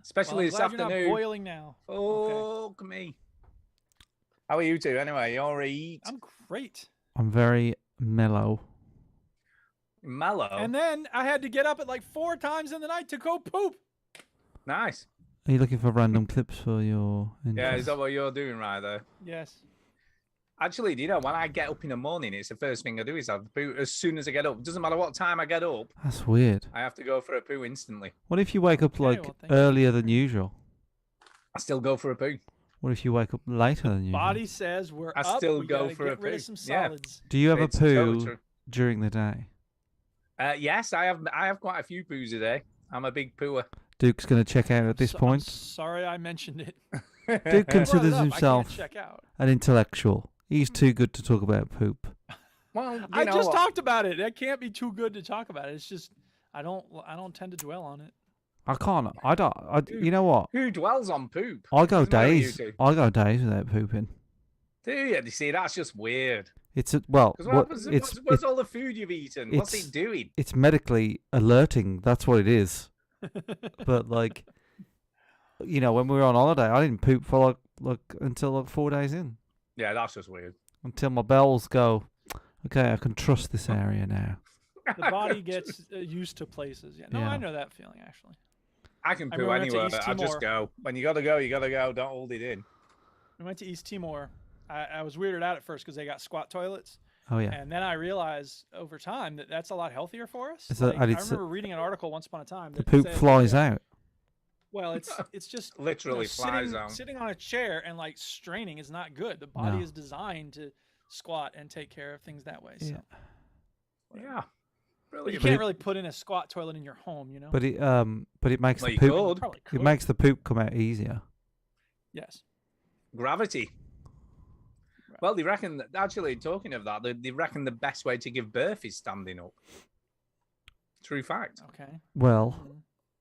Especially this afternoon. You're not boiling now. Fuck me. How are you two anyway? You all right? I'm great. I'm very mellow. Mellow? And then I had to get up at like 4 times in the night to go poop. Nice. Are you looking for random clips for your interest? Yeah, is that what you're doing right there? Yes. Actually, do you know, when I get up in the morning, it's the first thing I do is have a poo as soon as I get up. Doesn't matter what time I get up. That's weird. I have to go for a poo instantly. What if you wake up earlier than usual? I still go for a poo. What if you wake up later than usual? Body says we're I up. still We go gotta for a get rid poo. of some solids. Do you have It's a poo totally during the day? Yes, I have quite a few poos a day. I'm a big pooer. Duke's going to check out at this point. I'm sorry I mentioned it. Duke considers I himself can't check out. an intellectual. He's too good to talk about poop. Well, I just talked about it. That can't be too good to talk about it. It's just I don't tend to dwell on it. I can't. I don't. You know what? Who dwells on poop? I go Doesn't matter what you days. do. I go days without pooping. Do you? You see, that's just weird. What's all the food you've eaten? What's it doing? It's medically alerting. That's what it is. But like, you know, when we were on holiday, I didn't poop for until 4 days in. Yeah, that's just weird. Until my bowels go, okay, I can trust this area now. The body gets used to places. Yeah, no, Yeah. I know that feeling actually. I can poo remember we anywhere. went to East I just Timor. go. When you gotta go, you gotta go. Don't hold it in. We went to East Timor. I was weirded out at first because they got squat toilets. Oh yeah. And then I realized over time that that's a lot healthier for us. It's Like, and I it's remember reading an article once upon a time. the That poop said, flies out. Well, it's just Literally flies out. Sitting on a chair and like straining is not good. The body No. is designed to squat and take care of things that way. So Yeah. Yeah. but you Brilliant. can't really put in a squat toilet in your home, you know. But it makes Well, the you poop. could. Probably It could. makes the poop come out easier. Yes. Gravity. Well, they reckon that, actually, talking of that, they reckon the best way to give birth is standing up. True fact. Okay. Well,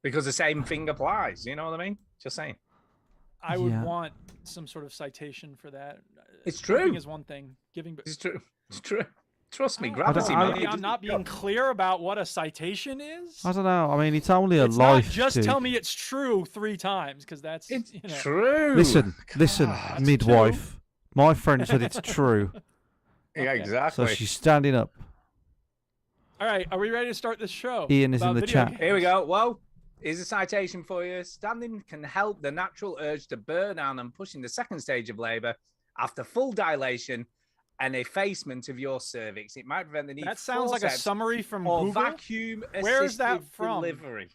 Because the same thing applies. You know what I mean? Just saying. I would Yeah. want some sort of citation for that. It's Pooping true. is one thing. Giving. It's true. It's true. Trust me, I don't- gravity. I- mate, Maybe it I'm not just- being clear about what a citation is. I don't know. I mean, it's only a It's life. not just Duke. tell me it's true 3 times because that's It's you know. true. Listen, God. midwife. My friend said it's true. Yeah, Okay. exactly. So she's standing up. All right, are we ready to start this show? Ian is in about the video chat. games? Here we go. Well, here's a citation for you. Standing can help the natural urge to burn down and pushing the second stage of labor after full dilation and effacement of your cervix. It might prevent the need That for sounds like a forceps summary from or Google. vacuum Where is that assisted from? delivery.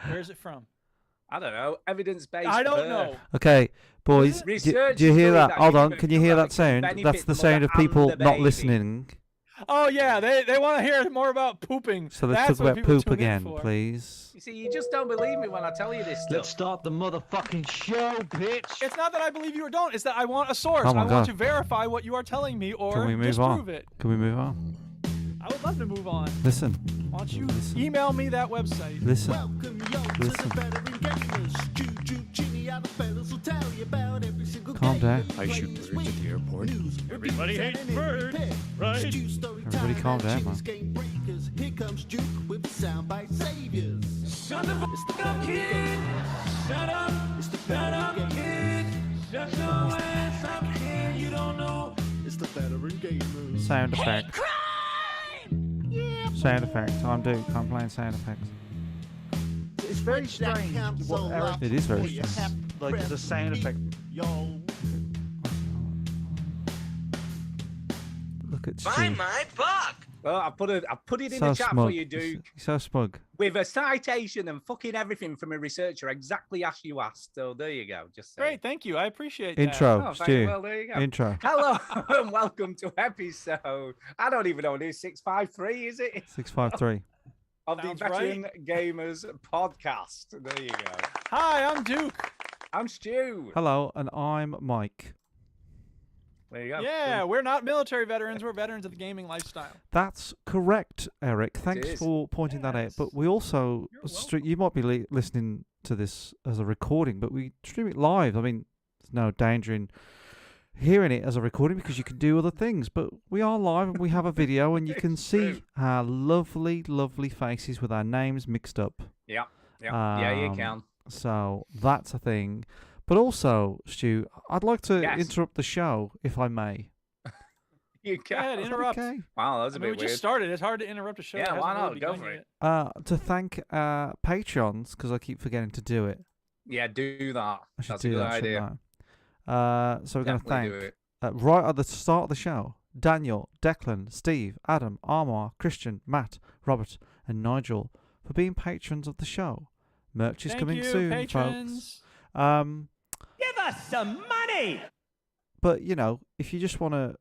Where is it from? I don't know. Evidence-based. I don't birth. know. Okay, boys, do Research you hear showing that? that Hold on, human can you hear that can sound? benefit That's the the sound of mother and people the not baby. listening. Oh yeah, they want to hear more about pooping. So let's That's talk what about people poop tune in again, for. please. You see, you just don't believe me when I tell you this stuff. Let's start the motherfucking show, bitch. It's not that I believe you or don't. It's that I want a source. Oh my I want God. to verify what you are telling me or Can we move disprove on? it. Can we move on? I would love to move on. Listen, Why don't you Listen. email me that website? listen. Welcome yo to Listen. the veteran gamers. Juju, Chinny, other fellas will tell you about every single Calm game down. that I you shoot play this birds at week. the airport. News, Everybody reviews, hates and an birds, indie pick. right? Stu story Everybody time calm and down, Chinny's man. game breakers. Here comes Duke with soundbite saviors. Shut the It's the fuck up, veteran kid. gamers. Shut up. It's the Shut up, veteran kid. gamers. Shut your ass up, kid. You don't know. It's the veteran gamers. Sound effect. Sound effects. I'm Duke. I'm playing sound effects. It's very strange what Eric It is very for you. strange. Like there's a sound effect. Yo. Look at Buy Stu. my book. Well, I put it in So the chat smug. for you, Duke, He's so smug. with a citation and fucking everything from a researcher, exactly as you asked. So there you go. Just saying. Great, thank you. I appreciate that. Intro, Oh, thank you. Stu. Well, there you go. Intro. Hello and welcome to episode. I don't even know what it is. 653, is it? 653. Of the Sounds Veteran Gamers podcast. There you go. Hi, I'm Duke. I'm Stu. Hello, and I'm Mike. There you go. Yeah, we're not military veterans. We're veterans of the gaming lifestyle. That's correct, Eric. Thanks is. for pointing that out. Yes. But we also, You're you might be listening to this as a recording, but we stream it live. I mean, there's no danger in hearing it as a recording because you can do other things. But we are live and we have a video, and you can It's see true. our lovely, lovely faces with our names mixed up. Yeah. Yeah, you Um, can. So that's a thing. But also, Stu, I'd like to Yes. interrupt the show, if I may. You Go ahead, can. interrupt. Okay. Wow, that was I a mean, we bit just weird. started. It's hard to interrupt a show. Yeah, that why hasn't not? really Go begun for yet. To thank Patreons, because I keep forgetting to do it. Yeah, do that. I should That's a do good that, idea. shouldn't I? So we're going to Definitely thank, do it. right at the start of the show, Daniel, Declan, Steve, Adam, Armar, Christian, Matt, Robert, and Nigel for being patrons of the show. Merch is Thank coming you, soon, patrons. folks. Give us some money! But, you know, if you just want to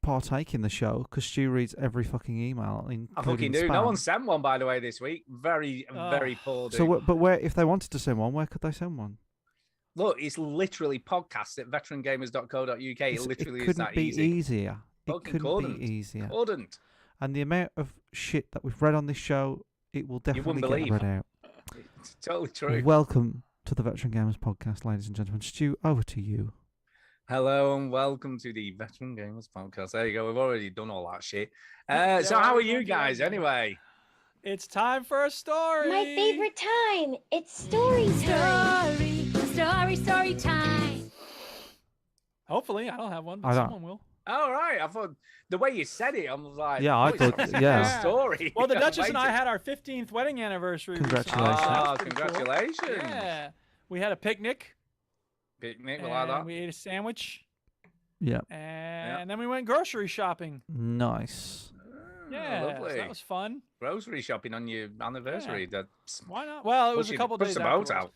partake in the show, because Stu reads every fucking email, including I fucking do. spam. No one sent one, by the way, this week. Very, very poor. So, but where, if they wanted to send one, where could they send one? Look, it's literally podcast at veterangamers.co.uk. It literally couldn't is that be easy. easier. It Fucking couldn't be easier. Couldn't. And the amount of shit that we've read on this show, it will definitely wouldn't get believe. read out. It's totally true. Welcome to the Veteran Gamers Podcast, ladies and gentlemen. Stu, over to you. Hello and welcome to the Veteran Gamers Podcast. There you go. We've already done all that shit. Yeah, So how are we're you going to guys that. anyway? It's time for a story. My favorite time. It's story time. Story time. Hopefully, I don't have one, but I don't. someone will. All right. I thought the way you said it, I was like, Yeah, I oh, it's thought- obviously yeah. a story. Well, the I'm Duchess and I waiting. had our 15th wedding anniversary. recently, so Congratulations. that was Ah, pretty cool. congratulations. Yeah. We had a picnic. Picnic, we like that. And we ate a sandwich. Yeah. And then we went grocery shopping. Nice. Yeah, so lovely. that was fun. Grocery shopping on your anniversary. That's Why not? Well, it was a couple push days the boat afterwards. out.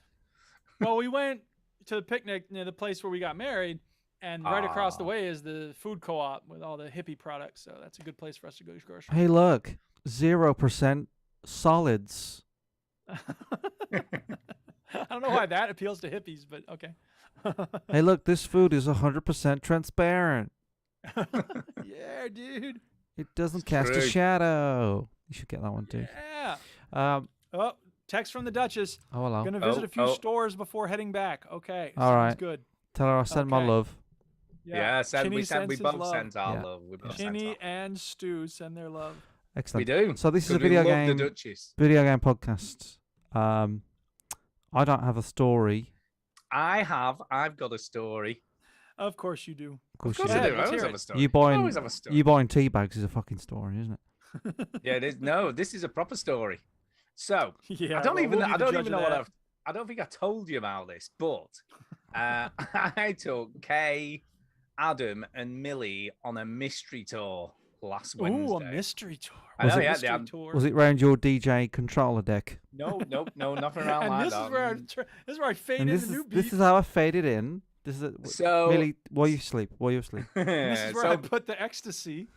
Well, we went to the picnic near the place where we got married, and right across the Ah. way is the food co-op with all the hippie products. So that's a good place for us to go grocery. Hey, look, 0% solids. I don't know why that appeals to hippies, but okay. Hey, look, this food is 100% transparent. Yeah, dude. It doesn't cast a true. shadow. You should get that one too. Yeah. Oh, text from the Duchess. Oh, hello. Gonna visit a few oh. stores before heading back. Okay. All sounds right. good. Tell her I send my Okay. love. Yeah, Chinny we sends his both love. sent our Yeah. love. We both sent Chinny our- and Stu send their love. We Excellent. do. So this is a 'cause we video love game. The Duchess. Video game podcast. I don't have a story. I've got a story. Of course you do. Of course, Of course you I Yeah, do. I let's always hear have it. a story. You I buying always have a story. you buying tea bags is a fucking story, isn't it? Yeah, it is. No, this is a proper story. So Yeah. I don't well, even. we'll be I the don't judge even of know what that. I've. I don't think I told you about this, but I took Kay, Adam, and Millie on a mystery tour last Wednesday. Ooh, a mystery tour. I Was know, it- yeah, mystery they had- tour. Was it round your DJ controller deck? No, nothing around and like this that. is where this is where I fade And in this the new is beat. this is how I faded in. This is So- really while you sleep. While you sleep. and this is where I so, put the ecstasy.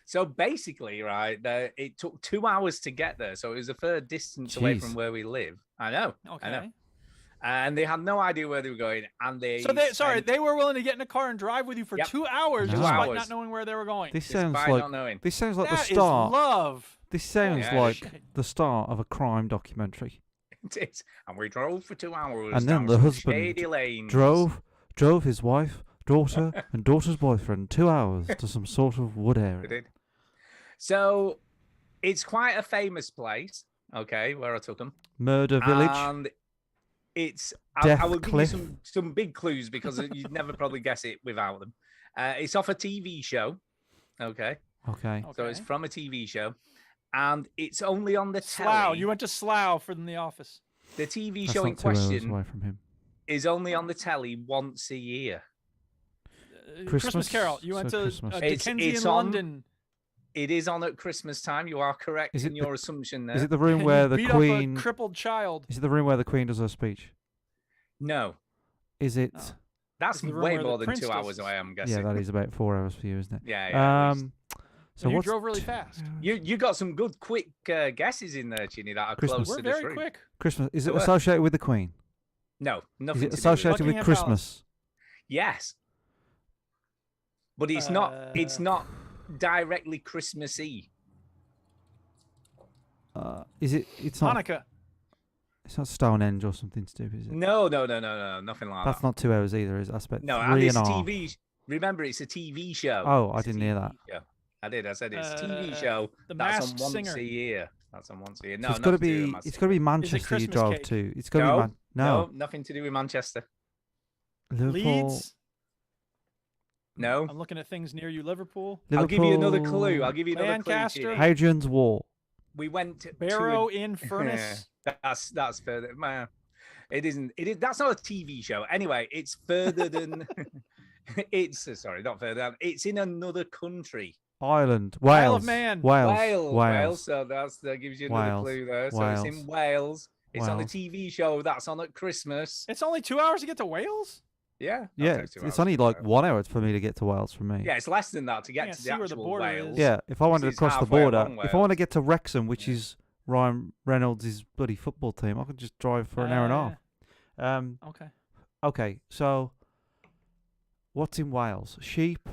so basically, right, it took 2 hours to get there, so it was a fair distance away Jeez. from where we live. I know. Okay. I know. And they had no idea where they were going, and So they were willing to get in a car and drive with you for Yep. 2 hours, Two despite hours. not knowing where they were going. This sounds Despite like not knowing. this sounds like That the is start. love. This sounds Yeah, like shit. the start of a crime documentary. It is. And we drove for 2 hours. And then down the some husband shady lanes. Drove his wife, daughter, and daughter's boyfriend 2 hours to some sort of wood We area. did. So it's quite a famous place, okay, where I took them. Murder village. And it's Death I will give Cliff. you some big clues because you'd never probably guess it without them. It's off a TV show, okay? Okay. So it's Okay. from a TV show, and it's only on the Slough. telly. You went to Slough from The Office. The TV That's show in not 2 hours question away from him. is only on the telly once a year. Christmas Christmas, Carol. You went so to Christmas. Dickensian It's on- London. It is on at Christmas time. You are correct Is it in the- your assumption there. Is it the room and where you the beat Queen? up a crippled child. Is it the room where the Queen does her speech? No, Is it? Oh. that's It's the room way where the more than prince 2 does hours his- away. I'm guessing. Yeah, that is about 4 hours for you, isn't it? Yeah, yeah. at least. So And you what's drove really fast. You got some good quick guesses in there, Chinny, that are Christmas. close We're to the very truth. quick. Christmas? Is it So, associated with the Queen? No, Is nothing. it to do associated with it. with Buckingham Christmas? Yes, but it's not. It's not directly Christmassy. Is it? It's not. Hanukkah. It's not Stonehenge or something stupid, is it? No, nothing like That's that. not 2 hours either. Is it? I spent No, and 3 it's and a a half. TV. Remember, it's a TV show. Oh, I It's a didn't hear TV that. show. I did. I said it's a TV Uh, show. The That's Masked on once Singer. a year. That's on once a year. So No, it's got to nothing do with be. Masked It's got to be Singer. Manchester you Christmas drove cake? to. It's got to No, be. No. nothing to do with Manchester. Liverpool. Leeds. No. I'm looking at things near you. Liverpool. I'll give you another Liverpool. clue. I'll give you another Lancaster. clue. Chini. Hadrian's Wall. We went to Barrow in Furnace. That's further. Man, it isn't. It is. That's not a TV show. Anyway, it's further than. It's sorry, not further than. It's in another country. Ireland. Isle Wales. of Man. Wales. So that gives you another Wales. clue there. So Wales. it's in Wales. It's on a Wales. TV show that's on at Christmas. It's only 2 hours to get to Wales. Yeah. Yeah, takes 2 it's hours only to like go. 1 hour for me to get to Wales from me. Yeah, it's less than that to get Yeah, to see the where the actual border is. Wales. Yeah, if I wanted to is cross the halfway border, along if I want to Wales. get to Wrexham, which Yeah. is Ryan Reynolds' bloody football team, I could just drive for an hour and a half. Okay. Okay, so what's in Wales? Sheep,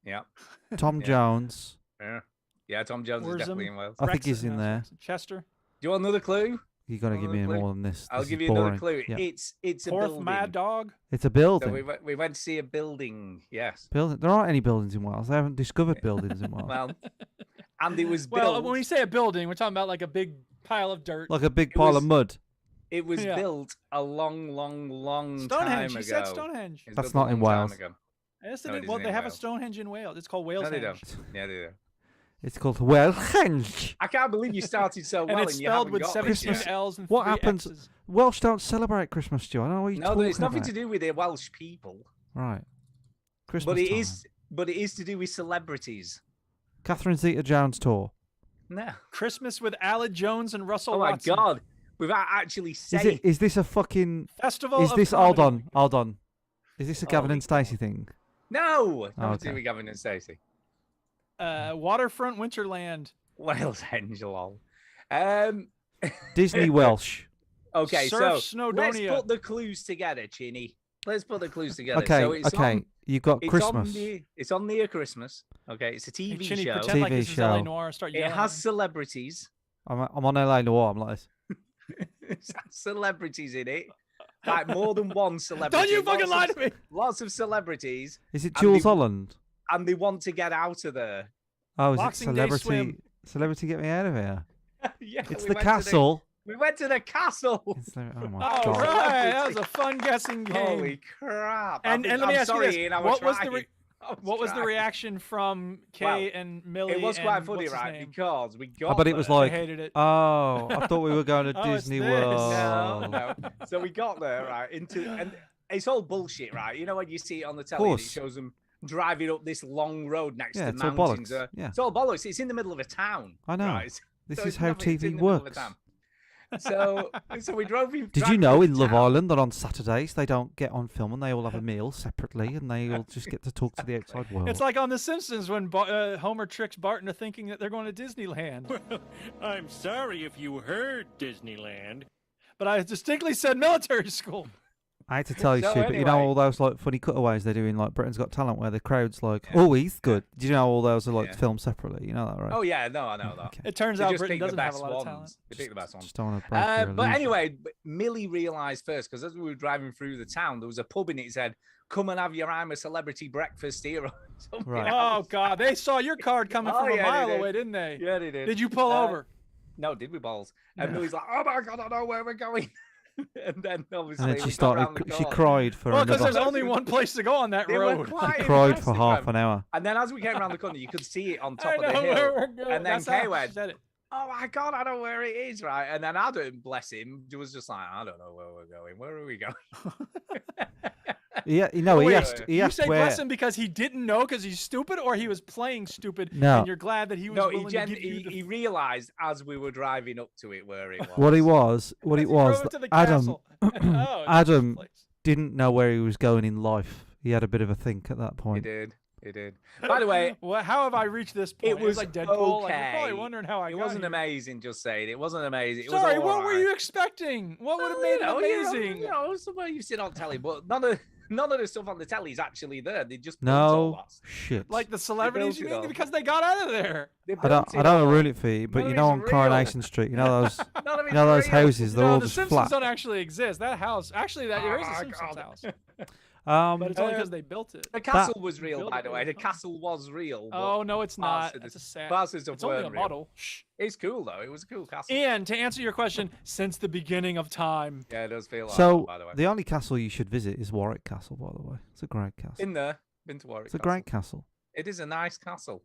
Yeah. Tom Yeah. Jones. Yeah, Tom Jones is Where's definitely him? in Wales. I think he's Wrexham, in no, there. Wrexham. Chester. Do you want another clue? You got to give me Another clue? more than this. I'll This give is you another boring. clue. Yeah. It's a Fourth building. Mad Dog. It's a So building. we went to see a building. Yes. Building. There aren't any buildings in Wales. They haven't discovered buildings in Wales. Well, and it was Well, built. when we say a building, we're talking about like a big pile of dirt. Like a big it pile was- of mud. It was Yeah. built a long Stonehenge. time He said ago. Stonehenge. It was That's built a not in long time Wales. ago. Yes, No, they it do. Well, isn't they in have a Wales. Stonehenge in Wales. It's called Wales. No, they don't. Yeah, they do. It's called Welsh. I can't believe you started so well And it's you spelled haven't with got 17 this yet. L's and What 3 happens- X's. Welsh don't celebrate Christmas, Stu. I don't know what you're No, talking it's nothing about. to do with the Welsh people, Right. Christmas but it time. is. But it is to do with celebrities. Catherine Zeta-Jones tour. No. Christmas with Aled Jones and Russell Oh my Watson. God! Without actually Is saying. it? Is this a fucking? Festival Is of this? Hold Comedy. on. Hold on. Is this a Gavin Holy and Stacey thing? No, it's nothing to okay. do with Gavin and Stacey. Waterfront Winterland. Wales Henge, lol. Disney Welsh. Okay, Surf so let's Snowdonia. put the clues together, Chinny. Let's put the clues together. Okay. So it's Okay. On, You've got it's Christmas. it's on near Christmas. Okay, it's a Hey, TV Chinny, show. pretend like TV this is LA show. Noir and start It yelling. has celebrities. I'm on LA Noir. I'm like this. It has celebrities in it. Like more than one celebrity. Don't you fucking lie lots to me! Lots of celebrities, Is it And Jules the- Holland? and they want to get out of there. Oh, is Boxing it Day celebrity? swim. Celebrity, get me out of here! Yeah, It's we the went to castle. we went to the castle. Oh my All god! right, that was a fun guessing game. Holy crap! And let me I'm ask you sorry, this: Ian, I what was the trying. I what was the trying. reaction from Kay Well, and Millie? It was quite and funny, what's his right? name? Because we got. Oh, but it was there. They like, hated it. oh, I thought we were going to Oh, it's Disney this. World. No. So we got there, right? And it's all bullshit, right? You know when you see it on the telly, and it course. shows them driving up this long road next Yeah, to it's all mountains. bollocks. Yeah. It's all bollocks. It's in the middle of a town. I know. Right? This So is it's how nothing, it's in TV the middle of a works. town. So we drove. Did you know in Love Island that on Saturdays they don't get on film and they all have a meal separately and they all just get to talk to the outside world? It's like on The Simpsons when Homer tricks Bart into thinking that they're going to Disneyland. I'm sorry if you heard Disneyland. But I distinctly said military school. I hate to tell you, So Stu, but you know anyway- all those like funny cutaways they do in like Britain's Got Talent where the crowd's like, "Oh, he's good." Do you know all those are like Yeah. filmed separately? You know that, right? Oh yeah, no, I know that. Okay. It turns They out just Britain pick the doesn't have a best lot of ones. talent. They pick the best ones. Just don't want to break your But illusion. anyway, Millie realised first because as we were driving through the town, there was a pub in it. It said, "Come and have your I'm a Celebrity breakfast here." or something Right. else. Oh God, they saw your card coming Oh, from yeah, a they mile did. away, didn't they? Yeah, they did. Did you pull over? No, did we balls? And No. Millie's like, "Oh my God, I know where we're going." And then obviously And then she we got around started. the She corner. cried for Well, because another. there's only one place to go on that They were road. quite She cried for impressive, half man. an hour. And then as we came around the corner, you could see it on top I of the know hill. where we're going. And then That's how Kay she went, said it. "Oh my God, I know where it is," right? And then Adam, bless him, was just like, "I don't know where we're going. Where are we going?" Yeah, no, Oh, he wait, asked. wait. He You asked say where. bless him because he didn't know because he's stupid, or he was playing stupid, No. and you're glad that he was No, willing to give you the... he realised as we were driving up to it where it was. What he was. What Because it he drove was. it to the Adam castle. Oh, it's Adam this place. didn't know where he was going in life. He had a bit of a think at that He point. did. He did. By the way, Well, how have I reached this point? it was like Deadpool. Like, you're okay. probably wondering how I it got wasn't here. amazing. Just saying, it wasn't amazing. It Sorry, was what all were right. you expecting? What would have made it amazing? You know, somewhere you've seen on telly, but none of the stuff on the telly is actually there. They just built No all that. shit. Like the celebrities, you built it mean? all. Because they got out of there. They I don't. built I it don't all. ruin it for you, but None you of know it's on real. Coronation Street, you know those. None of You know it's those real. houses. They're No, all the just Simpsons flat. don't actually exist. That house, actually, there is a Oh, Simpsons God. house. But it's only because they built it. The castle was real, built by it, the it way. was The fun. castle was real. Oh no, it's not. It's It's a sad. Parts of It's stuff only a weren't real. model. Shh. It's cool though. It was a cool castle. And to answer your question, since the beginning of time. Yeah, it does feel like So that, by the way. the only castle you should visit is Warwick Castle, by the way. It's a great castle. Been there. Been to Warwick It's a Castle. great castle. It is a nice castle.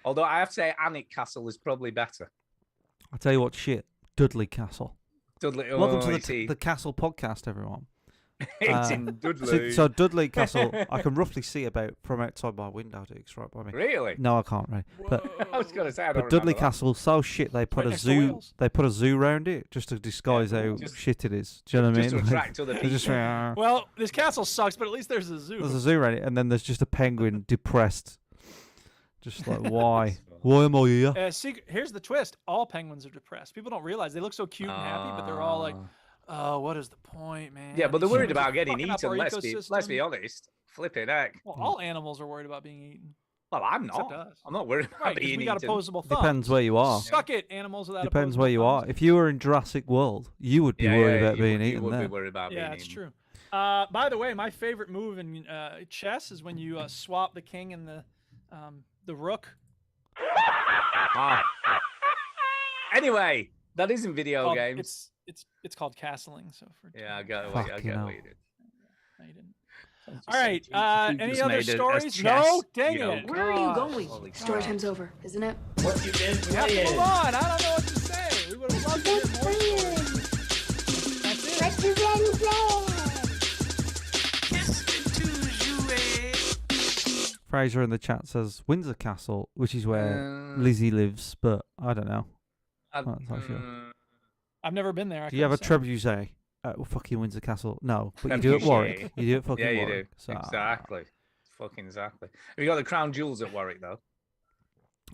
Although I have to say, Alnwick Castle is probably better. I'll tell you what, shit. Dudley Castle. Dudley. Welcome oh, to you see. the Castle podcast, everyone. It's in Dudley. So Dudley Castle, I can roughly see about from outside my window. It's right by me. Really? No, I can't. Right, but I was gonna say, I don't but Dudley remember that. Castle, so shit. They put Right a next to zoo. Wales. They put a zoo around it just to disguise how just- shit it is. Do you know what I Just mean? to attract other They're just people. Well, this castle sucks, but at least there's a zoo. there's a zoo around it, and then there's just a penguin depressed. Just like why? Why am I here? Here's the twist: all penguins are depressed. People don't realize they look so cute and happy, but they're all like, "Oh, what is the point, man?" Yeah, but they're These worried humans are about getting fucking up eaten. our Let's be ecosystem." honest. Flipping heck. Well, all animals are worried about being eaten. Well, I'm Except not. us. I'm not worried about Right, 'cause being we got eaten. opposable thumbs. Depends where you are. Suck it, animals without Depends opposable where you are. thumbs. If you were in Jurassic World, you would be worried about being you eaten would there. be worried about Yeah, being it's eaten. true. By the way, my favorite move in chess is when you swap the king and the rook. Ah. Anyway, that isn't video Called- games. It's called castling. So for Yeah, I get what Fucking you hell. did. No, you didn't. Just All right. you Any just other made a stories? chess, No. Dang you know. it. Where are you Gosh. going? Holy Story crap. time's over, isn't it? What you been We have to playing? move on. I don't know what to say. We would have loved to hear more stories. That's it. What you been playing? Fraser in the chat says Windsor Castle, which is where Lizzie lives, but I don't know. I- That's not sure. I've never been there. I Do you have a couldn't say. trebuchet at fucking Windsor Castle? No, but you do at Warwick. You do at fucking Yeah, you Warwick. do. So, Exactly. Fucking exactly. Have you got the crown jewels at Warwick though?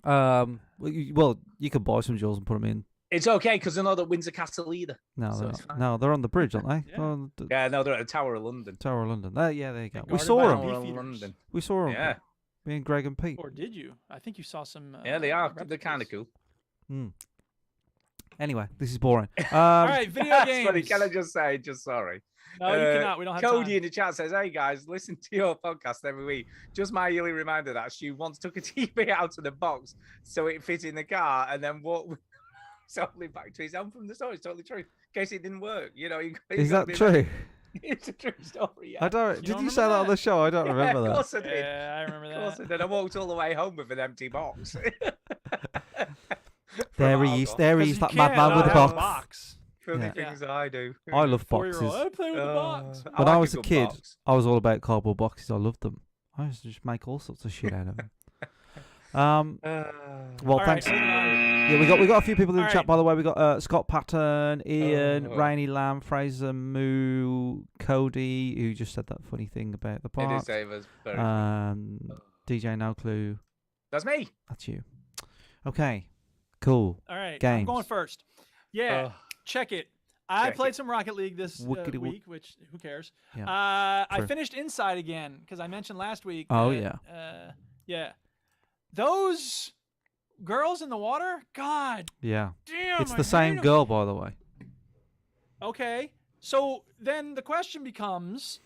Well, you can buy some jewels and put them in. It's okay because they're not at Windsor Castle either. No, So they're it's not. fine. No, they're on the bridge, aren't they? Yeah. They're on the Yeah, no, they're at the Tower of London. Tower of London. Yeah, there you go. We guarded saw by them. beef Tower of eaters. London. We saw them. Yeah. Me and Greg and Pete. Or did you? I think you saw some. Yeah, they are. They're replicas. kind of cool. Hmm. Anyway, this is boring. All right, video That's games. funny. Can I just say, just sorry. No, you cannot. We don't have Cody time. in the chat says, "Hey guys, listen to your podcast every week. Just my yearly reminder that Stu once took a TV out of the box so it fit in the car and then walked softly back to his home from the store. It's totally true. In case it didn't work, you know. Is that true? It's a true story. Yeah. I don't. You Did don't you say that remember on the show? I don't Yeah, remember of that. course I did. Yeah, I remember Of course I that. did. I walked all the way home with an empty box. There he is. There he is. That madman with the have box. Filthy Yeah. things I do. I love 4-year-old. boxes. I play with the box. When like I was a good kid, box. I was all about cardboard boxes. I loved them. I used to just make all sorts of shit out of them. Well, All right, thanks. moving on. Yeah, we got a few people in the All chat. right. By the way, we got Scott Patton, Ian, Oh. Rainy Lamb, Fraser Moo, Cody, who just said that funny thing about the It is park. Davis. Very DJ No Clue. That's me. That's you. Okay, cool. All right, I'm Games. going first. Yeah, check it. I Check played it. some Rocket League this Wickety wook. week, which who cares? Yeah, I true. finished Inside again because I mentioned last week. Oh, that, yeah. Those girls in the water, God Yeah. damn! It's I the same hate 'em. girl, by the way. Okay, so then the question becomes: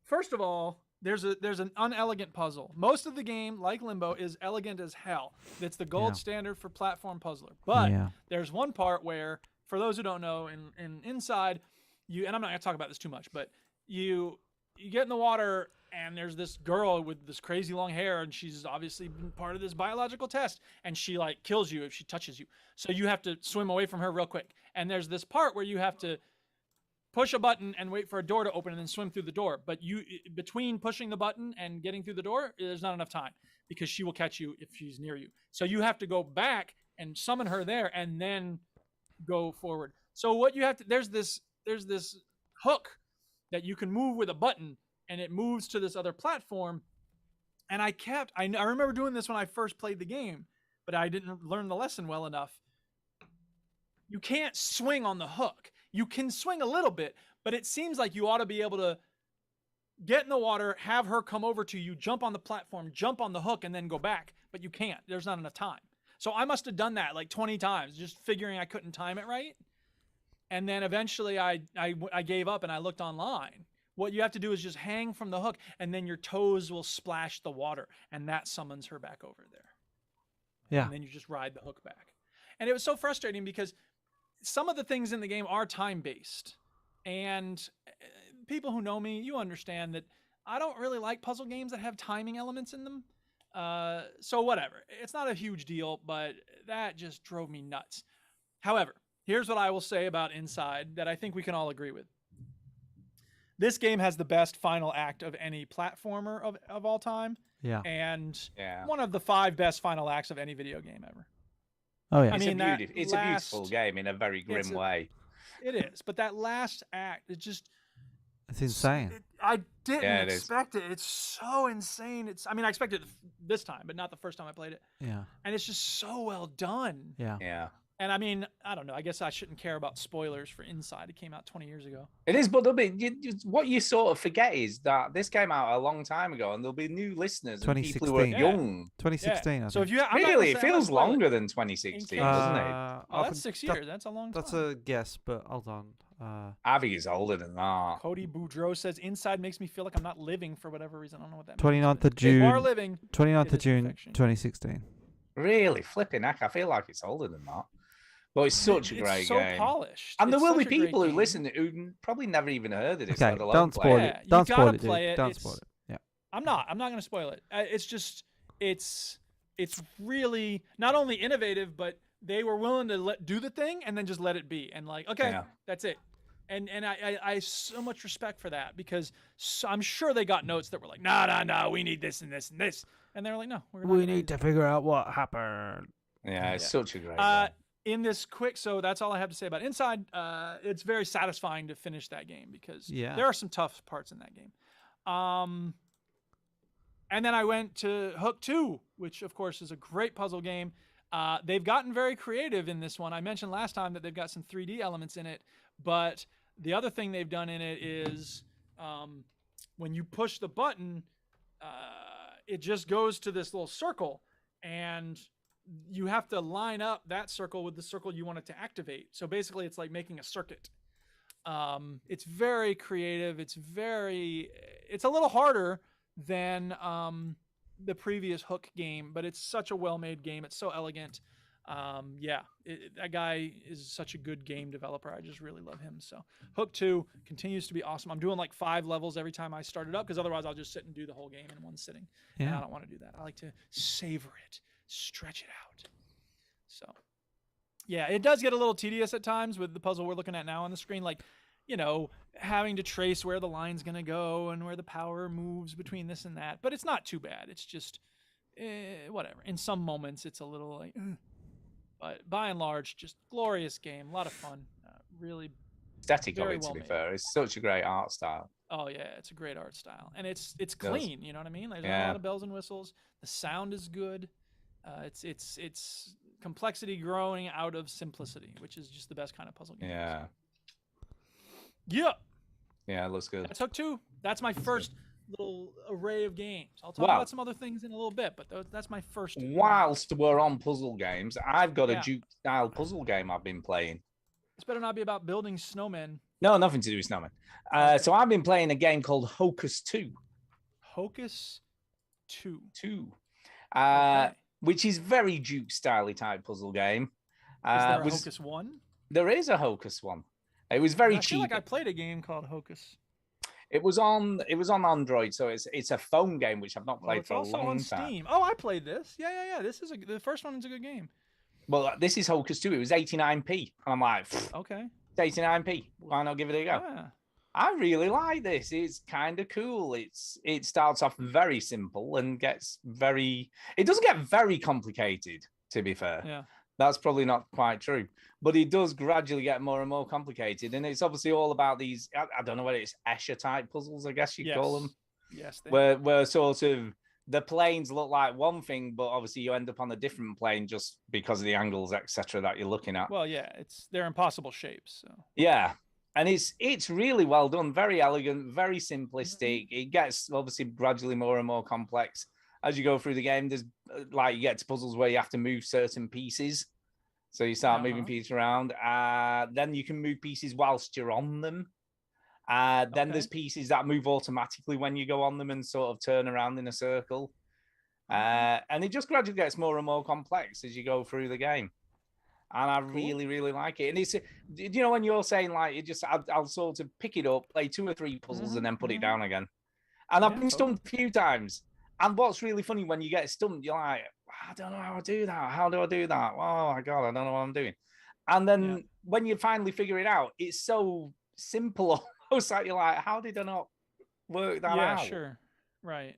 first of all, there's an unelegant puzzle. Most of the game, like Limbo, is elegant as hell. It's the gold Yeah. standard for platform puzzler. But Yeah. there's one part where, for those who don't know, in Inside, and I'm not gonna talk about this too much, but you get in the water and there's this girl with this crazy long hair, and she's obviously been part of this biological test, and she like kills you if she touches you. So you have to swim away from her real quick. And there's this part where you have to push a button and wait for a door to open and then swim through the door. But between pushing the button and getting through the door, there's not enough time because she will catch you if she's near you. So you have to go back and summon her there and then go forward. So what you have to there's this hook that you can move with a button, and it moves to this other platform. And I remember doing this when I first played the game, but I didn't learn the lesson well enough. You can't swing on the hook. You can swing a little bit, but it seems like you ought to be able to get in the water, have her come over to you, jump on the platform, jump on the hook, and then go back. But you can't. There's not enough time. So I must have done that like 20 times, just figuring I couldn't time it right. And then eventually I gave up and I looked online. What you have to do is just hang from the hook, and then your toes will splash the water, and that summons her back over there. Yeah. And then you just ride the hook back. And it was so frustrating because some of the things in the game are time-based. And people who know me, you understand that I don't really like puzzle games that have timing elements in them. So whatever. It's not a huge deal, but that just drove me nuts. However, here's what I will say about Inside that I think we can all agree with. This game has the best final act of any platformer of all time. Yeah. And one of the 5 best final acts of any video game ever. Oh yeah. It's a beautiful game in a very grim way. It is, but that last act, it's insane. I didn't expect it. It's so insane. I expected it this time, but not the first time I played it. Yeah. And it's just so well done. Yeah. Yeah. And I don't know. I guess I shouldn't care about spoilers for Inside. It came out 20 years ago. It is, but what you sort of forget is that this came out a long time ago, and there'll be new listeners and people who are young. 2016. Yeah. So if you, it feels longer than 2016, doesn't it? Oh, that's 6 years. That's a long time. That's a guess, but hold on. I think it's older than that. Cody Boudreau says Inside makes me feel like I'm not living for whatever reason. I don't know what that 29th means. of June. You are living. 29th of June, 2016. Really? Flipping heck. I feel like it's older than that. But it's such a great game. It's so polished. And there will be people who listen who probably never even heard of this. Okay, don't spoil it. Don't spoil it, dude. Don't spoil it. Yeah. I'm not going to spoil it. It's just, it's really not only innovative, but they were willing to do the thing and then just let it be. And that's it. And I so much respect for that because I'm sure they got notes that were like, no, we need this and this and this. And they were like, no, we need to figure out what happened. Yeah, it's such a great game. In this so that's all I have to say about Inside. It's very satisfying to finish that game because there are some tough parts in that game. And then I went to Hook 2, which of course is a great puzzle game. They've gotten very creative in this one. I mentioned last time that they've got some 3D elements in it, but the other thing they've done in it is when you push the button, it just goes to this little circle, and you have to line up that circle with the circle you want it to activate. So basically it's like making a circuit. It's very creative. It's a little harder than the previous Hook game, but it's such a well-made game. It's so elegant. That guy is such a good game developer. I just really love him. So Hook 2 continues to be awesome. I'm doing like 5 levels every time I start it up because otherwise I'll just sit and do the whole game in one sitting. Yeah. And I don't want to do that. I like to savor it. Stretch it out. So, yeah, it does get a little tedious at times with the puzzle we're looking at now on the screen. Like, having to trace where the line's going to go and where the power moves between this and that. But it's not too bad. It's just, whatever. In some moments, it's a little like, but by and large, just glorious game. A lot of fun. Really aesthetic of it, to be fair. It's such a great art style. Oh, yeah, it's a great art style. And it's clean, you know what I mean? There's a lot of bells and whistles. The sound is good. It's complexity growing out of simplicity, which is just the best kind of puzzle game. Yeah. Yeah, it looks good. That's Hook 2. That's my first little array of games. I'll talk about some other things in a little bit, but that's my first. Whilst we're on puzzle games, I've got a Duke-style puzzle game I've been playing. This better not be about building snowmen. No, nothing to do with snowmen. So I've been playing a game called Hocus 2. Hocus 2. Which is very Duke-style type puzzle game. Is there a Hocus 1? There is a Hocus 1. It was very cheap. I feel like I played a game called Hocus. It was on Android, so it's a phone game which I've not played for a long time. It's also on Steam. Oh, I played this. Yeah. The first one is a good game. Well, this is Hocus 2. It was 89p, and I'm like, okay, it's 89p. Why not give it a go? Yeah. I really like this. It's kind of cool. It starts off very simple and gets very. It doesn't get very complicated, to be fair. Yeah. That's probably not quite true, but it does gradually get more and more complicated, and it's obviously all about these. I don't know whether it's Escher type puzzles, I guess you call them. Yes. Where sort of the planes look like one thing, but obviously you end up on a different plane just because of the angles, etc., that you're looking at. Well, yeah, they're impossible shapes. So. Yeah, and it's really well done, very elegant, very simplistic. It gets obviously gradually more and more complex as you go through the game. There's like you get to puzzles where you have to move certain pieces, so you start moving pieces around. Then you can move pieces whilst you're on them, Then there's pieces that move automatically when you go on them and sort of turn around in a circle. And it just gradually gets more and more complex as you go through the game. And I really, really like it. And it's, you know, when you're saying like, I'll sort of pick it up, play 2 or 3 puzzles, and then put it down again. And I've been stumped a few times. And what's really funny when you get stumped, you're like, I don't know how I do that. How do I do that? Oh my God, I don't know what I'm doing. And then when you finally figure it out, it's so simple. Almost like you're like, how did I not work that out? Yeah, sure. Right.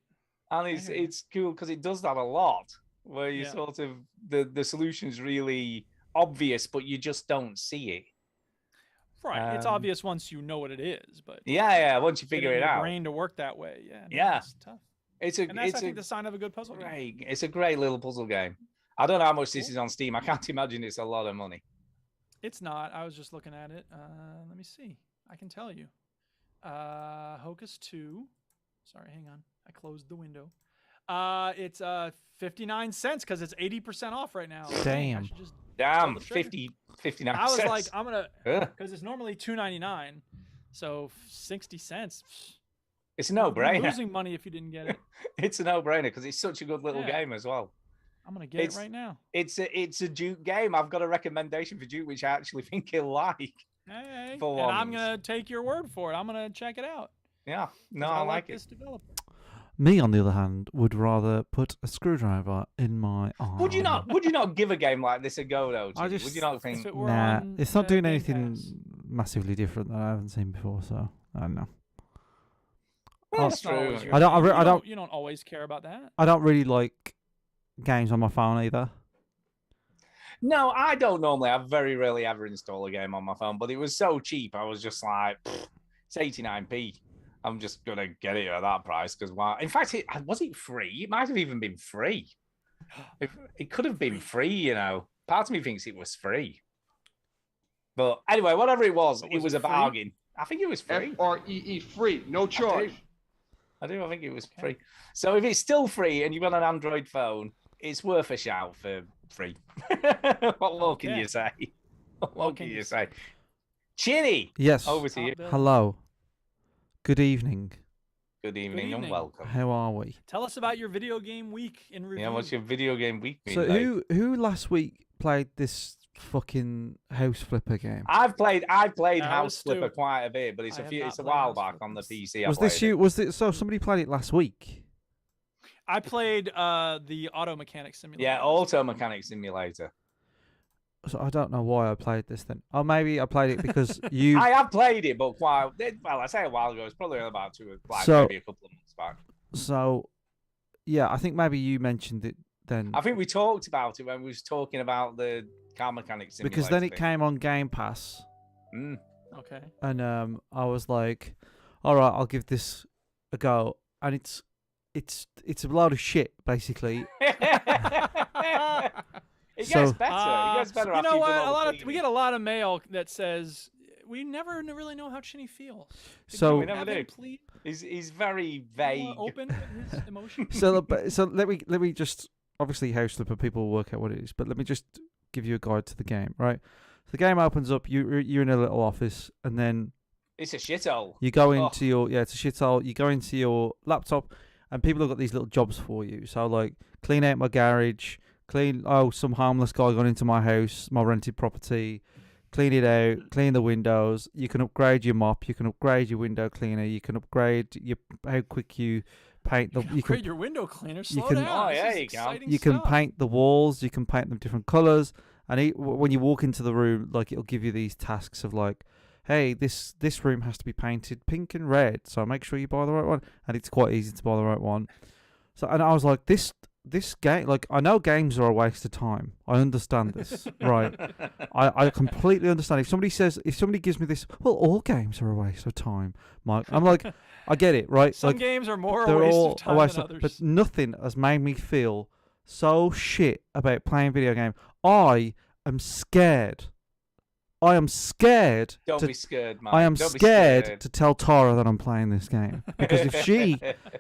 And it's cool because it does that a lot, where you sort of the solution's really obvious, but you just don't see it. Right. It's obvious once you know what it is, but once you figure it out, your brain to work that way. It's tough. And that's, I think, the sign of a good puzzle game. It's a great little puzzle game. I don't know how much this is on Steam. I can't imagine it's a lot of money. It's not. I was just looking at it. Let me see. I can tell you. Hocus 2. Sorry, hang on. I closed the window. It's 59 cents because it's 80% off right now. Damn. Damn, 59 I was cents. like, I'm going to, because it's normally $2.99. So 60 cents. It's a no-brainer. You're losing money if you didn't get it. It's a no-brainer because it's such a good little game as well. I'm going to get it right now. It's a Duke game. I've got a recommendation for Duke, which I actually think he'll like. Hey, and I'm going to take your word for it. I'm going to check it out. Yeah, no, I like it. This developer. Me, on the other hand, would rather put a screwdriver in my arm. Would you not give a game like this a go though? Would you not think? It's not doing anything massively different that I haven't seen before, so I don't know. Well, that's true. You don't always care about that. I don't really like games on my phone either. No, I don't normally. I very rarely ever install a game on my phone, but it was so cheap. I was just like, it's 89p. I'm just gonna get it at that price because why? In fact, was it free? It might have even been free. It could have been free, you know. Part of me thinks it was free. But anyway, whatever it was a bargain. I think it was free. Free, free, no charge. I think it was free. So if it's still free and you've got an Android phone, it's worth a shout for free. What more can you say? What more can you say? Chinny! Yes. Over to you. Hello. Good evening. Good evening and welcome. How are we? Tell us about your video game week in review. Yeah, what's your video game week been So like? who last week played this fucking house flipper game? I've played House Flipper quite a bit, but it's a while back on the PC. So somebody played it last week? I played the Auto Mechanic Simulator. Yeah, Auto Mechanic Simulator. So I don't know why I played this then. Oh, maybe I played it because you. I have played it, but I say a while ago. It's probably about maybe a couple of months back. So, yeah, I think maybe you mentioned it then. I think we talked about it when we was talking about the Car Mechanic Simulator. Because then it came on Game Pass. Okay. And I was like, all right, I'll give this a go, and it's a load of shit basically. It gets better. It gets better. You know what? We get a lot of mail that says we never really know how Chinny feels. We never do. He's very vague. More open with his emotions. So let me just, obviously House Flipper people will work out what it is, but let me just give you a guide to the game, right? So the game opens up. You're in a little office, and then it's a shithole. You go into it's a shithole. You go into your laptop, and people have got these little jobs for you. So like clean out my garage. Some harmless guy got into my house, my rented property, clean it out, clean the windows. You can upgrade your mop, you can upgrade your window cleaner, you can upgrade how quick you paint you can upgrade your window cleaner. Slow down. Oh, yeah, you can. You can paint the walls, you can paint them different colours, and when you walk into the room, like it'll give you these tasks of like, hey, this room has to be painted pink and red, so make sure you buy the right one. And it's quite easy to buy the right one. So, and I was like, this game, like, I know games are a waste of time. I understand this, right? I completely understand. If somebody gives me this, well, all games are a waste of time, Mike. I'm like, I get it, right? Some like, games are more a waste of time than others. But nothing has made me feel so shit about playing video game. I am scared. Don't be scared, man. I am scared to tell Tara that I'm playing this game. Because if she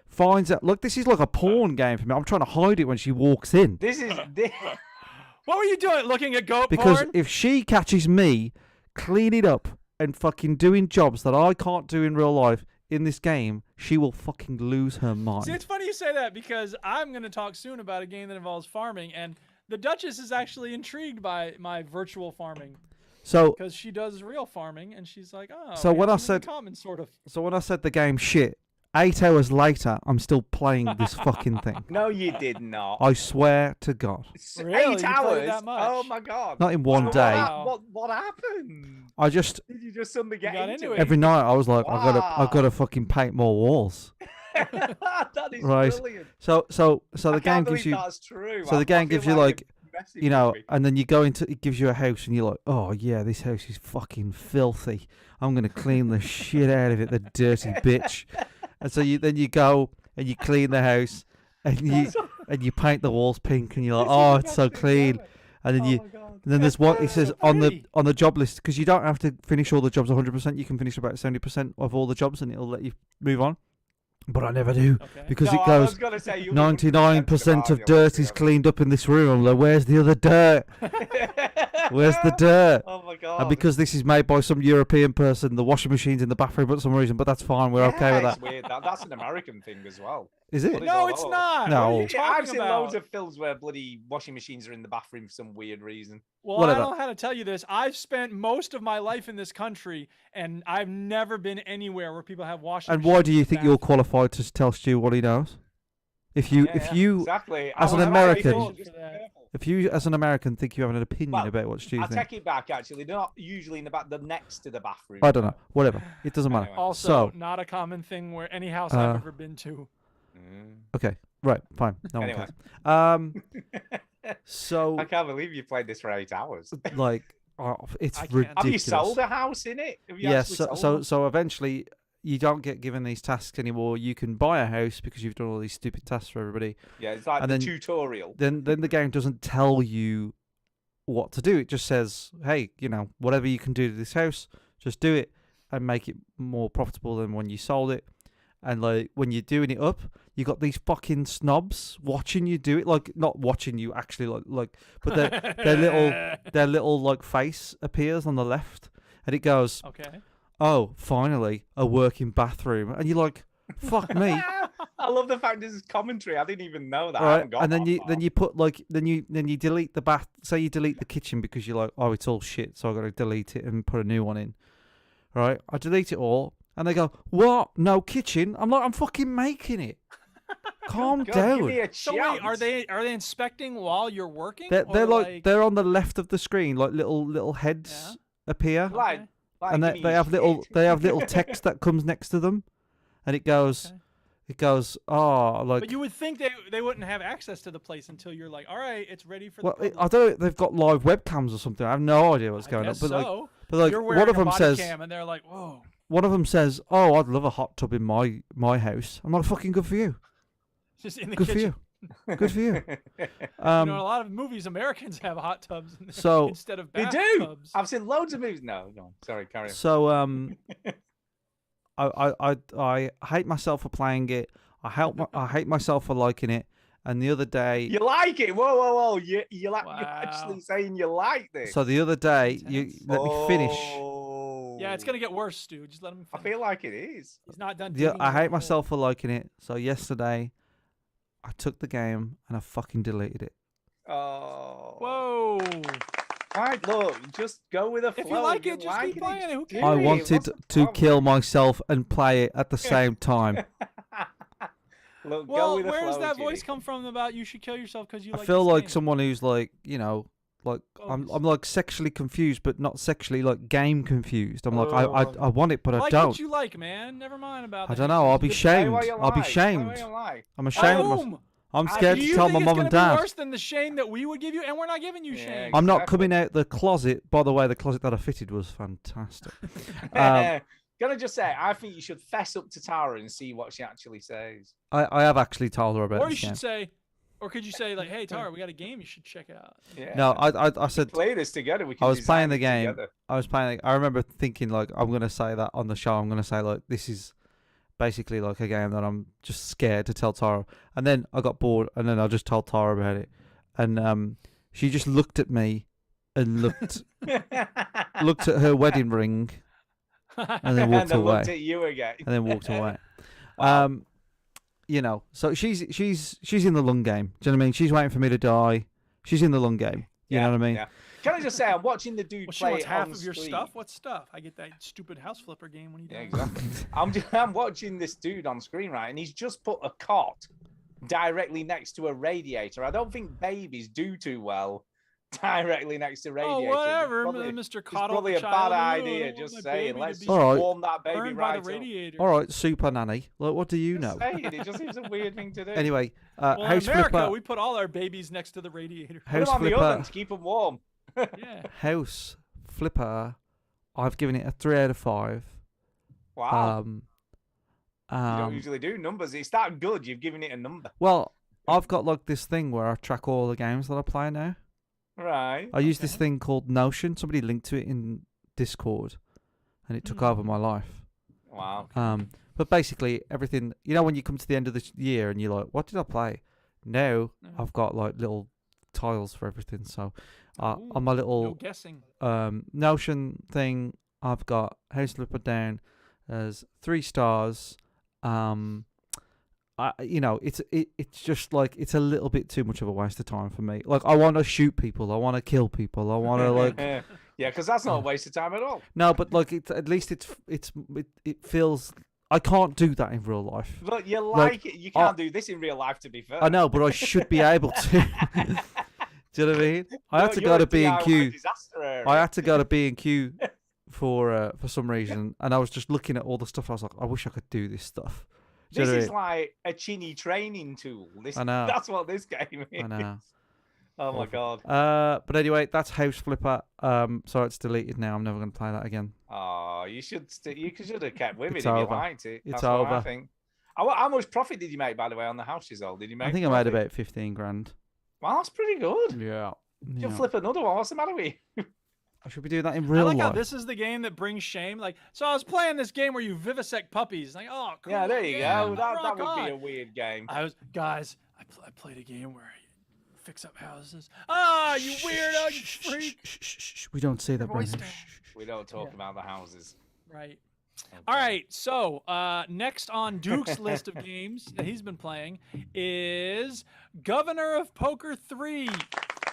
finds out... Look, this is like a porn game for me. I'm trying to hide it when she walks in. What were you doing? Looking at goat because porn? If she catches me, clean it up and fucking doing jobs that I can't do in real life in this game, she will fucking lose her mind. See, it's funny you say that because I'm going to talk soon about a game that involves farming, and the Duchess is actually intrigued by my virtual farming. So, because she does real farming, and she's like, oh, so when I said common sort of. So when I said the game shit, 8 hours later, I'm still playing this fucking thing. No, you did not. I swear to God. Really? 8 You played hours? that much? Oh my God. Not in one What day. What happened? I just Did you just suddenly get got into into it? it. every night I was like, Wow. I gotta fucking paint more walls. That is Right. brilliant. So the I game can't gives believe you, that's true. so the game feel gives you like like, you're messing you know, with me. and then you go into, it gives you a house and you're like, oh yeah, this house is fucking filthy. I'm gonna clean the shit out of it, the dirty bitch. And so then you go and you clean the house and you paint the walls pink and you're like, oh, it's so clean. And then and then there's one. It says on the job list, because you don't have to finish all the jobs 100%. You can finish about 70% of all the jobs, and it'll let you move on. But I never do, because it goes 99% of dirt is cleaned up in this room. I'm like, where's the other dirt? Where's the dirt? Oh my God. And because this is made by some European person, the washing machine's in the bathroom for some reason. But that's fine. We're okay with that. It's weird. That's an American thing as well. Is it? No, it's not. No. What are you talking I've seen about? loads of films where bloody washing machines are in the bathroom for some weird reason. Well, Whatever. I don't know how to tell you this. I've spent most of my life in this country, and I've never been anywhere where people have washing And machines. why do you in the think you're bathroom. qualified to tell Stu what he knows? If you exactly. as an I'm American, right, just be careful. if you as an American think you have an opinion Well, about what Stu I thinks, take it back. Actually, they're not usually in the back. They're next to the bathroom. I don't know. Whatever. It doesn't matter. Anyway. Also, So not a common thing where any house I've ever been to. okay, right, fine. No Anyway. one cares. So I can't believe you played this for 8 hours. like, it's I can't. ridiculous. Have you sold a house in it? Have you Yes. actually sold So one? so eventually, you don't get given these tasks anymore. You can buy a house because you've done all these stupid tasks for everybody. Yeah, it's like and the then- tutorial. Then the game doesn't tell you what to do. It just says, hey, you know, whatever you can do to this house, just do it and make it more profitable than when you sold it. And like when you're doing it up, you got these fucking snobs watching you do it, like not watching you actually, like, but their little like face appears on the left, and it goes, Okay. oh, finally a working bathroom, and you're like, fuck me. I love the fact this is commentary. I didn't even know that. I All right, haven't got and then that you far. then you put like then you delete the bath. Say you delete the kitchen because you're like, oh, it's all shit, so I got to delete it and put a new one in. All right, I delete it all, and they go, what? No kitchen? I'm like, I'm fucking making it. Calm God, down. give me a So chance. wait, are they inspecting while you're working? They're or like they're on the left of the screen, like little heads appear, like, Okay. like and give they me have little shit. text that comes next to them, and it goes. Okay. It goes, oh, like. But you would think they wouldn't have access to the place until you're like, all right, it's ready for the Well, public. I don't know. They've got live webcams or something. I have no idea what's going on. guess But like, so. but like, You're wearing one of a them body says, cam and they're like, whoa. one of them says, "Oh, I'd love a hot tub in my house." I'm like, "Fucking good for you. Just in the Good kitchen. for you. Good for you." You know, in a Um, lot of movies, Americans have hot tubs in there So- instead of They bathtubs. do. I've seen loads of movies. No, sorry, carry on. so I hate myself for playing it. I hate myself for liking it. And the other day, You like it? Whoa! You're you're Wow. actually saying you like this? so the other day, you Intense. let me finish. Oh. Yeah, it's gonna get worse, Stu. Just let him I finish. feel like it is. He's not done. Yeah, digging I his own hate hole. myself for liking it. So yesterday, I took the game and I fucking deleted it. Oh. Whoa! Right, look, just go with the flow. If you like you it, just keep playing it. Who do cares? I it. wanted What's the to problem? kill myself and play it at the same time. Look, go Well, with the where does flow, that Ginny. voice come from about you should kill yourself because you I like feel this like game? someone who's like, you know, like I'm Focus. like sexually confused, but not sexually like game confused. I'm like Oh. I want it, but I like don't. what you like, man. Never mind about. I the don't know. I'll be haters. Say shamed. what you I'll be like, say shamed. what you like. I'm ashamed. of Boom! I'm scared Do to you tell think my it's mum gonna and be dad. worse than the shame that we would give you, and we're not giving you Yeah, shame. I'm not Exactly. coming out the closet. By the way, the closet that I fitted was fantastic. Um, Gonna just say, I think you should fess up to Tara and see what she actually says. I have actually told her about Or you this should game. say, or could you say like, "Hey, Tara, we got a game you should check out." Yeah. No, I said Play this together. We can I was playing design the it game. together. I was playing. I remember thinking like I'm gonna say that on the show. I'm gonna say like this is basically like a game that I'm just scared to tell Tara. And then I got bored, and then I just told Tara about it, and she just looked at me and looked at her wedding ring, and then and walked then away. looked at you again. And then walked away. Wow. So she's in the long game. Do you know what I mean? She's waiting for me to die. She's in the long game. You know what I mean? Yeah. Can I just say, I'm watching the dude Well, she play wants it half on of your screen. stuff. What stuff? I get that stupid house flipper game when you. Yeah, exactly. I'm watching this dude on screen, right, and he's just put a cot directly next to a radiator. I don't think babies do too well directly next to radiators. Oh, whatever, Probably, Mr. it's Coddle. probably a child. bad No, I idea. don't Just want my saying, baby to let's be just All right. warm that baby burned by right the up. radiator. All right, super nanny. Like, what do you know? Just saying, it just seems a weird thing to do. Anyway, Well, in House America, Flipper. we put all our babies next to the radiator. Put House them on the Flipper. oven to keep them warm. Yeah. House Flipper. I've given it a 3 out of 5. Wow. Um, you don't usually do numbers. It's that good. You've given it a number. Well, I've got like this thing where I track all the games that I play now. Right. I use this thing called Notion. Somebody linked to it in Discord, and it took over my life. Wow. But basically everything. You know, when you come to the end of the year and you're like, "What did I play?" Now I've got like little tiles for everything. So on my No little guessing. Notion thing, I've got House Flipper down as 3 stars. It's just like it's a little bit too much of a waste of time for me. Like, I want to shoot people, I want to kill people, I want to like. Yeah, because that's not a waste of time at all. No, but like at least it feels. I can't do that in real life. But you Like, it. You can't do this in real life, to be fair. I know, but I should be able to. Do you know what I mean? I had to go to B&Q. I had to go to B&Q for some reason, and I was just looking at all the stuff. I was like, I wish I could do this stuff. Do you This know what I is mean? like a Chinny training tool. I know. That's what this game is. I know. Oh my god. But anyway, that's House Flipper. So it's deleted now. I'm never going to play that again. Oh, you should have kept with It's it if over. you liked it. It's That's what I over. think. How much profit did you make, by the way, on the houses? All did you make? I think I made profit? about 15 grand. Well, that's pretty good. Yeah. You'll flip another one. What's the matter with you? I should be doing that in I real like how life. this is the game that brings shame. Like, so I was playing this game where you vivisect puppies. Like, oh, cool. Yeah, there you yeah, go. That rock would be a on. weird game. I played a game where I fix up houses. Ah, you weirdo, you freak. Shh. We don't say that, Voice Brendan. down. We don't talk about the houses. Right. All right. So next on Duke's list of games that he's been playing is Governor of Poker 3.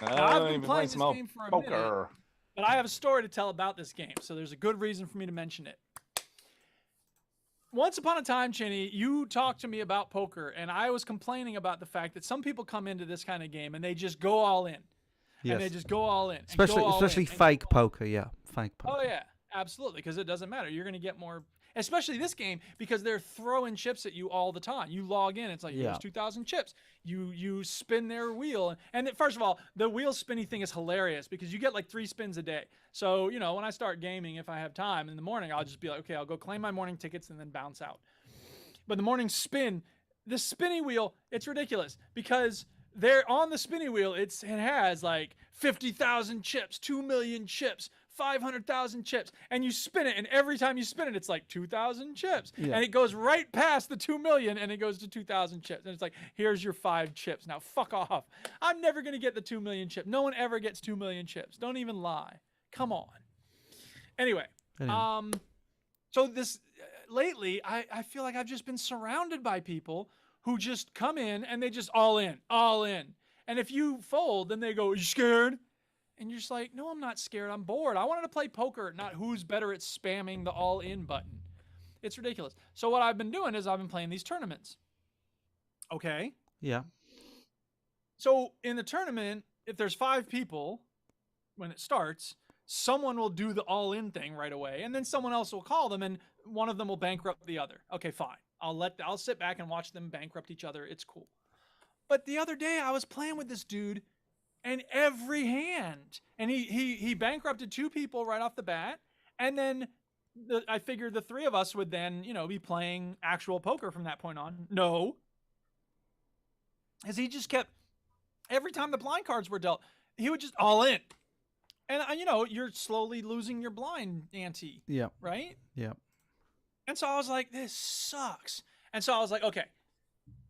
Now, I've been playing this game for a minute, but I have a story to tell about this game, so there's a good reason for me to mention it. Once upon a time, Chinny, you talked to me about poker, and I was complaining about the fact that some people come into this kind of game and they just go all in. Yes. And they just go all in. and Especially go all especially in, and fake go all in. poker. Yeah, fake poker. Oh, yeah. Absolutely, because it doesn't matter. You're going to get more, especially this game, because they're throwing chips at you all the time. You log in, it's like, Yeah. here's 2,000 chips. You spin their wheel. And first of all, the wheel spinny thing is hilarious because you get like 3 spins a day. So, when I start gaming, if I have time in the morning, I'll just be like, okay, I'll go claim my morning tickets and then bounce out. But the morning spin, the spinny wheel, it's ridiculous because they're on the spinny wheel. It has like 50,000 chips, 2 million chips, 500,000 chips, and you spin it, and every time you spin it, it's like 2,000 chips, Yeah. and it goes right past the 2 million, and it goes to 2,000 chips, and it's like, here's your 5 chips. Now fuck off. I'm never gonna get the 2 million chips. No one ever gets 2 million chips. Don't even lie. Come on. Anyway. So this lately, I feel like I've just been surrounded by people who just come in and they just all in. And if you fold, then they go, "Are you scared?" And you're just like, no, I'm not scared. I'm bored. I wanted to play poker, not who's better at spamming the all-in button. It's ridiculous. So what I've been doing is I've been playing these tournaments. Okay. Yeah. So in the tournament, if there's 5 people, when it starts, someone will do the all-in thing right away, and then someone else will call them, and one of them will bankrupt the other. Okay, fine. I'll sit back and watch them bankrupt each other. It's cool. But the other day, I was playing with this dude, and every hand, and he bankrupted 2 people right off the bat, and then I figured the 3 of us would then, be playing actual poker from that point on. No. As he just kept, every time the blind cards were dealt, he would just all in. And, you're slowly losing your blind ante. Yeah. Right? Yeah. And so I was like, this sucks. And so I was like, okay,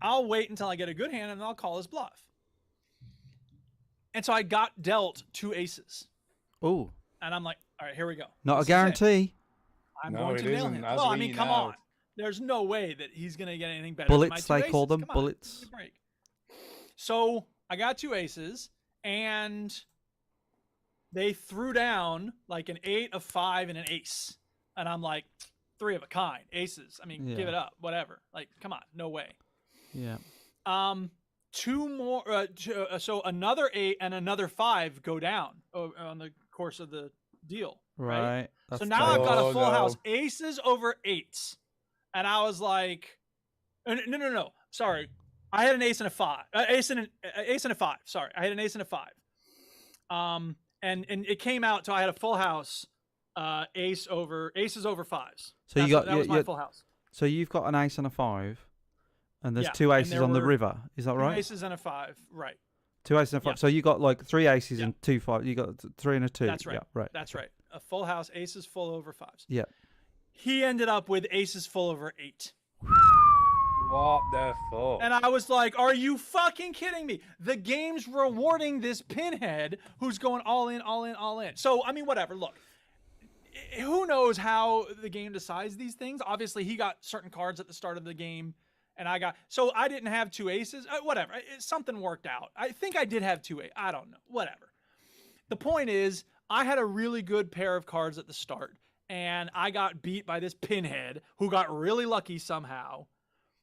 I'll wait until I get a good hand and then I'll call his bluff. And so I got dealt 2 aces. Oh. And I'm like, all right, here we go. Not This a guarantee. I'm No, going it to nail isn't, him. as Well, I we mean, come know. on. There's no way that he's going to get anything better than my Bullets, two they call aces. them. Come on, Bullets. give me a break. So I got 2 aces, and they threw down like an 8, a 5, and an ace. And I'm like, 3 of a kind. Aces. I mean, give Yeah. it up. Whatever. Like, come on. No way. Yeah. 2 more. So another 8 and another 5 go down on the course of the deal. Right. So That's now I've got a Oh, full no. house. Aces over 8s. And I was like, no. Sorry. I had an ace and a 5. Ace and a 5. Sorry. I had an ace and a 5. And it came out to I had a full house. Aces over 5s. So that was my full house. So you've got an ace and a 5, and there's Yeah, 2 and aces there on the were river. Is that 2 right? aces and a 5. Right. 2 aces and a 5. Yeah. So you got like 3 aces Yeah. and 2 5. You got 3 and a 2. That's right. Yeah, right. That's right. A full house, aces full over 5s. Yeah. He ended up with aces full over 8. What the fuck? And I was like, are you fucking kidding me? The game's rewarding this pinhead who's going all in, all in, all in. So, I mean, whatever. Look, who knows how the game decides these things? Obviously, he got certain cards at the start of the game, and I didn't have 2 aces. Whatever. Something worked out. I think I did have 2 aces. I don't know. Whatever. The point is, I had a really good pair of cards at the start, and I got beat by this pinhead who got really lucky somehow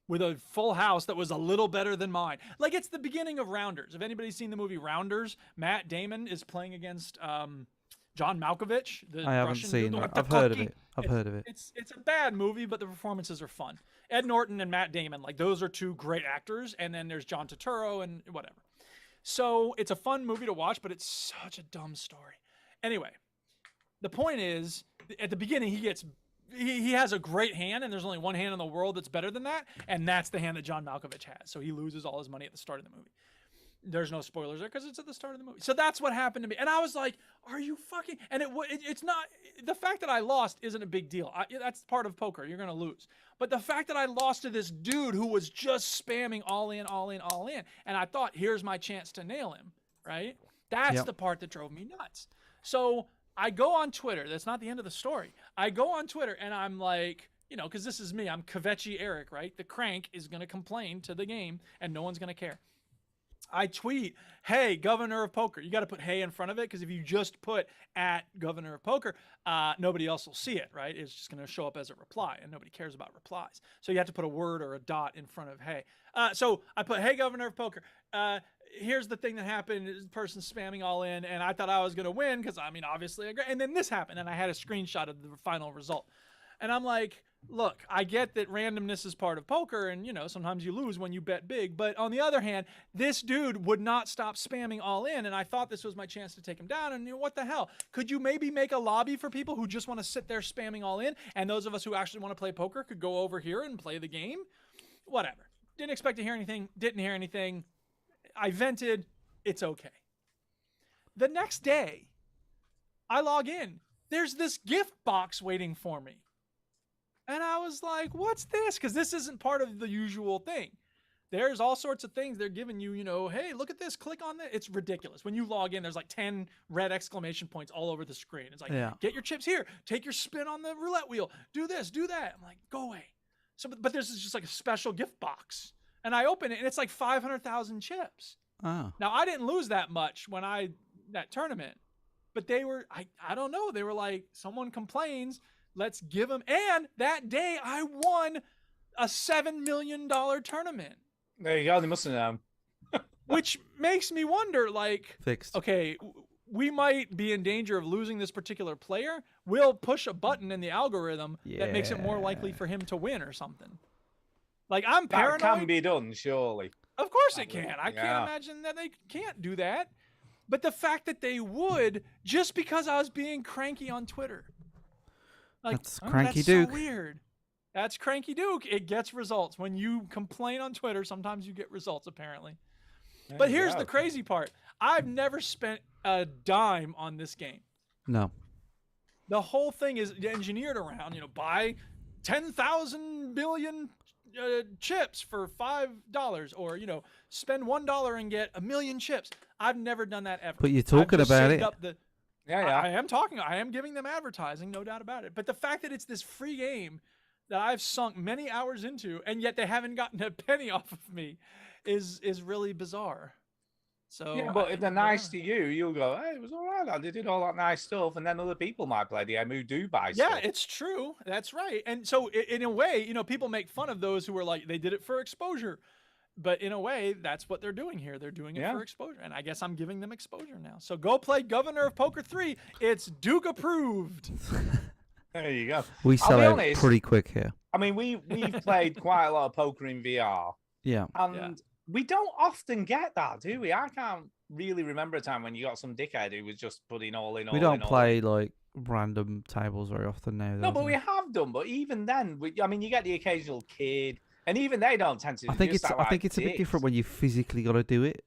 with a full house that was a little better than mine. Like, it's the beginning of Rounders. If anybody's seen the movie Rounders, Matt Damon is playing against John Malkovich, the I haven't Russian seen dude. it. I've heard of it. I've heard of it. It's a bad movie, but the performances are fun. Ed Norton and Matt Damon, like, those are 2 great actors. And then there's John Turturro and whatever. So it's a fun movie to watch, but it's such a dumb story. Anyway, the point is, at the beginning, he has a great hand, and there's only one hand in the world that's better than that, and that's the hand that John Malkovich has. So he loses all his money at the start of the movie. There's no spoilers there because it's at the start of the movie. So that's what happened to me, and I was like, "Are you fucking?" And it's not the fact that I lost isn't a big deal. That's part of poker. You're gonna lose, but the fact that I lost to this dude who was just spamming all in, all in, all in, and I thought, "Here's my chance to nail him." Right? That's the part that drove me nuts. So I go on Twitter. That's not the end of the story. I go on Twitter and I'm like, because this is me. I'm Kvetchy Eric, right? The crank is going to complain to the game and no one's going to care. I tweet, hey, Governor of Poker. You got to put hey in front of it because if you just put at Governor of Poker, nobody else will see it, right? It's just going to show up as a reply and nobody cares about replies. So you have to put a word or a dot in front of hey. So I put, hey, Governor of Poker. Here's the thing that happened. This person spamming all in, and I thought I was going to win because, I mean, obviously, and then this happened, and I had a screenshot of the final result. And I'm like, look, I get that randomness is part of poker, and, sometimes you lose when you bet big. But on the other hand, this dude would not stop spamming all in, and I thought this was my chance to take him down. And what the hell? Could you maybe make a lobby for people who just want to sit there spamming all in, and those of us who actually want to play poker could go over here and play the game? Whatever. Didn't expect to hear anything. Didn't hear anything. I vented. It's okay. The next day, I log in. There's this gift box waiting for me. And I was like, what's this? Because this isn't part of the usual thing. There's all sorts of things they're giving you, hey, look at this. Click on that. It's ridiculous. When you log in, there's like 10 red exclamation points all over the screen. It's like, get your chips here. Take your spin on the roulette wheel. Do this, do that. I'm like, go away. So, but there's just like a special gift box. And I open it, and it's like 500,000 chips. Oh. Now, I didn't lose that much that tournament. But they were, I don't know. They were like, someone complains. Let's give them. And that day, I won a $7 million tournament. There you go. They must have known. Which makes me wonder, like, Fixed. Okay, we might be in danger of losing this particular player. We'll push a button in the algorithm that makes it more likely for him to win or something. Like, I'm paranoid. That can be done, surely. Of course it can. I can't imagine that they can't do that. But the fact that they would, just because I was being cranky on Twitter. Like, that's Cranky that's Duke. So weird. That's Cranky Duke. It gets results. When you complain on Twitter, sometimes you get results, apparently. But here's the crazy part. I've never spent a dime on this game. No. The whole thing is engineered around, buy 10,000 billion chips for $5 or, spend $1 and get 1 million chips. I've never done that ever. But you're talking about it. Yeah. I am giving them advertising, no doubt about it. But the fact that it's this free game that I've sunk many hours into, and yet they haven't gotten a penny off of me, is really bizarre. So Yeah, but if they're nice to you, you'll go, hey, it was all right. They did all that nice stuff. And then other people might play the game who do buy stuff. Yeah, it's true. That's right. And so in a way, people make fun of those who are like, they did it for exposure. But in a way, that's what they're doing here. They're doing it for exposure. And I guess I'm giving them exposure now. So go play Governor of Poker 3. It's Duke approved. There you go. We sell out pretty quick here. I mean, we've played quite a lot of poker in VR. Yeah. And we don't often get that, do we? I can't really remember a time when you got some dickhead who was just putting all in. We don't play like random tables very often now. No, but we have done. But even then, you get the occasional kid, and even they don't tend to. I think it's a bit different when you physically got to do it.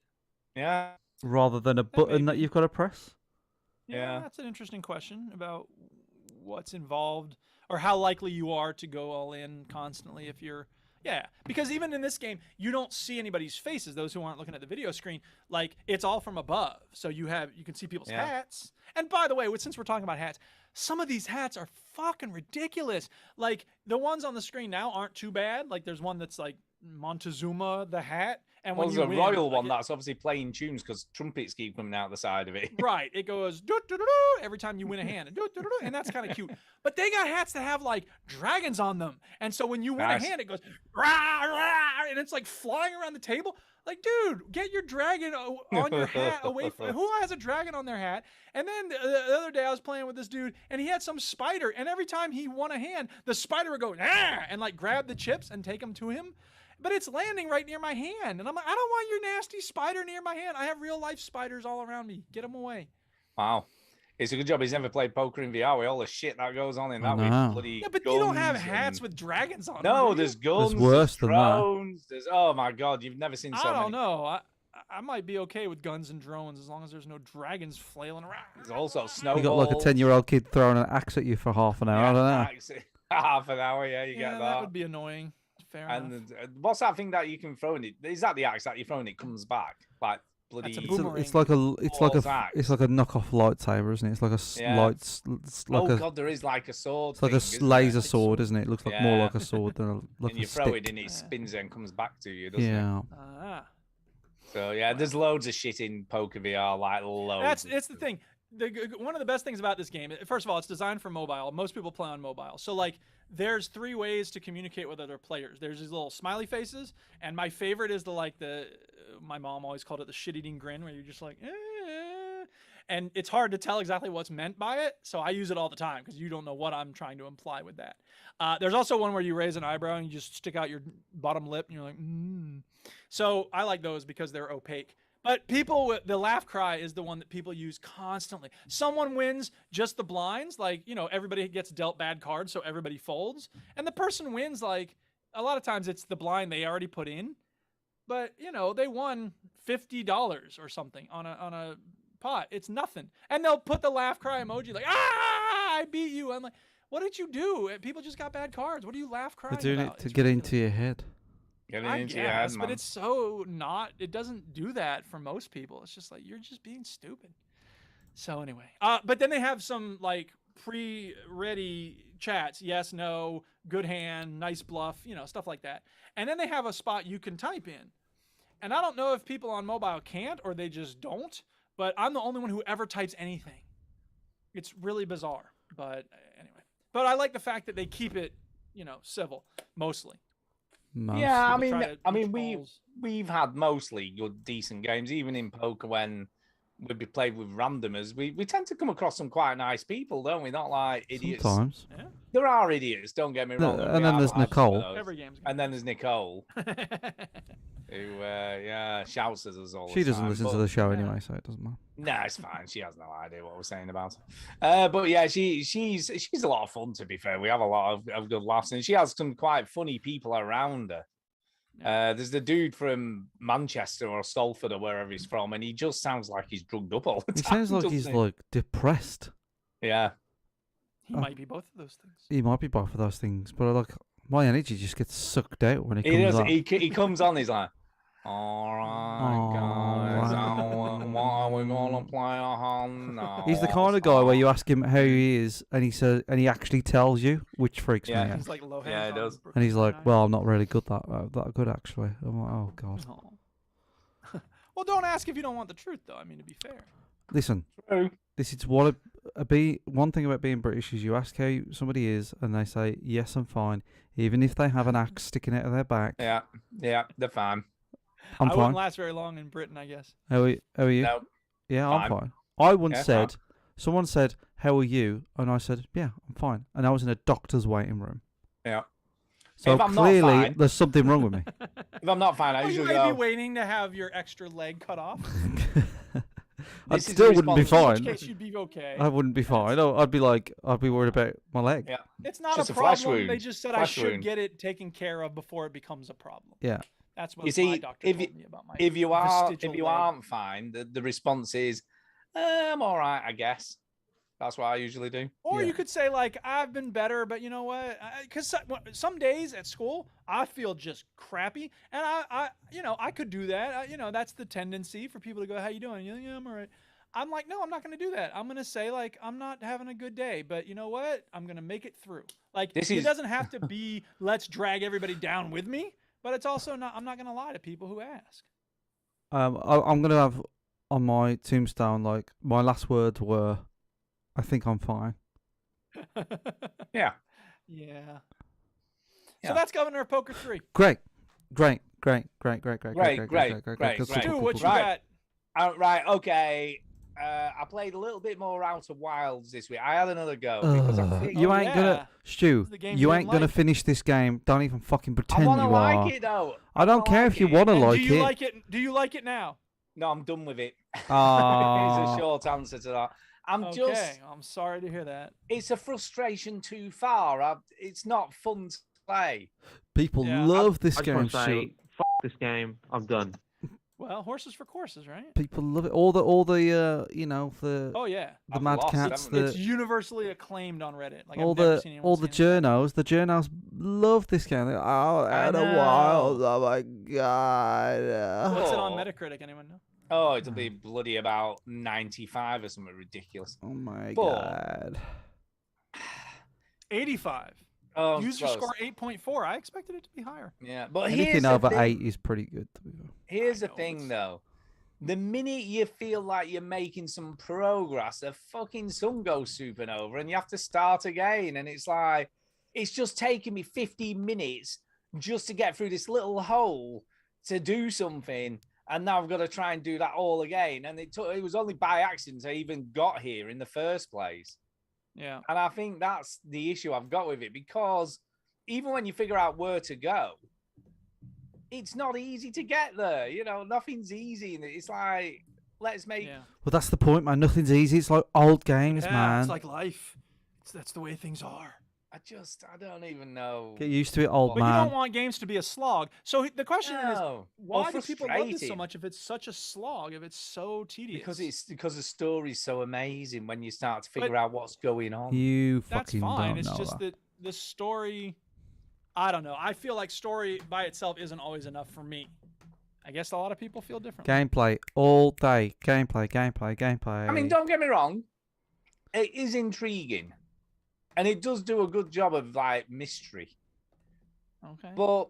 Yeah. Rather than a button that you've got to press. Yeah, that's an interesting question about what's involved or how likely you are to go all in constantly if you're. Yeah, because even in this game, you don't see anybody's faces. Those who aren't looking at the video screen, like it's all from above. So you can see people's hats. And by the way, since we're talking about hats, some of these hats are fucking ridiculous. Like the ones on the screen now aren't too bad. Like there's one that's like Montezuma the hat, and when there's a royal one that's obviously playing tunes because trumpets keep coming out the side of it. Right, it goes every time you win a hand, and that's kind of cute. But they got hats that have like dragons on them, and so when you win a hand, it goes rah, rah, and it's like flying around the table. Like, dude, get your dragon on your hat away from. Who has a dragon on their hat? And then the other day I was playing with this dude, and he had some spider, and every time he won a hand, the spider would go and like grab the chips and take them to him. But it's landing right near my hand. And I'm like, I don't want your nasty spider near my hand. I have real life spiders all around me. Get them away. Wow. It's a good job he's never played poker in VR with all the shit that goes on in that with bloody but you don't have hats with dragons on them. No, there's guns, there's worse than drones, there's oh my god, you've never seen so many. I don't know. I might be okay with guns and drones as long as there's no dragons flailing around. There's also snowballs. You got like a 10-year-old kid throwing an axe at you for half an hour. I don't know. Half an hour, you get that. That would be annoying. Fair enough. What's that thing that you can throw in it? Is that the axe that you throw and it comes back? Like bloody. It's like a knockoff lightsaber, isn't it? It's like a God, there is like a sword. It's like a laser sword, isn't it? It looks like more like a sword than a and you throw stick. it and it spins and comes back to you, doesn't it? Yeah. So yeah, there's loads of shit in poker VR, like loads. It's the thing. One of the best things about this game, first of all, it's designed for mobile. Most people play on mobile. So like there's 3 ways to communicate with other players. There's these little smiley faces, and my favorite is my mom always called it the shit-eating grin, where you're just like, and it's hard to tell exactly what's meant by it. So I use it all the time because you don't know what I'm trying to imply with that. There's also one where you raise an eyebrow and you just stick out your bottom lip and you're like, So I like those because they're opaque. But the laugh cry is the one that people use constantly. Someone wins just the blinds, like, everybody gets dealt bad cards, so everybody folds. And the person wins, like, a lot of times it's the blind they already put in. But, they won $50 or something on a pot. It's nothing. And they'll put the laugh cry emoji, like, I beat you. I'm like, what did you do? People just got bad cards. What do you laugh crying about? They're doing it to get into your head. I guess, but it's so not. It doesn't do that for most people. It's just like you're just being stupid. So anyway, but then they have some like pre-ready chats. Yes, no, good hand, nice bluff, stuff like that. And then they have a spot you can type in. And I don't know if people on mobile can't or they just don't. But I'm the only one who ever types anything. It's really bizarre. But anyway, but I like the fact that they keep it, civil mostly. Yeah, I mean, we've had mostly good, decent games, even in poker when we played with randomers. We tend to come across some quite nice people, don't we? Not like idiots. Sometimes. Yeah. There are idiots, don't get me wrong. And then there's Nicole. Every game's and then there's Nicole, who shouts at us all the time. She doesn't listen to the show anyway, so it doesn't matter. Nah, it's fine. She has no idea what we're saying about her. But yeah, she's a lot of fun, to be fair. We have a lot of good laughs, and she has some quite funny people around her. There's the dude from Manchester or Salford or wherever he's from, and he just sounds like he's drugged up all the time. He sounds like he's like depressed. Yeah. He might be both of those things. He might be both of those things, but my energy just gets sucked out when he comes on. He comes on, he's like, all right, guys. what are we gonna play on now? He's the kind of guy where you ask him how he is, and he says, and he actually tells you, which freaks me out. He's like low Yeah, it does. And he's like, "Well, I'm not really good that good actually." I'm like, "Oh God." Well, don't ask if you don't want the truth, though. I mean, to be fair. Listen, True. this is one thing about being British is you ask how somebody is, and they say, "Yes, I'm fine," even if they have an axe sticking out of their back. Yeah, they're fine. I'm I fine. wouldn't last very long in Britain, I guess. How are you? No. Yeah, Fine. I'm fine. I once Yeah, said, fine. someone said, "How are you?" And I said, "Yeah, I'm fine." And I was in a doctor's waiting room. Yeah. So If I'm not clearly, fine- there's something wrong with me. If I'm not fine, I Well, you usually might go. be waiting to have your extra leg cut off. I This is still the wouldn't be response- In fine. case you'd be okay. I wouldn't be fine. No, I'd be worried about my leg. Yeah. It's not Just a a flesh problem. They wound. just said I Flesh should wound. get it taken care of before it becomes a problem. Yeah. That's what You see, my doctor if told me about my If you vestigial leg. aren't fine, the response is, I'm all right, I guess. That's what I usually do. Or Yeah. you could say like, I've been better, but you know what? Because some days at school I feel just crappy, and I could do that. That's the tendency for people to go, "How you doing?" You're like, "Yeah, I'm all right." I'm like, no, I'm not going to do that. I'm going to say like, I'm not having a good day, but you know what? I'm going to make it through. Like, it doesn't have to be, let's drag everybody down with me, but it's also not, I'm not going to lie to people who ask. I'm gonna have on my tombstone like my last words were, "I think I'm fine." Yeah. Yeah. Yeah. So that's Governor of Poker 3. Great. Great. Stu, What you Right. got? Right, okay. I played a little bit more Outer Wilds this week. I had another go because I think You Oh, ain't yeah. gonna, Stu. It's the game You you ain't didn't gonna like. finish this game. Don't even fucking I pretend want to you like are. it though. I don't care if you want to And like do you it. like it? Do you like it now? No, I'm done with it. It's Ah. a short answer to that. Okay, I'm sorry to hear that. It's a frustration too far. It's not fun to play. People Yeah, love this I just game, want to Stu. say, this game. I'm done. Well, horses for courses, right? People love it. All the the Oh yeah, the I've Mad lost, Cats, haven't I? it's the universally acclaimed on Reddit. Like all I've never the seen all anyone the say anything. journos. The journos love this game. They're, oh, out of know. wild. Oh my god. What's it on Oh. Metacritic? Anyone know? Oh, it'll be bloody about 95 or something ridiculous. Oh my But- god. 85. Oh, User close. score 8.4. I expected it to be higher. Yeah, but Anything here's over the thing. 8 is pretty good. To be fair. Here's the know, thing, it's- though. The minute you feel like you're making some progress, the fucking sun goes supernova and you have to start again. And it's like, it's just taking me 15 minutes just to get through this little hole to do something. And now I've got to try and do that all again. And it was only by accident I even got here in the first place. Yeah. And I think that's the issue I've got with it, because even when you figure out where to go, it's not easy to get there. You know, nothing's easy. And it's like, let's make. Yeah. Well, that's the point, man. Nothing's easy. It's like old games, Yeah, man. it's like life. That's the way things are. I don't even know. Get used to it, old But you man. don't want games to be a slog. So the question is, No. why Or do people love this so frustrating. much if it's such a slog, if it's so tedious? Because the story's so amazing when you start to But- figure out what's going on. You That's fucking fine. don't It's know just that. that the story, I don't know. I feel like story by itself isn't always enough for me. I guess a lot of people feel differently. Gameplay all day. Gameplay. I mean, don't get me wrong. It is intriguing. And it does do a good job of like mystery. Okay. But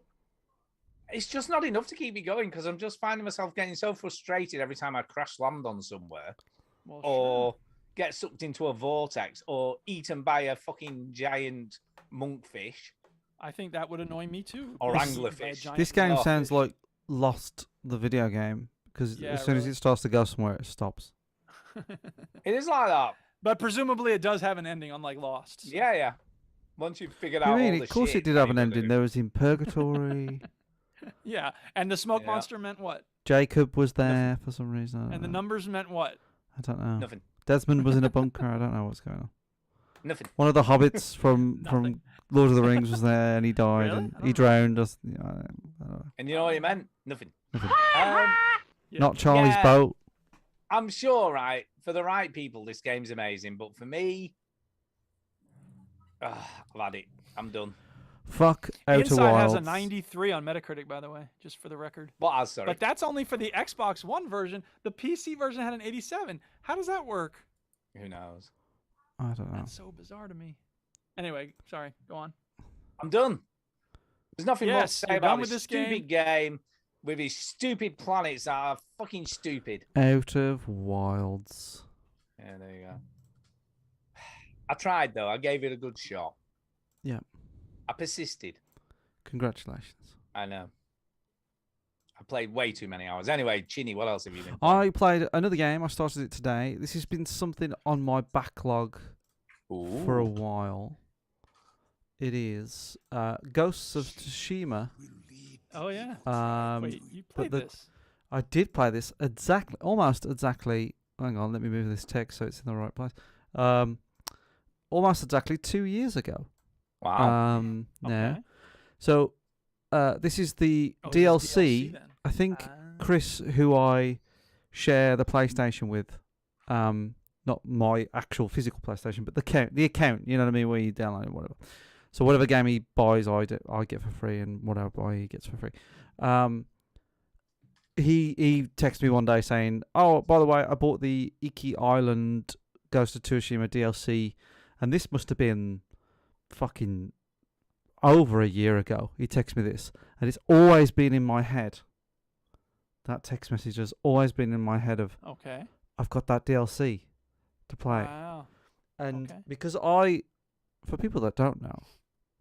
it's just not enough to keep me going, because I'm just finding myself getting so frustrated every time I crash land on somewhere, Well, or get sucked into a vortex, or eaten by a fucking giant monkfish. I think that would annoy me too. Or Being eaten by a anglerfish. giant This game Oh. sounds like Lost, the video game, because Yeah, as soon as really. it starts to go somewhere, it stops. It is like that. But presumably it does have an ending, unlike Lost. so- Yeah. Once you've figured I out mean, all the of course shit it did have that an you're ending. gonna There was in Purgatory. Yeah. And the smoke Yeah. monster meant what? Jacob was there for some reason. And the numbers meant what? I don't know. do. Nothing. Desmond was in a bunker. I don't know what's going on. Nothing. One of the hobbits from Nothing. Lord of the Rings was there, and he died, Really? and I he don't know. drowned. I don't know. And you know what it meant? Nothing. Nothing. Um, Yeah. Not Charlie's Yeah. boat. I'm sure, right, for the right people, this game's amazing. But for me, I've had it. I'm done. Fuck Outer Inside Wilds. has a 93 on Metacritic, by the way, just for the record. What? Sorry. But that's only for the Xbox One version. The PC version had an 87. How does that work? Who knows? I don't know. That's so bizarre to me. Anyway, sorry. Go on. I'm done. There's nothing more to Yes, say you're about done with this this stupid game with his stupid planets that are fucking stupid. Out of Wilds. Yeah, there you go. I tried though. I gave it a good shot. Yeah. I persisted. Congratulations. I know. I played way too many hours. Anyway, Chinny, what else have you been playing? I played another game. I started it today. This has been something on my backlog for a while. It is Ghosts of Tashima. Oh, yeah. Wait, you played this? I did play this almost exactly. Hang on, let me move this text so it's in the right place. Almost exactly 2 years ago. Wow. Now, Okay. so this is the Oh, DLC. this is DLC then. I think Chris, who I share the PlayStation with, not my actual physical PlayStation, but the account. You know what I mean, where you download it, whatever. So whatever game he buys, I get for free, and whatever I buy, he gets for free. He texted me one day saying, "Oh, by the way, I bought the Iki Island Ghost of Tsushima DLC, and this must have been fucking over a year ago." He texted me this, and it's always been in my head. That text message has always been in my head of, Okay. I've got that DLC to play. Wow. And okay. because for people that don't know,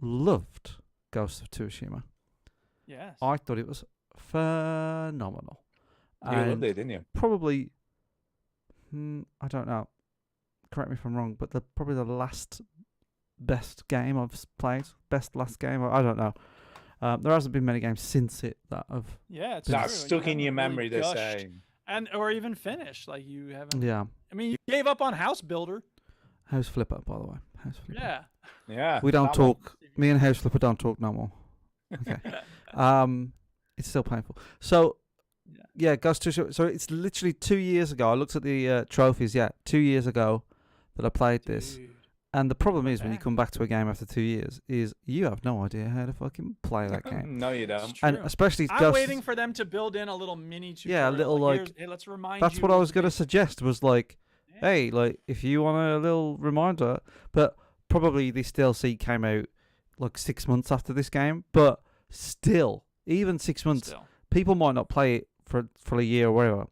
loved Ghost of Tsushima. Yes. I thought it was phenomenal. You loved it, didn't you? Probably, I don't know. Correct me if I'm wrong, but probably the last best game I've played. Best last game. I don't know. There hasn't been many games since it that have. Yeah, it's That's true. stuck You in your haven't memory really the gushed same. or even finished. Like you haven't. Yeah. I mean, you gave up on House Builder. House Flipper, by the way. House Flipper. Yeah. Yeah. We don't that one. talk. Me and House Flipper don't talk no more. Okay. It's still painful. So, yeah, Ghost of Tsushima. So it's literally 2 years ago. I looked at the trophies. Yeah, 2 years ago that I played this. Dude. And the problem is when you back. come back to a game after 2 years, is you have no idea how to fucking play that game. No, you don't. And True. especially I'm Ghost. waiting for them to build in a little mini tutorial. Yeah, a little, like, here's- hey, let's remind That's you. what I was of going to the- suggest. Was like, Yeah. hey, like if you want a little reminder, but probably this DLC came out like 6 months after this game, but still, even 6 months. Still. People might not play it for a year or whatever.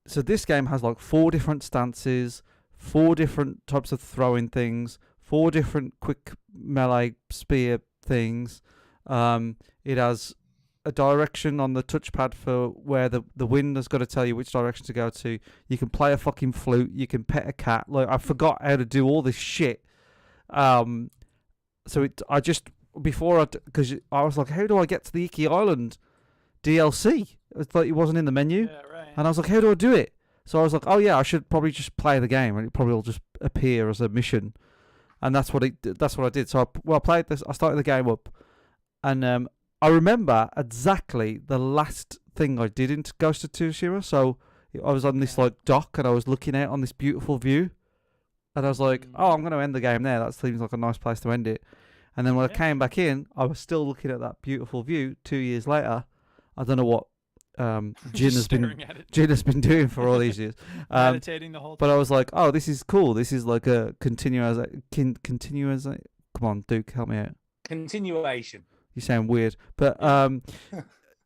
So this game has like 4 different stances, 4 different types of throwing things, 4 different quick melee spear things. It has a direction on the touchpad for where the wind has got to tell you which direction to go to. You can play a fucking flute. You can pet a cat. Like I forgot how to do all this shit. So because I was like, how do I get to the Iki Island DLC? It's like it wasn't in the menu, Yeah, right. and I was like, how do I do it? So I was like, oh yeah, I should probably just play the game, and it probably will just appear as a mission, and that's what I did. So I played this. I started the game up, and I remember exactly the last thing I did in Ghost of Tsushima. So I was on this like dock, and I was looking out on this beautiful view, and I was like, oh, I'm going to end the game there. That seems like a nice place to end it. And then when I came back in, I was still looking at that beautiful view 2 years later. I don't know what Jin has been doing for all these years. Meditating the whole time. But I was like, oh, this is cool. This is like a continuous. Come on, Duke, help me out. Continuation. You sound weird, but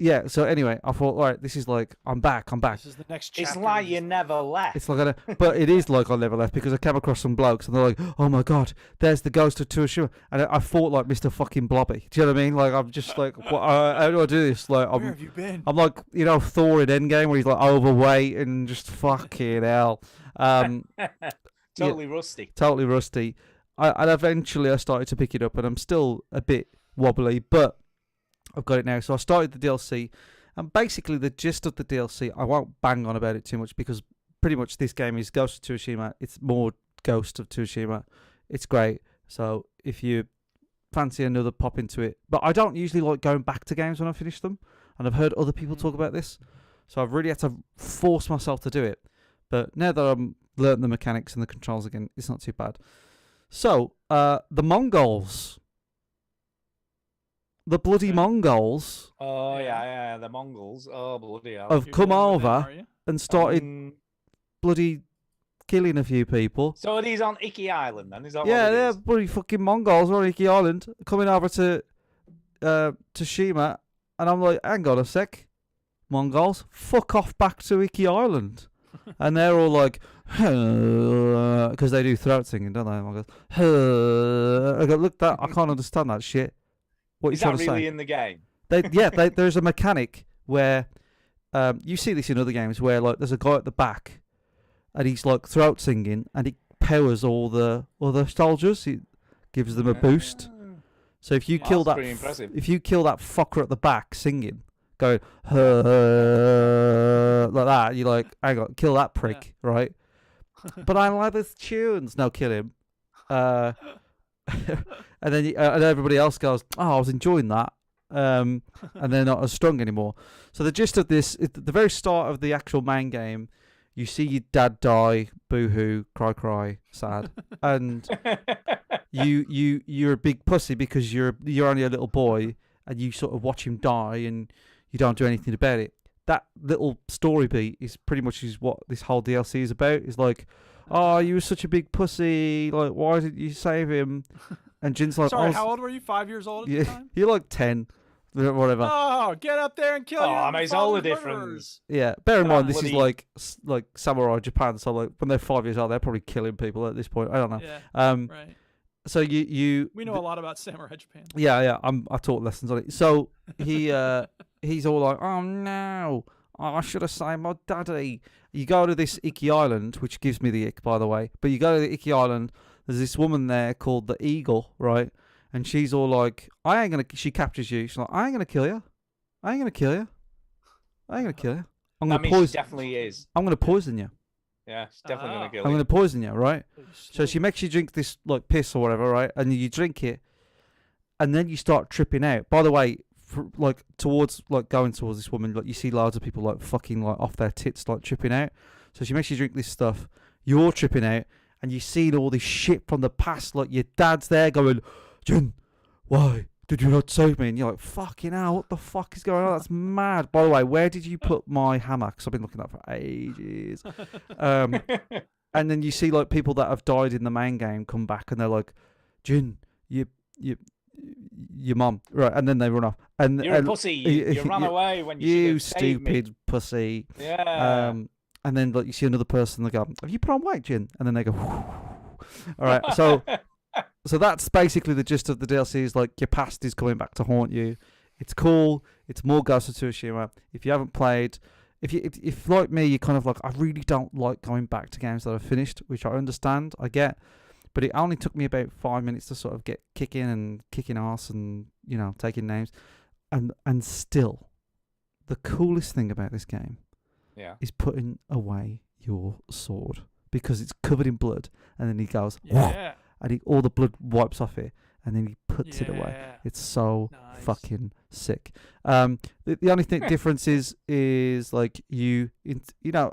yeah. So anyway, I thought, all right, this is like I'm back. This is the next chapter. It's like you never left. It's like but it is like I never left because I came across some blokes and they're like, oh my god, there's the Ghost of Tsushima, and I fought like Mr. fucking Blobby. Do you know what I mean? Like I'm just like, what, how do I do this? Like Where have you been? I'm like, you know, Thor in Endgame where he's like overweight and just fucking hell. Totally rusty. Totally rusty. And eventually I started to pick it up, and I'm still a bit wobbly, but I've got it now. So I started the DLC, and basically the gist of the DLC, I won't bang on about it too much because pretty much this game is Ghost of Tsushima. It's more Ghost of Tsushima. It's great. So if you fancy another pop into it, but I don't usually like going back to games when I finish them, and I've heard other people talk about this, so I've really had to force myself to do it. But now that I've learned the mechanics and the controls again, it's not too bad. So the Mongols the bloody Mongols Oh yeah, the Mongols. Oh bloody hell. have You're come dealing with them, over are you? and started Mm. bloody killing a few people. So are these on Icky Island then? Is that Yeah, what it they're is? bloody fucking Mongols on Iki Island coming over to Tashima, and I'm like, hang on a sec, Mongols, fuck off back to Iki Island. And they're all like, because they do throat singing, don't they? Mongols. I go, look, that I can't understand that shit. What Is you that trying to really say? in the game? There's a mechanic where you see this in other games where like there's a guy at the back, and he's like throat singing, and he powers all the other soldiers. He gives them a boost. So if you Yeah, kill that's that, pretty impressive. if you kill that fucker at the back singing, going like that, you're like, hang on, kill that prick, right? But I like his tunes. No, kill him. And then and everybody else goes, oh, I was enjoying that. And they're not as strong anymore. So the gist of this, at the very start of the actual main game, you see your dad die, boo-hoo, cry, sad, and you're a big pussy because you're only a little boy, and you sort of watch him die, and you don't do anything about it. That little story beat is pretty much what this whole DLC is about. It's like, oh, you were such a big pussy, like why didn't you save him? And Jin's like, Sorry, how old were you? 5 years old at the time? you're like 10, whatever. Oh, get up there and kill your Oh, mate, it's all the father's difference. murderers. Yeah, bear in mind this is bloody- like samurai Japan, so like when they're 5 years old, they're probably killing people at this point. I don't know. Yeah, right. So you We know a lot about Samurai Japan. Yeah. I taught lessons on it. So he's all like, oh no, I should have saved my daddy. You go to this Icky Island, which gives me the ick, by the way. But you go to the Icky Island. There's this woman there called the Eagle, right? And she's all like, she captures you. She's like, I ain't gonna kill you. I ain't gonna kill you. I'm That gonna means she poison. definitely is. I'm gonna poison you. Yeah, she's definitely Ah. gonna kill I'm you. gonna poison you, right? So she makes you drink this like piss or whatever, right? And you drink it, and then you start tripping out. By the way, going towards this woman, like you see loads of people like fucking like off their tits, like tripping out. So she makes you drink this stuff. You're tripping out, and you see all this shit from the past. Like your dad's there going, Jin, why did you not save me? And you're like, fucking hell, what the fuck is going on? That's mad. By the way, where did you put my hammer? Because I've been looking at that for ages. And then you see like people that have died in the main game come back, and they're like, Jin, your mum, right? And then they run off. And You're a pussy. You ran away when you should have saved me. stupid pussy. Yeah. And then like you see another person, they go, have you put on weight, Jin? And then they go, all right. So that's basically the gist of the DLC. Is like your past is coming back to haunt you. It's cool. It's more Ghost of Tsushima. If you haven't played, if like me, you're kind of like, I really don't like going back to games that I've finished, which I understand, I get, but it only took me about 5 minutes to sort of get kicking ass and taking names, and still, the coolest thing about this game, is putting away your sword because it's covered in blood, and then he goes, Yeah. and all the blood wipes off it, and then he puts it away. Yeah. It's so Nice. fucking sick. The only difference is like I don't know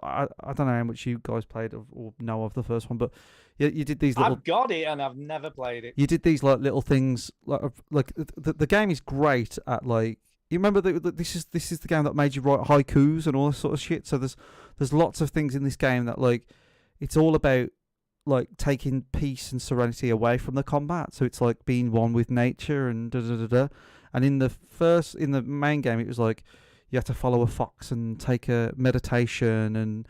how much you guys played or know of the first one, but you did these little. I've got it and I've never played it. You did these like little things like the game is great at like. You remember that this is the game that made you write haikus and all this sort of shit. So there's lots of things in this game that like it's all about like taking peace and serenity away from the combat. So it's like being one with nature and da da da da. And in the main game, it was like you had to follow a fox and take a meditation and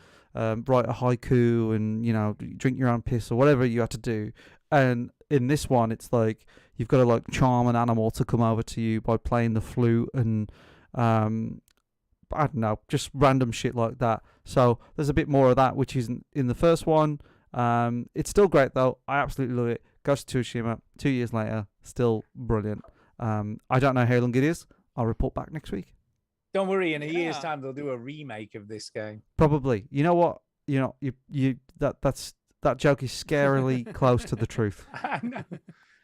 write a haiku and drink your own piss or whatever you had to do. And in this one, it's like you've got to like charm an animal to come over to you by playing the flute and I don't know, just random shit like that. So there's a bit more of that, which isn't in the first one. It's still great though. I absolutely love it. Ghost of Tsushima, 2 years later, still brilliant. I don't know how long it is. I'll report back next week. Don't worry, in a year's Yeah. time they'll do a remake of this game. Probably. You know what? That joke is scarily close to the truth.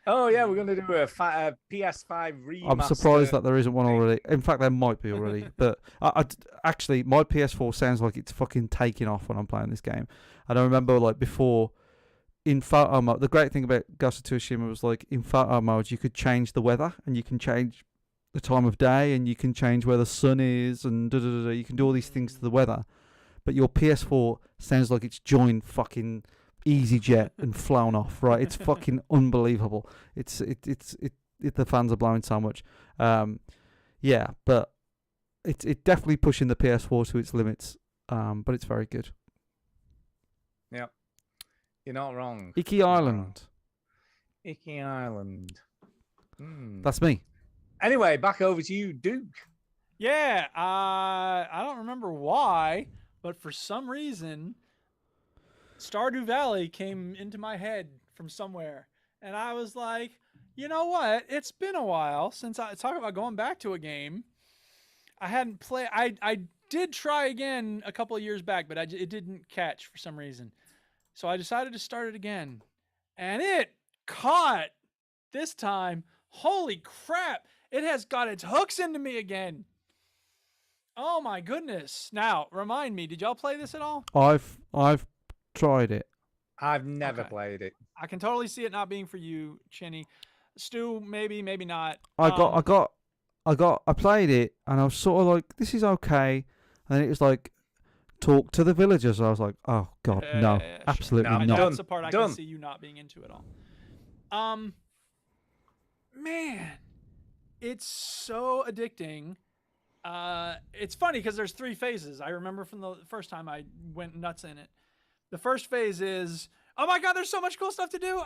Oh yeah, we're gonna do a PS5 remaster. I'm surprised that there isn't one already. In fact, there might be already. But actually, my PS4 sounds like it's fucking taking off when I'm playing this game. And I remember like before, in photo mode, the great thing about Ghost of Tsushima was like in photo mode you could change the weather and you can change the time of day, and you can change where the sun is, and you can do all these things to the weather. But your PS4 sounds like it's joined fucking EasyJet and flown off, right? It's fucking unbelievable. The fans are blowing so much. Yeah, but it's definitely pushing the PS4 to its limits. But it's very good. Yeah, you're not wrong. Icky Island. Icky Island. That's me. Anyway, back over to you, Duke. Yeah, I don't remember why, but for some reason, Stardew Valley came into my head from somewhere. And I was like, you know what? It's been a while since I talk about going back to a game. I hadn't played. I did try again a couple of years back, but it didn't catch for some reason. So I decided to start it again. And it caught this time. Holy crap. It has got its hooks into me again. Oh my goodness. Now, remind me, did y'all play this at all? I've tried it. I've never played it. I can totally see it not being for you, Chinny. Stu, maybe not. I played it and I was sort of like, this is okay. And then it was like, talk to the villagers. I was like, oh god, no, absolutely sure. not. That's the part I can see you not being into at all. Man, it's so addicting. It's funny because there's 3 phases. I remember from the first time I went nuts in it. The first phase is, oh my god, there's so much cool stuff to do.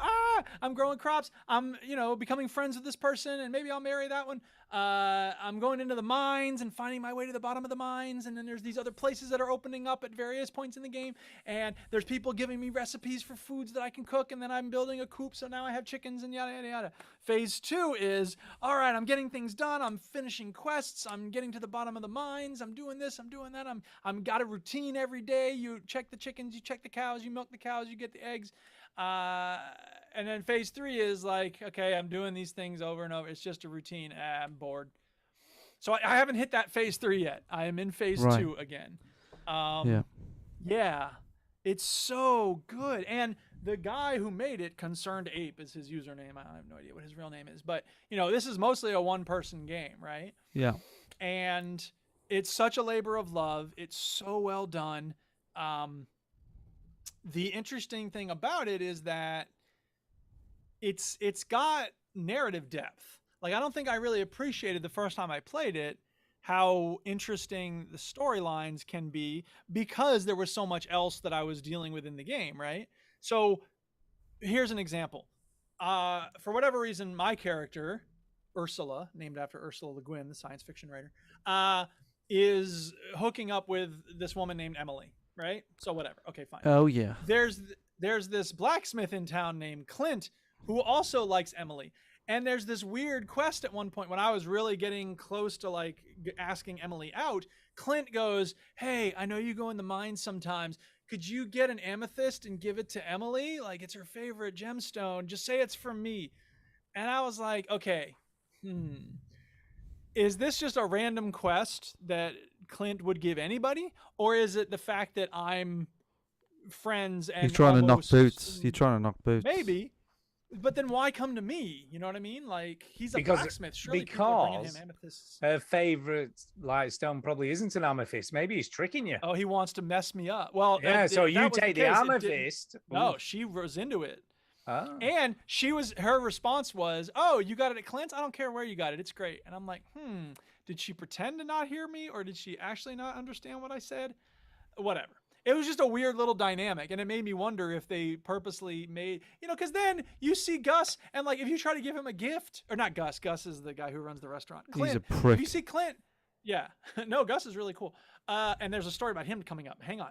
I'm growing crops. I'm, becoming friends with this person, and maybe I'll marry that one. I'm going into the mines and finding my way to the bottom of the mines, and then there's these other places that are opening up at various points in the game, and there's people giving me recipes for foods that I can cook, and then I'm building a coop, so now I have chickens, and yada, yada, yada. Phase 2 is, all right, I'm getting things done. I'm finishing quests. I'm getting to the bottom of the mines. I'm doing this. I'm doing that. I'm got a routine every day. You check the chickens. You check the cows. You milk the cows. You get the eggs. And then phase 3 is like, okay, I'm doing these things over and over. It's just a routine. I'm bored. So I haven't hit that phase 3 yet. I am in phase 2 again. Yeah, it's so good. And the guy who made it, Concerned Ape is his username. I have no idea what his real name is, but this is mostly a 1-person game, right? Yeah. And it's such a labor of love. It's so well done. The interesting thing about it is that it's got narrative depth. Like, I don't think I really appreciated the first time I played it how interesting the storylines can be because there was so much else that I was dealing with in the game, right? So here's an example. For whatever reason, my character, Ursula, named after Ursula Le Guin, the science fiction writer, is hooking up with this woman named Emily, right? So whatever. Okay, fine. Oh, yeah. There's this blacksmith in town named Clint who also likes Emily. And there's this weird quest at one point when I was really getting close to like asking Emily out. Clint goes, hey, I know you go in the mines sometimes. Could you get an amethyst and give it to Emily? Like, it's her favorite gemstone. Just say it's from me. And I was like, okay, is this just a random quest that Clint would give anybody? Or is it the fact that I'm friends and You're trying to knock boots. You're trying to knock boots. Maybe. But then why come to me? You know what I mean? Like, he's a blacksmith. Surely people are bringing him amethysts. Her favorite stone probably isn't an amethyst. Maybe he's tricking you. Oh, he wants to mess me up. Well, yeah. So you take the amethyst. No, she was into it. Oh. And her response was, oh, you got it at Clint's? I don't care where you got it. It's great. And I'm like, did she pretend to not hear me? Or did she actually not understand what I said? Whatever. It was just a weird little dynamic, and it made me wonder if they purposely made, because then you see Gus, and like if you try to give him a gift, or not Gus, Gus is the guy who runs the restaurant. Clint, he's a prick. If you see Clint, yeah, no, Gus is really cool. And there's a story about him coming up. Hang on.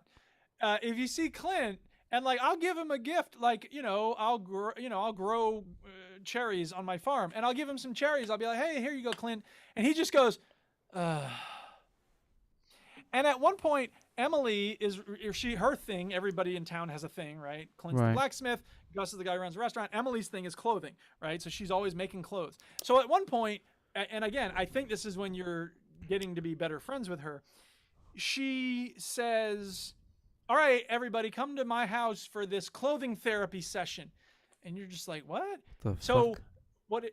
If you see Clint, and like I'll give him a gift, like I'll grow cherries on my farm, and I'll give him some cherries. I'll be like, hey, here you go, Clint, and he just goes, And at one point, Emily her thing, everybody in town has a thing, right? Clint's the blacksmith, Gus is the guy who runs the restaurant. Emily's thing is clothing, right? So she's always making clothes. So at one point, and again, I think this is when you're getting to be better friends with her, she says, all right, everybody come to my house for this clothing therapy session. And you're just like, what? Fuck?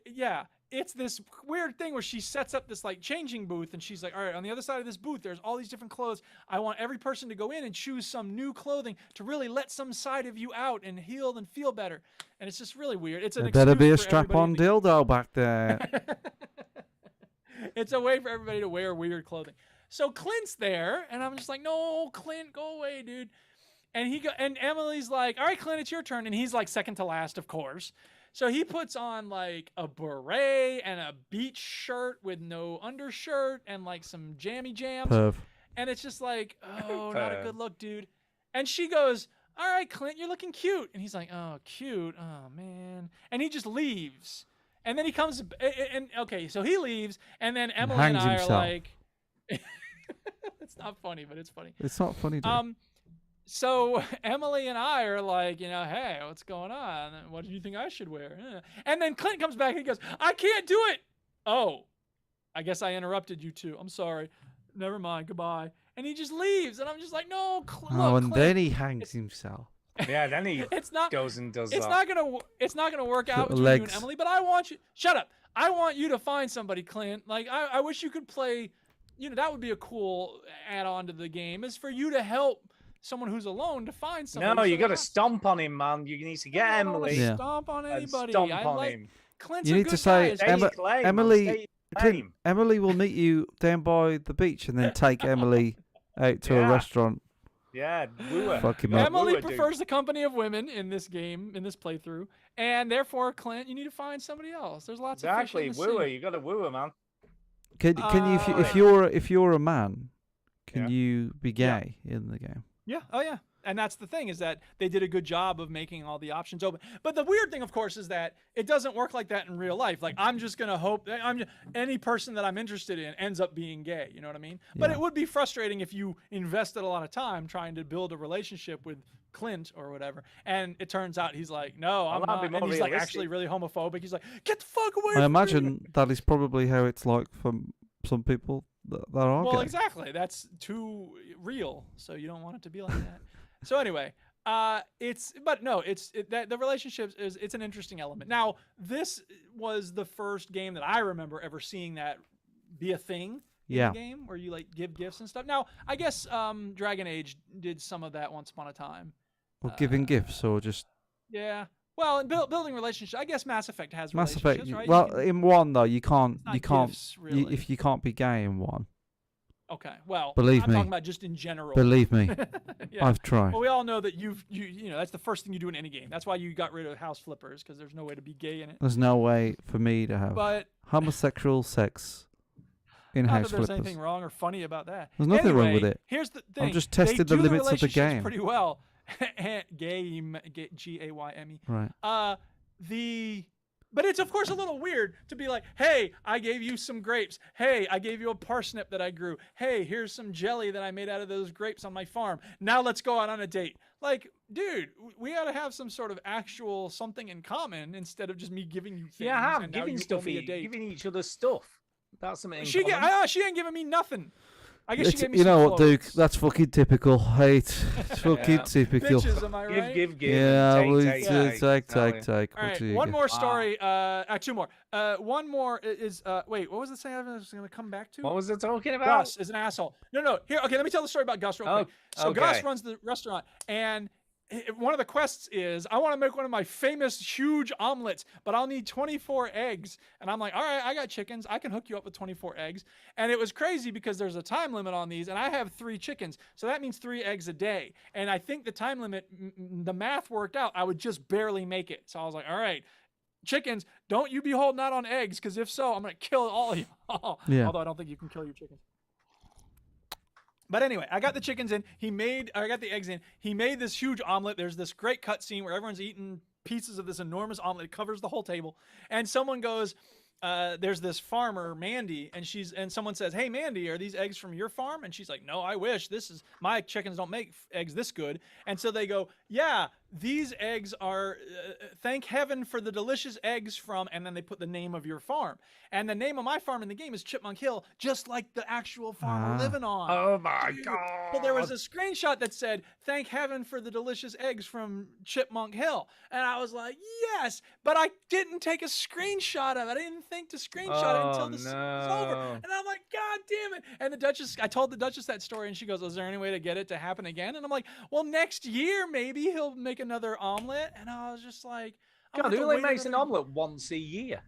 Yeah, it's this weird thing where she sets up this like changing booth, and she's like, all right, on the other side of this booth, there's all these different clothes. I want every person to go in and choose some new clothing to really let some side of you out and heal and feel better. And it's just really weird. It's an There better be a excuse for strap-on everybody dildo back there. It's a way for everybody to wear weird clothing. So Clint's there, and I'm just like, no, Clint, go away, dude. And Emily's like, all right, Clint, it's your turn. And he's like second to last, of course. So he puts on like a beret and a beach shirt with no undershirt and like some jammy jams. Perv. And it's just like, oh, not a good look, dude. And she goes, all right, Clint, you're looking cute. And he's like, oh, cute. Oh, man. And he just leaves. And then he comes, and okay, so he leaves. And then Emily and I are like, it's not funny, but it's funny. It's not funny, dude. So Emily and I are like, hey, what's going on? What do you think I should wear? And then Clint comes back and he goes, I can't do it. Oh, I guess I interrupted you two. I'm sorry. Never mind. Goodbye. And he just leaves. And I'm just like, no, Clint. Then he hangs himself. Yeah, then he goes and does that. It's not gonna work out between you and Emily, but I want you. Shut up. I want you to find somebody, Clint. Like, I wish you could play, that would be a cool add-on to the game, is for you to help someone who's alone to find somebody. No, you got to stomp on him, man. You need to get Emily. Yeah. Stomp on anybody. Stomp on him. Clint's you need to say, Emily, Emily will meet you down by the beach and then take Emily out to a restaurant. Yeah, woo her. Fucking Emily prefers the company of women in this game, in this playthrough, and therefore, Clint, you need to find somebody else. There's lots of fish in the woo her. sea. You got to woo her, man. Can you, if you're a man, can you be gay in the game? Yeah. Oh, yeah. And that's the thing, is that they did a good job of making all the options open. But the weird thing, of course, is that it doesn't work like that in real life. Like, I'm just going to hope that any person that I'm interested in ends up being gay. You know what I mean? Yeah. But it would be frustrating if you invested a lot of time trying to build a relationship with Clint or whatever. And it turns out he's like, no, I'm not. And he's like actually really homophobic. He's like, get the fuck away from me. I imagine that is probably how it's like for some people that are gay. Exactly. That's too real. So you don't want it to be like that. So anyway, the relationships it's an interesting element. Now, this was the first game that I remember ever seeing that be a thing in the game, where you like give gifts and stuff. Now, I guess Dragon Age did some of that once upon a time. Well, giving gifts or just well, and building relationships. I guess Mass Effect has Mass relationships, Effect. right? Well, in one though, you can't gifts, really. if you can't be gay in one. Okay, well, I'm talking about just in general. Believe me, I've tried. Well, we all know that you that's the first thing you do in any game. That's why you got rid of house flippers, because there's no way to be gay in it. There's no way for me to have homosexual sex in house flippers. There's anything wrong or funny about that. There's nothing wrong with it. Here's the thing. I'm just testing the limits of the game. Pretty well. Game, G-A-Y-M-E. Right. But it's, of course, a little weird to be like, hey, I gave you some grapes. Hey, I gave you a parsnip that I grew. Hey, here's some jelly that I made out of those grapes on my farm. Now let's go out on a date. Like, dude, we got to have some sort of actual something in common instead of just me giving you things. Yeah, giving stuff, giving each other stuff. That's something she ain't giving me nothing. I guess she gave me you some know what, clothes. Duke? That's fucking typical. It's fucking typical. Bitches, am I right? Give. Yeah, take. All right, one more story. Two more. One more is wait, what was the thing I was going to come back to? What was it talking about? Gus is an asshole. No. Here, okay, let me tell the story about Gus real quick. So Gus runs the restaurant, and one of the quests is, I want to make one of my famous huge omelets, but I'll need 24 eggs. And I'm like, all right, I got chickens. I can hook you up with 24 eggs. And it was crazy because there's a time limit on these, and I have 3 chickens. So that means 3 eggs a day. And I think the time limit, the math worked out. I would just barely make it. So I was like, all right, chickens, don't you be holding out on eggs, because if so, I'm going to kill all of you. Although I don't think you can kill your chickens. But anyway, I got the chickens in. I got the eggs in. He made this huge omelet. There's this great cutscene where everyone's eating pieces of this enormous omelet. It covers the whole table. And someone goes, there's this farmer, Mandy, and someone says, hey, Mandy, are these eggs from your farm? And she's like, no, I wish. My chickens don't make eggs this good. And so they go, yeah, these eggs are, thank heaven for the delicious eggs from, and then they put the name of your farm. And the name of my farm in the game is Chipmunk Hill, just like the actual farm we're living on. Oh my Dude. God. Well, there was a screenshot that said, thank heaven for the delicious eggs from Chipmunk Hill. And I was like, yes, but I didn't take a screenshot of it. I didn't think to screenshot it until the scene was over. And I'm like, God damn it. And the Duchess, I told the Duchess that story and she goes, is there any way to get it to happen again? And I'm like, well, next year, maybe he'll make another omelet. And I was just like, God, who only makes an omelet once a year?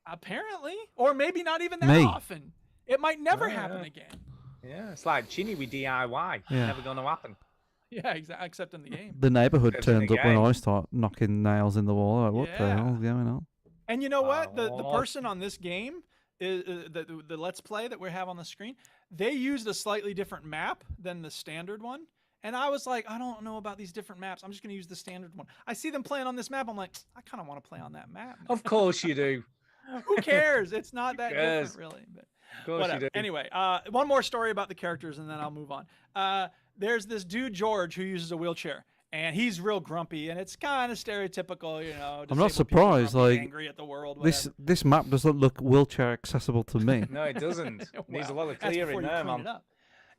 Apparently. Or maybe not even that often. It might never happen again. Yeah, it's like Chinny with DIY. Yeah. Never going to happen. Yeah, exactly. Except in the game. The neighborhood Except in turns the up when game. I start knocking nails in the wall. Like, what the Yeah. hell's going on? And you know what? The Oh. person on this game, is the Let's Play that we have on the screen, they used a slightly different map than the standard one. And I was like, I don't know about these different maps. I'm just going to use the standard one. I see them playing on this map. I'm like, I kind of want to play on that map. man." Of course you do. Who cares? It's not that cares? different, really. But Of course whatever. you do. Anyway, one more story about the characters, and then I'll move on. There's this dude, George, who uses a wheelchair. And he's real grumpy, and it's kind of stereotypical, you know. I'm not disabled people surprised. grumpy, Like angry at the world. Whatever. this map doesn't look wheelchair accessible to me. No, it doesn't. Needs a Well, lot of that's clearing before you there, clean it man. up.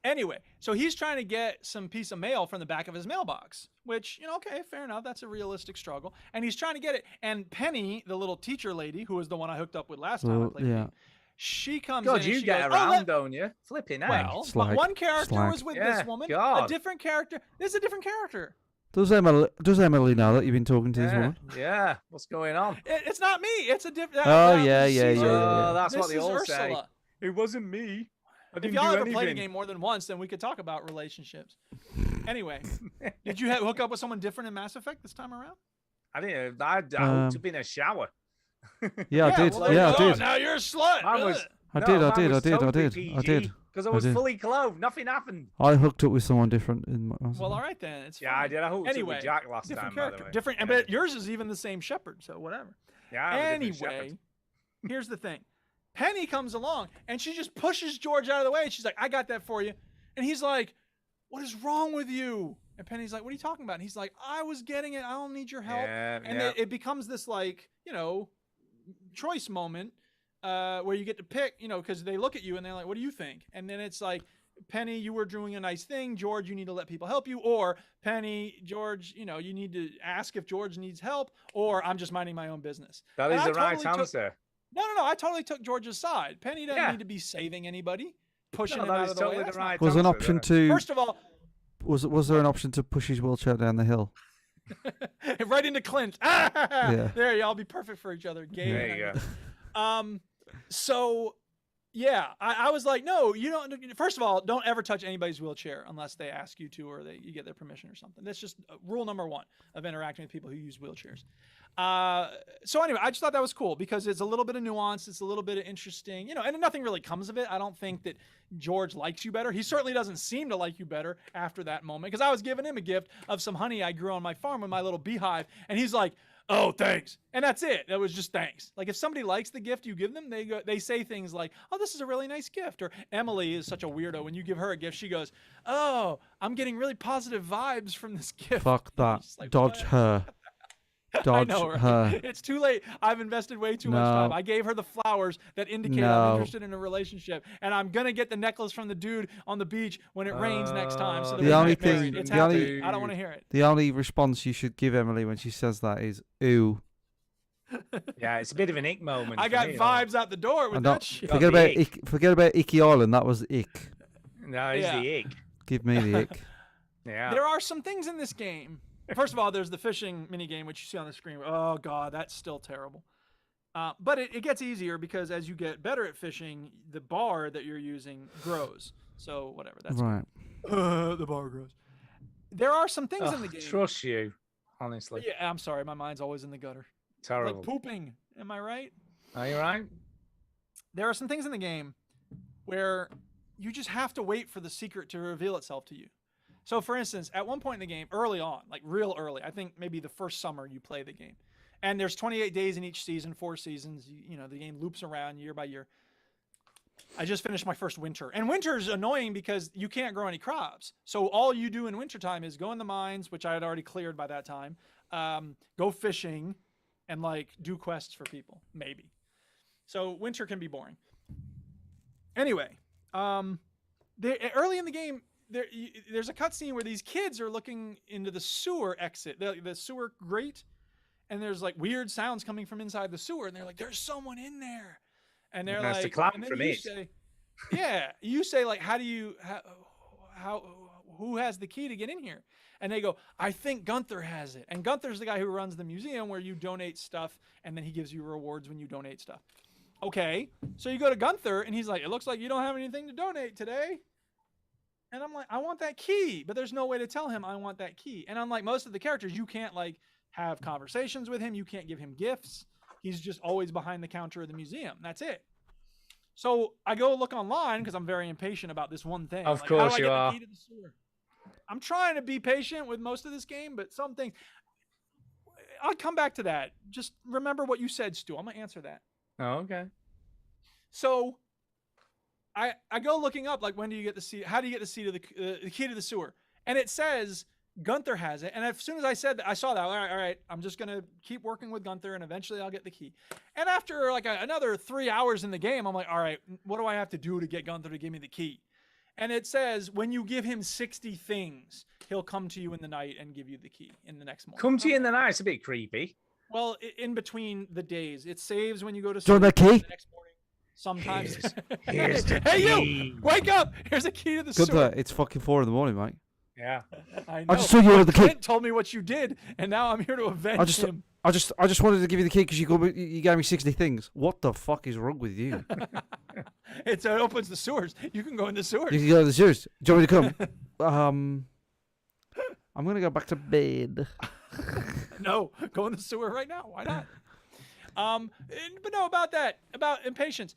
Anyway, so he's trying to get some piece of mail from the back of his mailbox, which, you know, okay, fair enough. That's a realistic struggle. And he's trying to get it. And Penny, the little teacher lady, who was the one I hooked up with last time I played the game, she comes in God, and you she get goes, around, don't you? Flipping out. well, Slag. one character Slag. was with Yeah, this woman. God. A different character. This is a different character. Does Emily know that you've been talking to this Yeah, woman? yeah. What's going on? It's not me. It's a different. Oh, yeah. Oh, that's This what they is all Ursula. say. It wasn't me. I If didn't y'all do ever anything. played a game more than once, then we could talk about relationships. Anyway, did you hook up with someone different in Mass Effect this time around? I didn't. I hooked up in a shower. Yeah, I did. well, there Yeah, you I go. did. Now you're a slut. Mine was. Ugh. I no, did. mine was totally I PG, did. Because I I was did. fully clothed. Nothing happened. I hooked up with someone different in my. Well, all right then. It's Yeah, I fine. did. I hooked up Anyway, with Jack last different time, by character, the way. different. Yeah, But yours is even the same shepherd, so whatever. yeah, I'm a different Anyway, shepherd. here's the thing. Penny comes along and she just pushes George out of the way. And she's like, "I got that for you," and he's like, "What is wrong with you?" And Penny's like, "What are you talking about?" And he's like, "I was getting it. I don't need your help." Yeah, and yeah. it becomes this like, you know, choice moment where you get to pick, you know, because they look at you and they're like, "What do you think?" And then it's like, Penny, you were doing a nice thing. George, you need to let people help you. Or Penny, George, you know, you need to ask if George needs help. Or I'm just minding my own business. That And is I the right totally took- answer. No. I totally took George's side. Penny doesn't Yeah. need to be saving anybody, pushing No, him that out is of the way. totally That's the not- right Was an answer option there. to First of all, was there an option to push his wheelchair down the hill? right into Clint. Ah! Yeah. There, y'all be perfect for each other. Gay. There you go. So yeah, I was like, no, you don't. First of all, don't ever touch anybody's wheelchair unless they ask you to or you get their permission or something. That's just rule number one of interacting with people who use wheelchairs. So anyway, I just thought that was cool because it's a little bit of nuance. It's a little bit of interesting, you know, and nothing really comes of it. I don't think that George likes you better. He certainly doesn't seem to like you better after that moment because I was giving him a gift of some honey I grew on my farm with my little beehive. And he's like, "Oh, thanks." And that's it. That was just thanks. Like if somebody likes the gift you give them, they say things like, "Oh, this is a really nice gift." Or Emily is such a weirdo. When you give her a gift, she goes, "Oh, I'm getting really positive vibes from this gift." Fuck that. Just like, Dodge what? her. I Dodge know, right? her. It's too late. I've invested way too much No. time. I gave her the flowers that indicate No. I'm interested in a relationship, and I'm gonna get the necklace from the dude on the beach when it rains next time. So that The we can only get married. thing- It's the only- happening. I don't want to hear it. The only response you should give Emily when she says that is "ooh." Yeah, it's a bit of an ick moment. I for got me, vibes out the door with And that not, shit. forget the about ick. forget about Icky Island. That was ick. No, it's Yeah. the ick. Give me the ick. Yeah. There are some things in this game. First of all, there's the fishing mini game, which you see on the screen. Oh god, that's still terrible. But it gets easier because as you get better at fishing, the bar that you're using grows. So whatever. That's Right. the bar grows. There are some things in the game. Trust you, honestly. Yeah, I'm sorry. My mind's always in the gutter. Terrible. Like pooping. Am I right? Are you right? There are some things in the game where you just have to wait for the secret to reveal itself to you. So, for instance, at one point in the game, early on, like real early, I think maybe the first summer you play the game, and there's 28 days in each season, 4 seasons. You know, the game loops around year by year. I just finished my first winter, and winter's annoying because you can't grow any crops. So all you do in wintertime is go in the mines, which I had already cleared by that time, go fishing, and like do quests for people, maybe. So winter can be boring. Anyway, early in the game, there's a cutscene where these kids are looking into the sewer exit, the sewer grate, and there's like weird sounds coming from inside the sewer, and they're like, "There's someone in there," and they're That's like, the clown and then from you it. say, "Yeah," you say like, how who has the key to get in here?" And they go, "I think Gunther has it," and Gunther's the guy who runs the museum where you donate stuff, and then he gives you rewards when you donate stuff. Okay, so you go to Gunther, and he's like, "It looks like you don't have anything to donate today." And I'm like, I want that key, but there's no way to tell him I want that key. And unlike most of the characters, you can't like have conversations with him. You can't give him gifts. He's just always behind the counter of the museum. That's it. So I go look online because I'm very impatient about this one thing. Of like, course how do I you get are. the key to the sewer? I'm trying to be patient with most of this game, but some things, I'll come back to that. Just remember what you said, Stu. I'm going to answer that. Oh, okay. So I go looking up, like, when do you get the key? How do you get the key to the sewer? And it says Gunther has it. And as soon as I said that, I saw that. All right, I'm just going to keep working with Gunther, and eventually I'll get the key. And after like another 3 hours in the game, I'm like, all right, what do I have to do to get Gunther to give me the key? And it says when you give him 60 things, he'll come to you in the night and give you the key in the next morning. Come to you in the night. It's a bit creepy. Well, in between the days, it saves when you go to Do you want sleep that key? the next morning. Sometimes. Here's the Hey, key. you! Wake up! Here's a key to the Good sewer. that it's fucking 4 in the morning, mate. Yeah. I know. I just saw you order the key. Clint told me what you did, and now I'm here to avenge him. I just wanted to give you the key because you gave me 60 things. What the fuck is wrong with you? It opens the sewers. You can go in the sewers. You can go to the sewers. Do you want me to come? I'm gonna go back to bed. No, go in the sewer right now. Why not? But no, about impatience.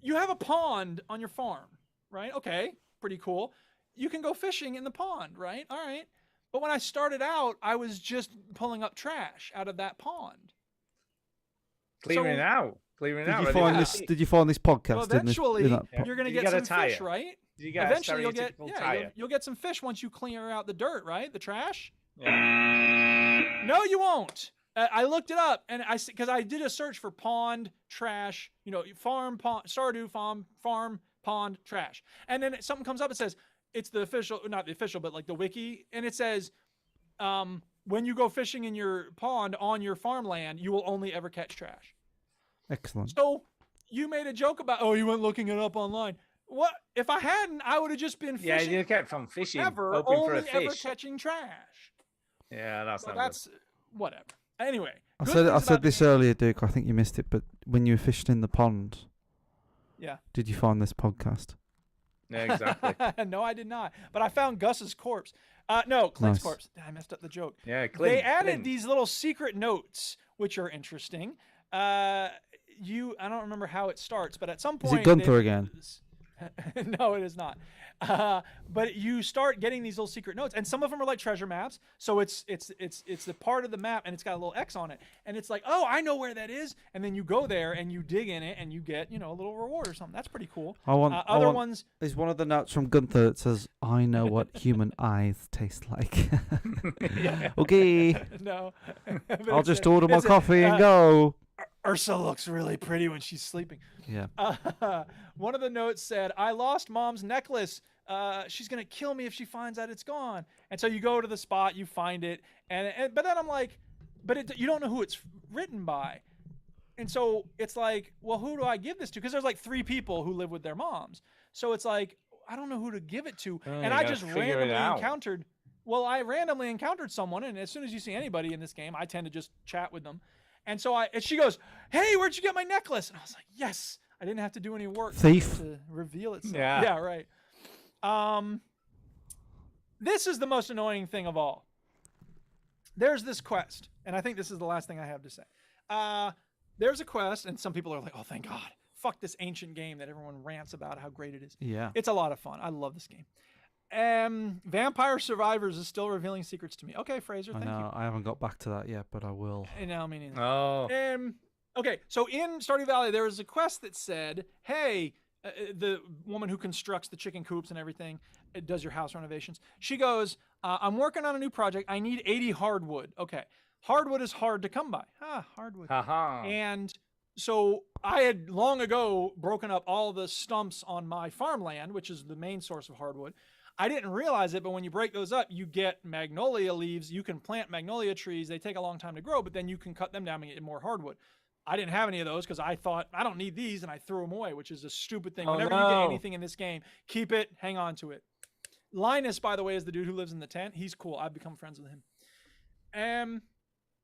You have a pond on your farm, right? Okay, pretty cool. You can go fishing in the pond, right? All right. But when I started out, I was just pulling up trash out of that pond. Clearing it out. Clearing it out. Did you ready find for this? the key. Did you find this podcast? Well, in this- eventually, in that you're going to You get got a some fish, tire. right? You get Eventually, a stereotypical tire. you'll get some fish once you clear out the dirt, right? The trash. Yeah. No, you won't. I looked it up, and because I did a search for pond trash, farm pond, Stardew farm pond trash, and then something comes up. It says it's the official, not the official, but like the wiki, and it says, when you go fishing in your pond on your farmland, you will only ever catch trash. Excellent. So you made a joke about, oh, you went looking it up online. What if I hadn't? I would have just been Yeah, fishing. you kept from fishing, Ever, hoping for only a ever fish. catching trash. Yeah, that's So not that's whatever. Anyway, I good said things I about said the this game. earlier, Duke. I think you missed it. But when you were fishing in the pond, Yeah. did you find this podcast? good. Yeah, exactly. No, I did not. But I found Gus's corpse. No, Clint's Nice. corpse. I messed up the joke. Yeah, Clint. They added Clint. these little secret notes, which are interesting. I don't remember how it starts, but at some Is point, it Gunther again? No, it is not. But you start getting these little secret notes, and some of them are like treasure maps. So it's the part of the map, and it's got a little X on it, and it's like, oh, I know where that is. And then you go there and you dig in it, and you get a little reward or something. That's pretty cool. Other ones. Is one of the notes from Gunther that says, "I know what human eyes taste like." Okay, No. I'll just order my coffee and go. Ursa looks really pretty when she's sleeping. Yeah. One of the notes said, I lost mom's necklace. She's going to kill me if she finds out it's gone. And so you go to the spot, you find it. But then I'm like, you don't know who it's written by. And so it's like, well, who do I give this to? Because there's like 3 people who live with their moms. So it's like, I don't know who to give it to. And I just randomly encountered someone. And as soon as you see anybody in this game, I tend to just chat with them. And so and she goes, hey, where'd you get my necklace? And I was like, yes, I didn't have to do any work Thief. to reveal itself. Yeah. Yeah, right. This is the most annoying thing of all. There's this quest, and I think this is the last thing I have to say. There's a quest, and some people are like, oh, thank God. Fuck this ancient game that everyone rants about how great it is. Yeah. It's a lot of fun. I love this game. Vampire Survivors is still revealing secrets to me. Okay, Fraser, I thank know. you. I haven't got back to that yet, but I will. No, me neither. Oh. Okay, so in Stardew Valley, there was a quest that said, hey, the woman who constructs the chicken coops and everything, does your house renovations. She goes, I'm working on a new project. I need 80 hardwood. Okay. Hardwood is hard to come by. Hardwood. Haha. And so I had long ago broken up all the stumps on my farmland, which is the main source of hardwood. I didn't realize it, but when you break those up, you get magnolia leaves. You can plant magnolia trees. They take a long time to grow, but then you can cut them down and get more hardwood. I didn't have any of those because I thought, I don't need these, and I threw them away, which is a stupid thing. Oh, Whenever you get no. anything in this game, keep it, hang on to it. Linus, by the way, is the dude who lives in the tent. He's cool. I've become friends with him.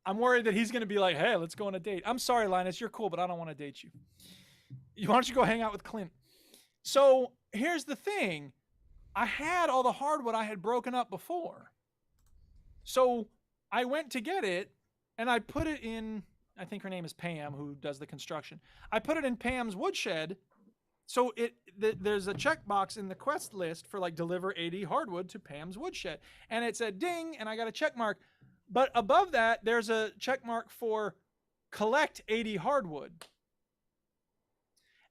I'm worried that he's going to be like, hey, let's go on a date. I'm sorry, Linus, you're cool, but I don't want to date you. Why don't you go hang out with Clint? So here's the thing. I had all the hardwood I had broken up before. So I went to get it, and I put it in, I think her name is Pam, who does the construction. I put it in Pam's woodshed. So there's a checkbox in the quest list for like deliver 80 hardwood to Pam's woodshed. And it said ding, and I got a check mark. But above that, there's a check mark for collect 80 hardwood.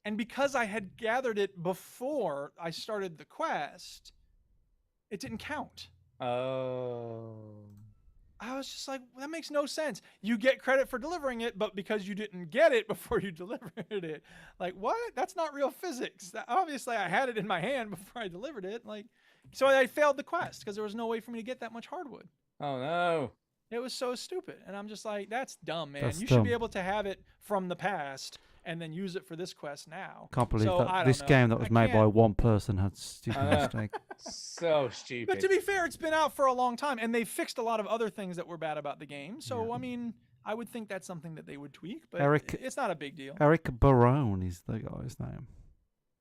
And because I had gathered it before I started the quest, it didn't count. Oh. I was just like, well, that makes no sense. You get credit for delivering it, but because you didn't get it before you delivered it. Like, what? That's not real physics. Obviously, I had it in my hand before I delivered it. Like, so I failed the quest because there was no way for me to get that much hardwood. Oh, no. It was so stupid. And I'm just like, that's dumb, man. That's You dumb. should be able to have it from the past and then use it for this quest now. Can't believe So, I that don't this know. game that was I made by can't- one person had stupid I know. mistake. So stupid. But to be fair, it's been out for a long time, and they fixed a lot of other things that were bad about the game. So, I mean, I would think that's something that they would tweak, but Eric- it's not a big deal. Eric Barone is the guy's name.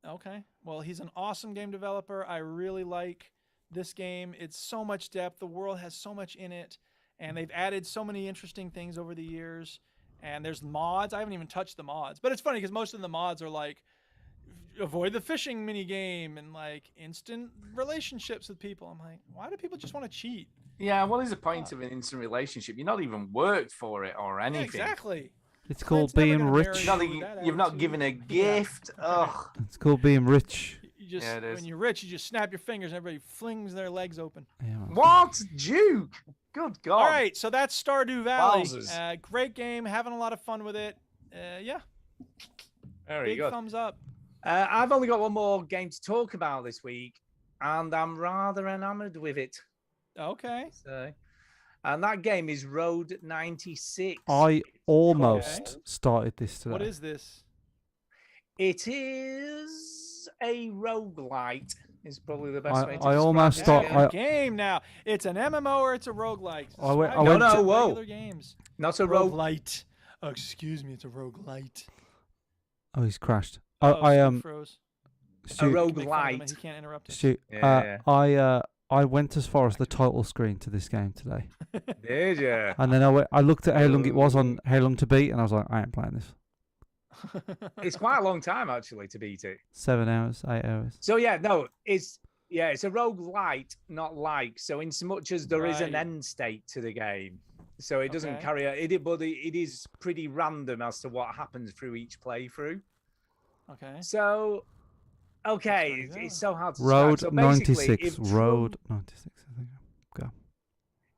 Okay. Well, he's an awesome game developer. I really like this game. It's so much depth. The world has so much in it, and they've added so many interesting things over the years. And there's mods. I haven't even touched the mods, but it's funny because most of the mods are like avoid the fishing mini game and like instant relationships with people. I'm like, why do people just want to cheat? Yeah, what is the point of an instant relationship? You're not even worked for it or Yeah, anything. exactly. It's called Clint's never being gonna marry rich. you Not, with even- that you've not attitude. given a Yeah. gift. Ugh. It's called being rich. You just Yeah, it is. when you're rich, you just snap your fingers and everybody flings their legs open. Yeah, man. What? Duke? Good God. All right, so that's Stardew Valley. Wowzers. Great game, having a lot of fun with it. Yeah, Very big good. thumbs up. I've only got one more game to talk about this week, and I'm rather enamored with it. Okay. So, and that game is Road 96. I almost started this today. What is this? It is a roguelite. Is probably the best I- way to I describe almost this start- game. I- Game now. It's an MMO or it's a roguelike. I went- I Swag went up to- to whoa. regular games. Not a rogue. Roguelite. Oh, excuse me, it's a roguelite. Oh, he's crashed. Oh, I Stu froze. A Stu, Make fun of him roguelite. and He can't interrupt us. Stu, Yeah. I went as far as the title screen to this game today, Did you? and then I looked at how long it was on how long to beat, and I was like, I ain't playing this. It's quite a long time actually to beat it. 7 hours, 8 hours. So yeah, no, it's a roguelite, not like. So in so much as there is an Right. end state to the game, so it doesn't Okay. carry out it, but it is pretty random as to what happens through each playthrough. Okay. So, okay, pretty it's good. so hard to Road describe. So basically, 96. Road 96. I think.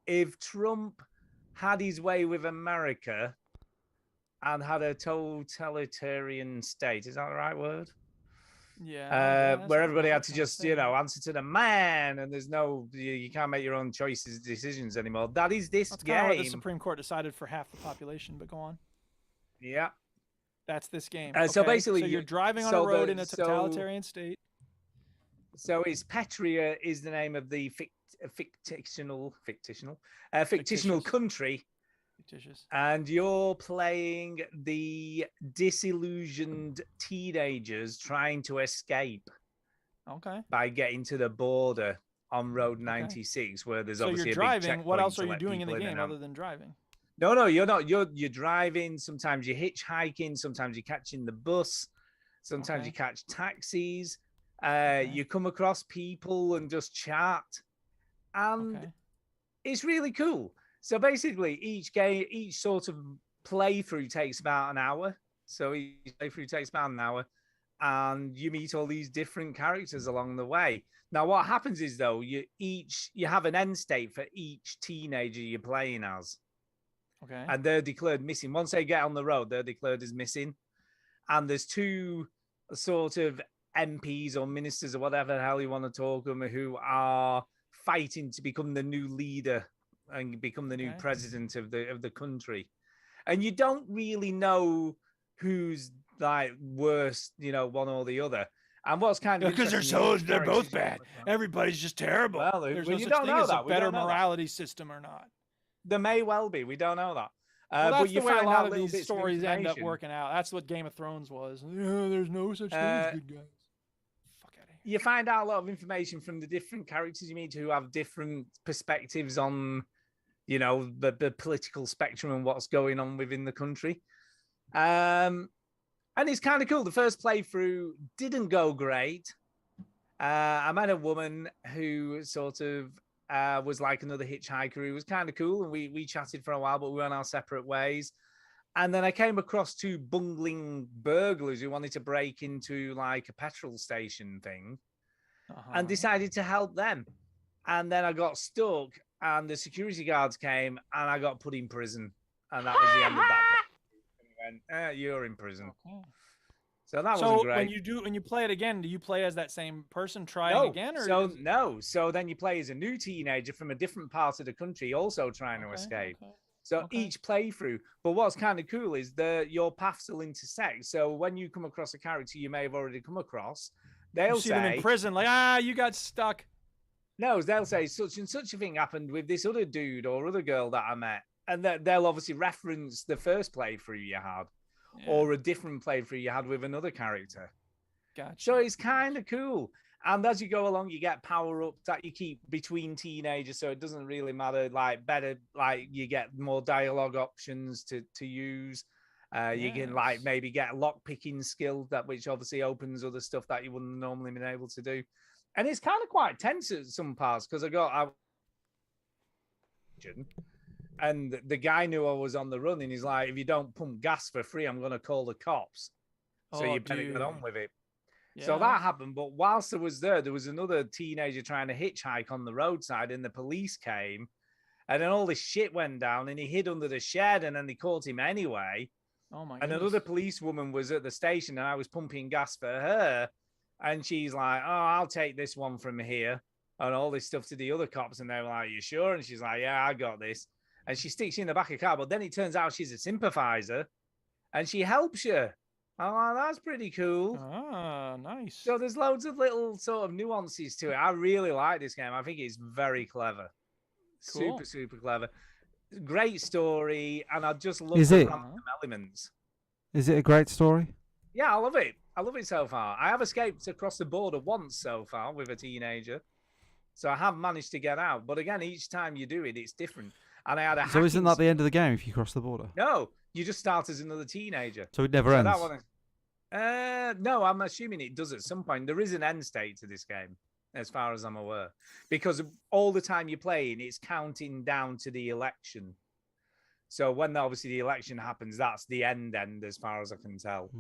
if Trump had his way with America and had a totalitarian state, is that the right word? Yeah. Where everybody had to just, answer to the man, and there's no, you can't make your own choices, decisions anymore. That is this That's kind of what the game. Supreme Court decided for half the population, but go on. Yeah. That's this game. So Okay, basically, so you're driving on so a road the- in a so- totalitarian state. So it's Petria is the name of the fictional Fictitious. country, Fictitious. and you're playing the disillusioned teenagers trying to escape Okay. by getting to the border on Road 96, where there's So obviously you're a big driving. What checkpoint else to are you let doing in the people game and out. other than driving? No, you're not. You're driving. Sometimes you're hitchhiking. Sometimes you're catching the bus. Sometimes Okay. you catch taxis. Okay. You come across people and just chat, and Okay. it's really cool. So basically, each sort of playthrough takes about an hour. So each playthrough takes about an hour, and you meet all these different characters along the way. Now, what happens is though, you have an end state for each teenager you're playing as. Okay. And they're declared missing. Once they get on the road, they're declared as missing. And there's two sort of MPs or ministers or whatever the hell you want to talk them, who are fighting to become the new leader and become the new president of the country. And you don't really know who's like worse, one or the other. And what's kind of because they're both bad. Everybody's just terrible. Well, there's you no such don't thing know as that. a better morality system or not. There may well be. We don't know that. Well, that's but you the way a find lot out of little these bits stories end up information. working out. That's what Game of Thrones was. There's no such thing as good guys. Fuck out of here. You find out a lot of information from the different characters you meet who have different perspectives on, the political spectrum and what's going on within the country. And it's kind of cool. The first playthrough didn't go great. I met a woman who sort of was like another hitchhiker who was kind of cool. And we chatted for a while, but we went our separate ways. And then I came across two bungling burglars who wanted to break into like a petrol station thing and decided to help them. And then I got stuck and the security guards came and I got put in prison. And that was the end of that. And went, you're in prison. Okay. So that wasn't great. When you play it again, do you play as that same person trying again? Or no. So then you play as a new teenager from a different part of the country, also trying to escape. Okay. So each playthrough. But what's kind of cool is your paths will intersect. So when you come across a character you may have already come across, they'll see them in prison, like, you got stuck. No, they'll say such and such a thing happened with this other dude or other girl that I met. And they'll obviously reference the first playthrough you had. Yeah. Or a different playthrough you had with another character. Gotcha. So it's kind of cool. And as you go along, you get power up that you keep between teenagers, so it doesn't really matter. Like better, like you get more dialogue options to use. You can like maybe get a lock picking skill which obviously opens other stuff that you wouldn't normally been able to do. And it's kind of quite tense at some parts because I got out. And the guy knew I was on the run, and he's like, if you don't pump gas for free, I'm going to call the cops. So you better get on with it. Yeah. So that happened. But whilst I was there was another teenager trying to hitchhike on the roadside, and the police came. And then all this shit went down, and he hid under the shed, and then they caught him anyway. Oh, my And another policewoman was at the station, and I was pumping gas for her. And she's like, I'll take this one from here. And all this stuff to the other cops. And they were like, you sure? And she's like, yeah, I got this. And she sticks you in the back of the car, but then it turns out she's a sympathizer, and she helps you. Oh, that's pretty cool. Ah, nice. So there's loads of little sort of nuances to it. I really like this game. I think it's very clever. Cool. Super, super clever. Great story, and I just love the random elements. Is it a great story? Yeah, I love it. I love it so far. I have escaped across the border once so far with a teenager, so I have managed to get out. But again, each time you do it, it's different. And I had a so isn't that the end of the game if you cross the border? No, you just start as another teenager. So it never ends? That one, no, I'm assuming it does at some point. There is an end state to this game, as far as I'm aware. Because all the time you're playing, it's counting down to the election. So when obviously the election happens, that's the end as far as I can tell.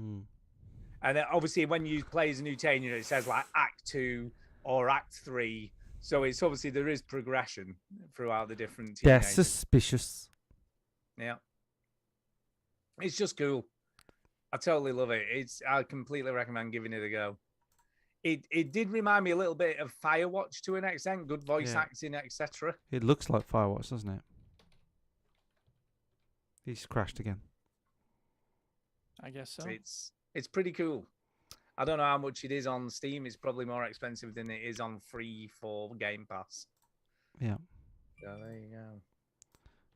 And then obviously when you play as a new teenager, it says like Act 2 or Act 3. So it's obviously there is progression throughout the different teenagers. Yeah, suspicious. Yeah. It's just cool. I totally love it. I completely recommend giving it a go. It did remind me a little bit of Firewatch to an extent, good voice acting, etc. It looks like Firewatch, doesn't it? He's crashed again. I guess so. It's pretty cool. I don't know how much it is on Steam. It's probably more expensive than it is on free for Game Pass. Yeah. So there you go.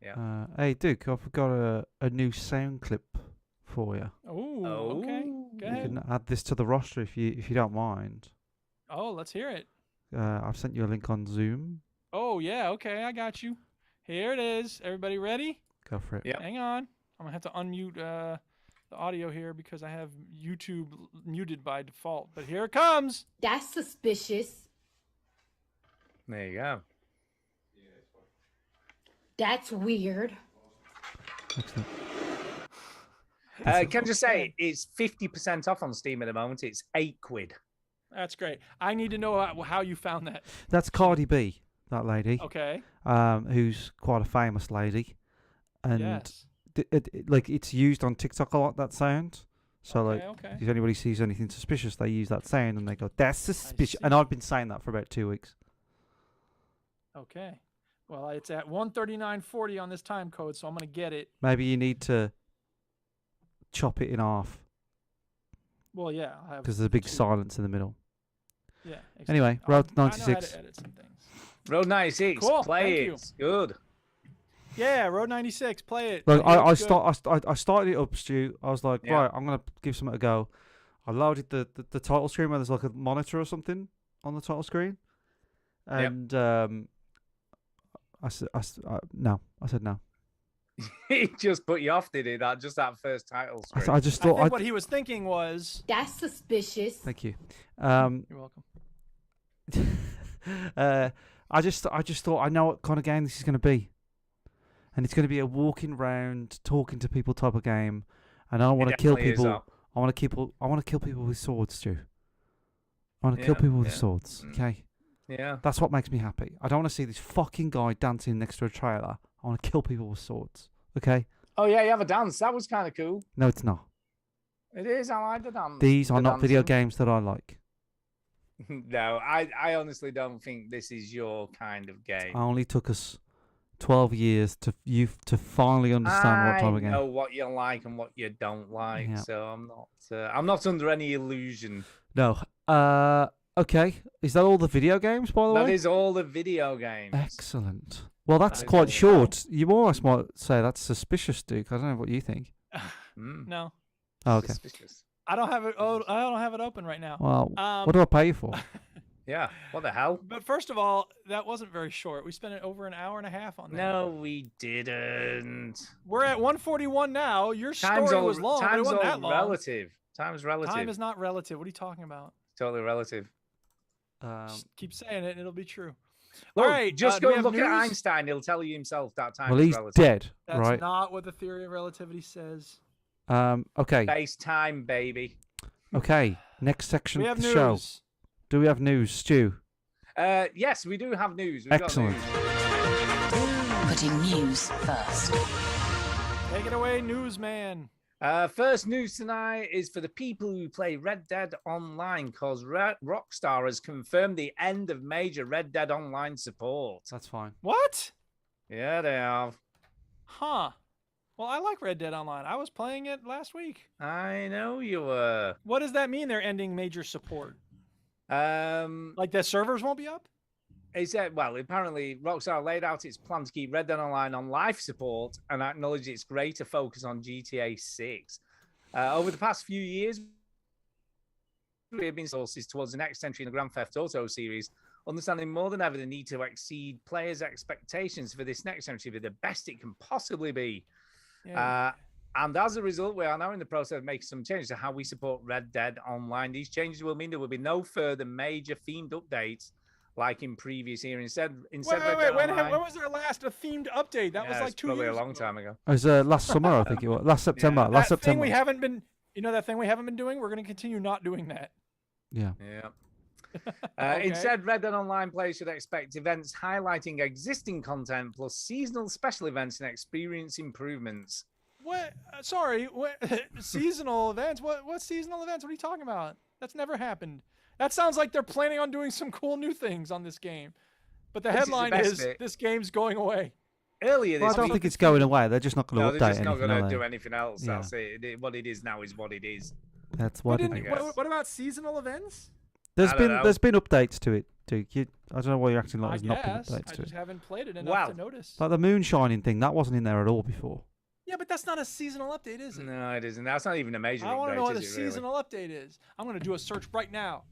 Yeah. Hey, Duke, I've got a new sound clip for you. Oh, okay. Go ahead. You can add this to the roster if you don't mind. Oh, let's hear it. I've sent you a link on Zoom. Oh, yeah. Okay, I got you. Here it is. Everybody ready? Go for it. Yeah. Hang on. I'm going to have to unmute the audio here because I have YouTube muted by default. But here it comes. That's suspicious. There you go. That's weird. Excellent. Can I just say it's 50% off on Steam at the moment. It's £8. That's great. I need to know how you found that. That's Cardi B, that lady. Okay. Who's quite a famous lady, and Yes. like it's used on TikTok a lot. That sound. So Okay. if anybody sees anything suspicious, they use that sound and they go, "That's suspicious." see. And I've been saying that for about 2 weeks. Okay. Well, it's at 139.40 on this time code, so I'm gonna get it. Maybe you need to chop it in half Well, yeah. because there's a big silence in the middle. Yeah. Exactly. Anyway, I Road know how to 96. edit some things. Road 96. Cool, Play thank it. you. It's good. Yeah, Road 96. Play it. Look, I I started it up, Stu. I was like, Yeah. right, I'm gonna give something a go. I loaded the title screen where there's like a monitor or something on the title screen, and I said no. I said no. It just put you off, did it? That first title screen. I just I thought think what he was thinking was. That's suspicious. Thank you. You're welcome. I just thought I know what kind of game this is going to be, and it's going to be a walking around, talking to people type of game, and I don't want to kill definitely is people. that. I want to kill people with swords, Stu. I want to kill people with swords. Okay, Yeah. that's what makes me happy. I don't want to see this fucking guy dancing next to a trailer. I want to kill people with swords. Okay. Oh, yeah, you have a dance. That was kind of cool. No, it's not. It is. I like the dance. These are The not video dancing. games that I like. No, I honestly don't think this is your kind of game. It only took us 12 years to finally understand what type of game. I know what you like and what you don't like, Yeah. so I'm not under any illusion. No. Okay. Is that all the video games, by the way? That is all the video games. Excellent. Well, that's That is quite all. short. You almost might say that's suspicious, Duke. I don't know what you think. Mm, No, Oh, okay. suspicious. I don't have it. Oh, I don't have it open right now. Well, what do I pay you for? Yeah, what the hell? But first of all, that wasn't very short. We spent over an hour and a half on that. No, we didn't. We're at 141 now. Your Time's story all, was long, but it time's wasn't all that long. relative. Time's relative. Time is not relative. What are you talking about? Totally relative. Just keep saying it, and it'll be true. Look, all right, just do go we and have look at news? Einstein. He'll tell you himself that time Well, is he's relative. dead, That's right? not what the theory of relativity says. Okay. Space time, baby. Okay. Next section We of have the news. show. Do we have news, Stu? Yes, we do have news. We've Excellent. Got news. Putting news first. Take it away, newsman. First news tonight is for the people who play Red Dead Online, because Rockstar has confirmed the end of major Red Dead Online support. That's fine. What? Yeah, they have. Huh. Well, I like Red Dead Online. I was playing it last week. I know you were. What does that mean? They're ending major support. Um, Like the servers won't be up? He said, well, apparently Rockstar laid out its plan to keep Red Dead Online on live support and acknowledged its greater focus on GTA 6. Over the past few years, we have been sources towards the next entry in the Grand Theft Auto series, understanding more than ever the need to exceed players' expectations for this next entry to be the best it can possibly be. Yeah. And as a result, we are now in the process of making some changes to how we support Red Dead Online. These changes will mean there will be no further major themed updates like in previous years. Instead, Wait, Red Dead when Online, was our last themed update? That was yeah, like it's 2 probably years a long ago. time ago. It was last summer, I think it was. Last September. Yeah. Last That thing September. we haven't been, that thing we haven't been doing, we're going to continue not doing that. Yeah. Yeah. Okay. Instead, Red Dead Online players should expect events highlighting existing content plus seasonal special events and experience improvements. What? Sorry, what, seasonal events? What seasonal events? What are you talking about? That's never happened. That sounds like they're planning on doing some cool new things on this game. But the This is the headline best is bit. this game's going away. Earlier Well, I this don't week, think it's going away. They're just not going no, to they're update just not anything. going are to they? do anything else. Yeah. That's it. What it is now is what it is. That's What, what it didn't, is. guess. what about seasonal events? There's I don't been know. there's been updates to it, Duke. I don't know why you're acting like I there's not been guess. updates I to just it. haven't played it enough Well, to notice. Like the moonshining thing, that wasn't in there at all before. Yeah, but that's not a seasonal update, is it? No, it isn't. That's not even a major I want to know update, what a is it, really? seasonal update is. I'm going to do a search right now.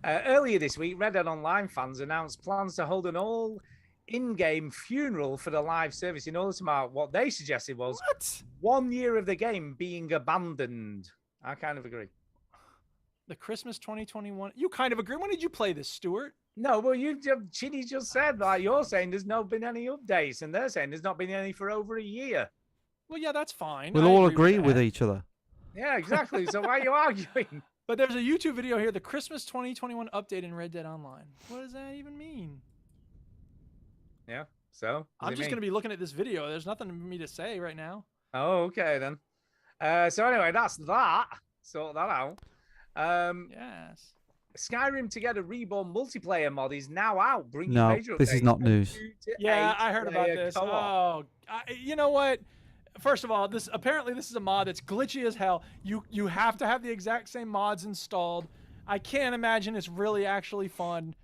Earlier this week, Red Dead Online fans announced plans to hold an all-in-game funeral for the live service in order to mark what they suggested was What? 1 year of the game being abandoned. I kind of agree. The Christmas 2021. You kind of agree. When did you play this, Stuart? No, well, Chinny just said, like you're saying, there's not been any updates, and they're saying there's not been any for over a year. Well, yeah, that's fine. We'll I all agree agree with that. each other. Yeah, exactly. So why are you arguing? But there's a YouTube video here, the Christmas 2021 update in Red Dead Online. What does that even mean? Yeah. So I'm just going to be looking at this video. There's nothing for me to say right now. Oh, okay then. So anyway, that's that. Sort that out. Yes. Skyrim Together Reborn multiplayer mod is now out. Bringing No, major this is updates not from news. 2 to Yeah, 8 I heard about player this. co-op. You know what? First of all, this is a mod that's glitchy as hell. You have to have the exact same mods installed. I can't imagine it's really actually fun.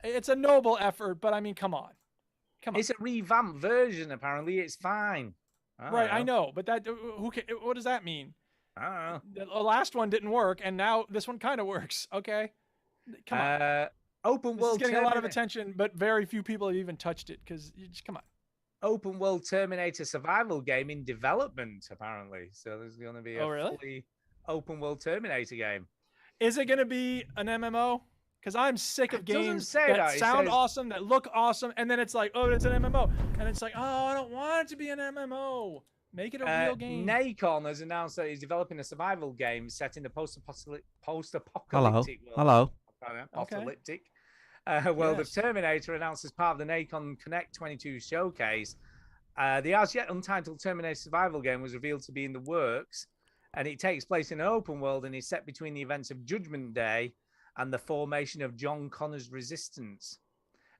It's a noble effort, but I mean, come on. It's a revamped version. Apparently, it's fine. Right, I know, but what does that mean? I don't know. The last one didn't work, and now this one kind of works. Okay, come on. Open This world is getting a lot of attention, but very few people have even touched it because come on. Open world Terminator survival game in development. Apparently, so there's going to be a fully open world Terminator game. Is it going to be an MMO? Because I'm sick of games that It sound says, awesome, that look awesome, and then it's like, oh, it's an MMO. And it's like, oh, I don't want it to be an MMO. Make it a real game. Nacon has announced that he's developing a survival game set in the post-apocalyptic Hello. Apocalyptic world of Terminator, announced as part of the Nacon Connect 22 showcase. The as-yet untitled Terminator survival game was revealed to be in the works, and it takes place in an open world and is set between the events of Judgment Day and the formation of John Connor's Resistance.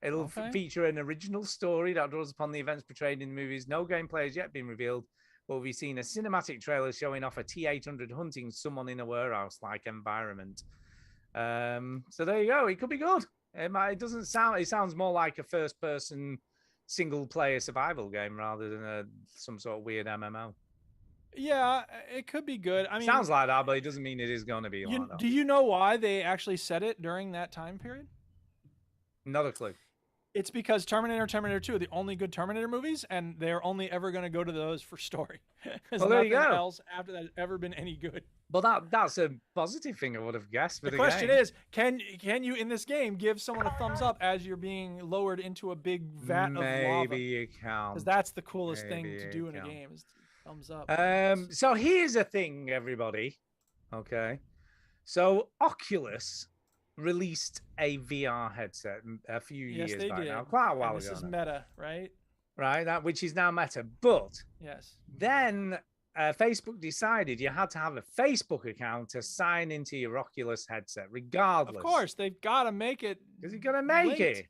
It'll feature an original story that draws upon the events portrayed in the movies. No gameplay has yet been revealed, but we've seen a cinematic trailer showing off a T-800 hunting someone in a warehouse-like environment. So there you go. It could be good. It doesn't sound. It sounds more like a first-person single-player survival game rather than some sort of weird MMO. Yeah, it could be good. I mean, sounds like that, but it doesn't mean it is going to be like that. Do you know why they actually set it during that time period? Not a clue. It's because Terminator and Terminator 2 are the only good Terminator movies, and they're only ever going to go to those for story. Well, there you go. Nothing else after that has ever been any good. Well, that's a positive thing I would have guessed. For the question is, can you in this game give someone a thumbs up as you're being lowered into a big vat of lava? Maybe you can. Because that's the coolest thing to do in a game is thumbs up. So here's a thing, everybody. Okay. So Oculus released a VR headset a few years back now, quite a while ago. This is Meta, right? Right, which is now Meta. But then Facebook decided you had to have a Facebook account to sign into your Oculus headset, regardless. Of course, they've got to make it. Because you've got to make it.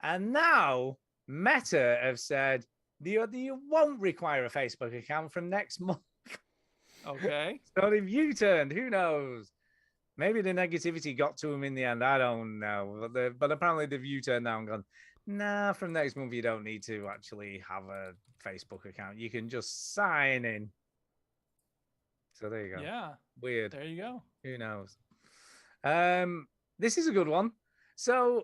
And now Meta have said you won't require a Facebook account from next month. Okay. So they've U-turned. Who knows? Maybe the negativity got to them in the end. I don't know. But apparently they've U-turned now and gone, nah, from next month you don't need to actually have a Facebook account. You can just sign in. So there you go. Yeah. Weird. There you go. Who knows? This is a good one. So,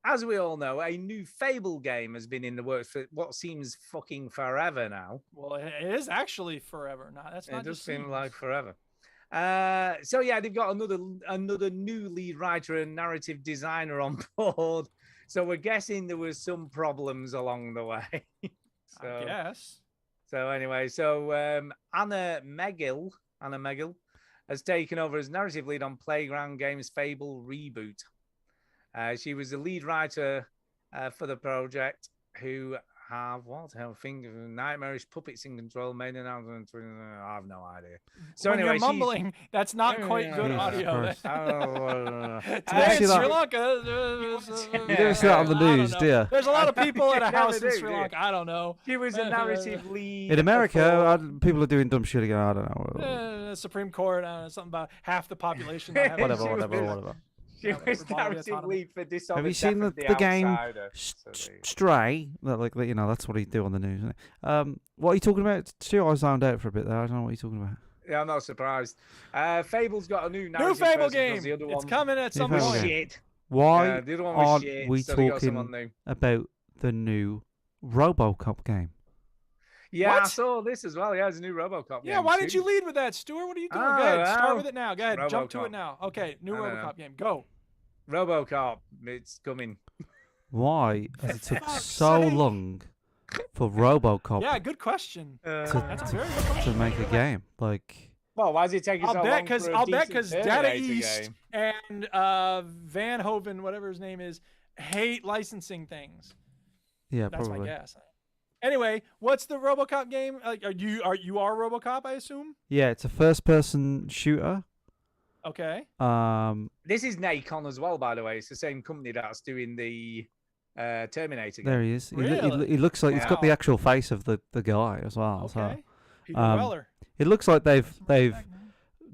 as we all know, a new Fable game has been in the works for what seems fucking forever now. Well, it is actually forever. No, that's not. It does seem like forever. So yeah, they've got another new lead writer and narrative designer on board. So we're guessing there was some problems along the way. I guess. So anyway, Anna Megill has taken over as narrative lead on Playground Games' Fable reboot. She was the lead writer for the project, who have nightmarish puppets in control, made an announcement. I have no idea. So when anyway, you're mumbling, that's not quite good audio. Today in Sri Lanka. You never see that on the news, do you? There's a lot of people at a house in Sri Lanka. I don't know. She was a narrative lead. In America, people are doing dumb shit again. I don't know. The Supreme Court, something about half the population. Whatever. She was narrative lead for Dishonored. Have you seen the game Stray? That's what he do on the news, isn't it? What are you talking about? Stu, I zoned out for a bit there. I don't know what you're talking about. Yeah, I'm not surprised. Fable's got a new Fable game. It's coming at some point. Shit. Why aren't we talking about the new RoboCop game? Yeah, what? I saw this as well. Yeah, it's a new RoboCop game. Yeah, why didn't you lead with that, Stuart? What are you doing? Go ahead, start with it now. Go ahead, jump to it now. Okay, new RoboCop game. Go. RoboCop, it's coming. Why has it took so long for RoboCop Yeah, good question. Uh, That's a very good question. to make a game. Like, well, why is it taking so long for a I'll bet decent because Data Terminator East game? and Van Hoven, whatever his name is, hate licensing things. yeah, That's probably. my guess. Anyway, what's the RoboCop game? Like, are you RoboCop? I assume. Yeah, it's a first-person shooter. Okay. This is Nacon as well, by the way. It's the same company that's doing the Terminator game. There he is. Really? He looks like he's got the Wow. actual face of the guy as well. Okay. So Peter um, Weller. it looks like they've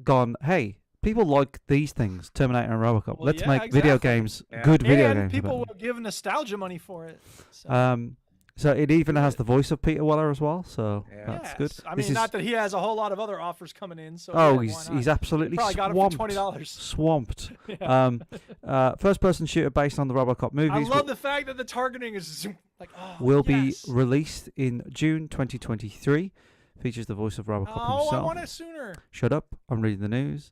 gone, hey, people like these things, Terminator and RoboCop. Well, Let's yeah, make video exactly. games, Yeah. good video And games. people about will give nostalgia money for it. So. them. So it even has the voice of Peter Weller as well. So Yeah. that's good. I This mean, is- not that he has a whole lot of other offers coming in. So Oh, yeah, why not? he's absolutely Probably got him swamped. for $20. Swamped. Yeah. First-person shooter based on the RoboCop I movies. love the fact that the targeting is like, oh, will yes. be released in June 2023. Features the voice of RoboCop Oh, I himself. want it sooner. Shut up! I'm reading the news.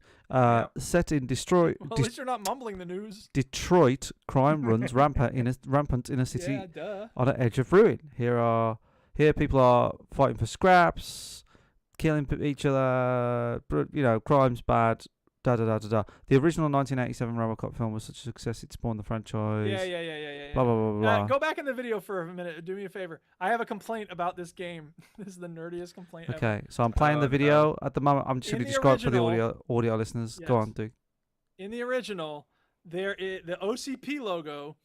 Set in Well, at least you're not mumbling the news. Detroit, crime runs rampant in a city Yeah, duh. on the edge of ruin. Here people are fighting for scraps, killing each other. Crime's bad. Da da da da da. The original 1987 RoboCop film was such a success it spawned the franchise. Yeah. Blah blah blah blah. blah. Go back in the video for a minute. Do me a favor. I have a complaint about this game. This is the nerdiest complaint ever. Okay, so I'm playing the video at the moment. I'm just In going to the describe for the original- audio listeners. Go Yes. on, Duke. In the original, there is the OCP logo.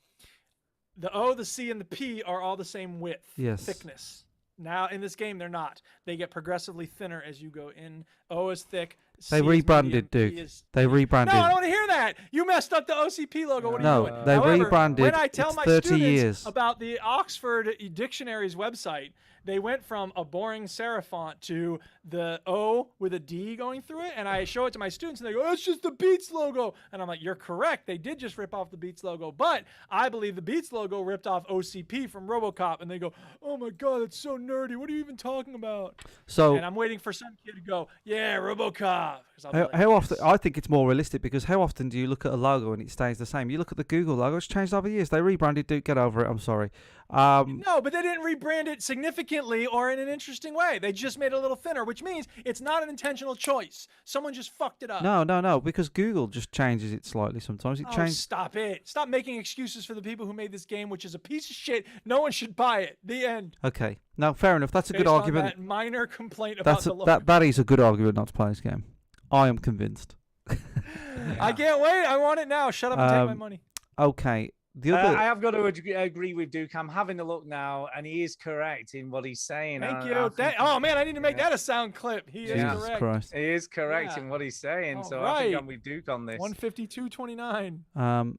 The O, the C, and the P are all the same width, Yes. thickness. Now in this game, they're not. They get progressively thinner as you go in. O is thick. C They is rebranded, medium, Duke. P is They rebranded. No, I don't want to hear that. You messed up the OCP logo. What are No, you doing? they However, rebranded. When I tell It's my 30 students years. about the Oxford Dictionary's website, they went from a boring serif font to the O with a D going through it, and I show it to my students, and they go, "That's just the Beats logo." And I'm like, "You're correct. They did just rip off the Beats logo, but I believe the Beats logo ripped off OCP from RoboCop." And they go, "Oh my God, that's so nerdy. What are you even talking about?" So And I'm waiting for some kid to go, "Yeah, RoboCop." 'Cause I'll be how, like, how often? "Yes." I think it's more realistic because how often do you look at a logo and it stays the same? You look at the Google logo; it's changed over years. They rebranded. Duke, get over it. I'm sorry. No, but they didn't rebrand it significantly or in an interesting way. They just made it a little thinner, which means it's not an intentional choice. Someone just fucked it up. No, because Google just changes it slightly sometimes. It Oh, changed. stop it. Stop making excuses for the people who made this game, which is a piece of shit. No one should buy it. The end. Okay, no, fair enough. That's a good Based on argument. that minor complaint about That's the look. that is a good argument not to play this game. I am convinced. I can't wait. I want it now. Shut up and take my money. Okay, the other. I have got to agree with Duke. I'm having a look now, and he is correct in what he's saying. Thank I you. think Oh, man, I need to make that a sound clip. He is Jesus correct. Christ. he is correct Yeah. in what he's saying. All So I think right. I'm with Duke on this. 152.29.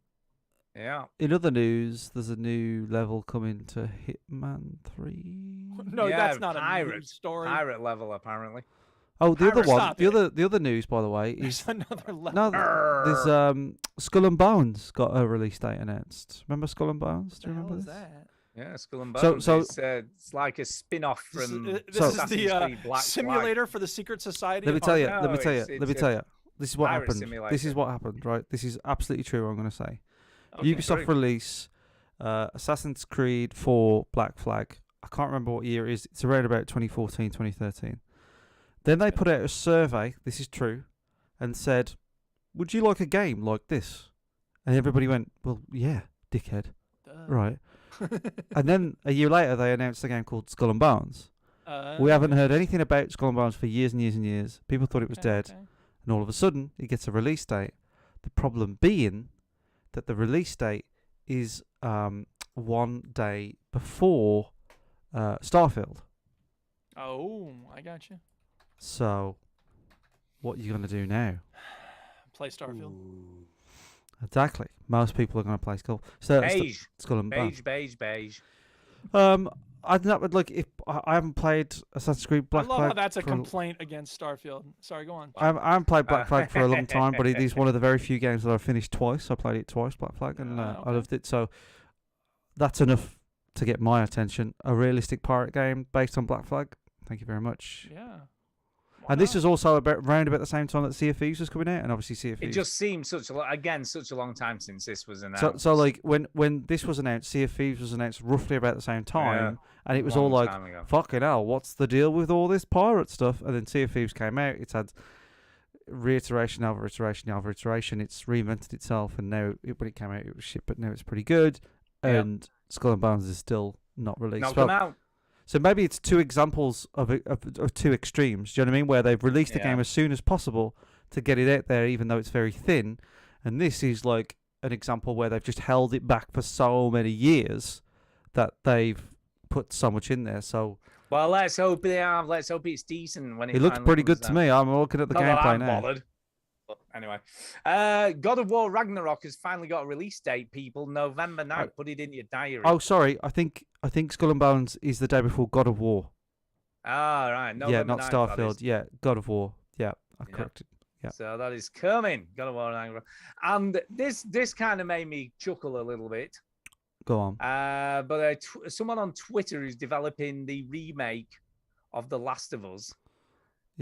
Yeah. In other news, there's a new level coming to Hitman 3. No, Yeah, that's not a pirate news story. Pirate level apparently. Oh, the other Pirate, one. stop The other news, by the way, is There's another level. no. There's Skull and Bones got a release date announced. Remember Skull and Bones? Do you What the hell remember is this? that? Yeah, Skull and So- Bones. so- it's like a spin-off This from is Assassin's the Creed Black Flag. simulator for the secret society. Let me of tell you. Hong No, Let me tell you. it's- Let me it's tell a you. This is what pirate happened. This simulator. is what happened, right? This is absolutely true. What I'm going to say. Okay, Ubisoft great. release Assassin's Creed 4 Black Flag. I can't remember what year it is. It's around about 2014, 2013. Then they put out a survey. This is true, and said, "Would you like a game like this?" And everybody went, "Well, yeah, dickhead." Duh. Right. And then a year later, they announced a game called Skull and Bones. We haven't heard anything about Skull and Bones for years and years and years. People thought it was dead. Okay. And all of a sudden, it gets a release date. The problem being that the release date is 1 day before Starfield. Oh, I got you. So, what are you going to do now? Play Starfield. Exactly. Most people are going to play Skull and Bones. Beige. I don't know, like if I haven't played Assassin's Creed Black I love Flag. how that's a for complaint against Starfield. Sorry, go on. I haven't played Black Flag for a long time, but it is one of the very few games that I've finished twice. I played it twice, Black Flag, and I Okay. loved it. So that's enough to get my attention. A realistic pirate game based on Black Flag. Thank you very much. Yeah. And this was also around about the same time that Sea of Thieves was coming out, and obviously Sea of It Thieves. just seemed such a long time since this was announced. So like when this was announced, Sea of Thieves was announced roughly about the same time, and it was all like, fucking hell, what's the deal with all this pirate stuff? And then Sea of Thieves came out. It's had reiteration over iteration over iteration. It's reinvented itself, and now when it came out, it was shit, but now it's pretty good. And Skull and Bones is still not released. Not come out. So maybe it's two examples of two extremes. Do you know what I mean? Where they've released the game as soon as possible to get it out there, even though it's very thin. And this is like an example where they've just held it back for so many years that they've put so much in there. So well, let's hope they have. Let's hope it's decent when it. It looks pretty good to me. I'm looking at the gameplay now. Bothered. But anyway, God of War Ragnarok has finally got a release date. People, November 9th. Put it in your diary. Oh, sorry. I think Skull and Bones is the day before God of War. Ah, right. November not 9th, Starfield. Yeah, God of War. Yeah, I corrected. Yeah. So that is coming. God of War Ragnarok, and this kind of made me chuckle a little bit. Go on. But someone on Twitter who's developing the remake of The Last of Us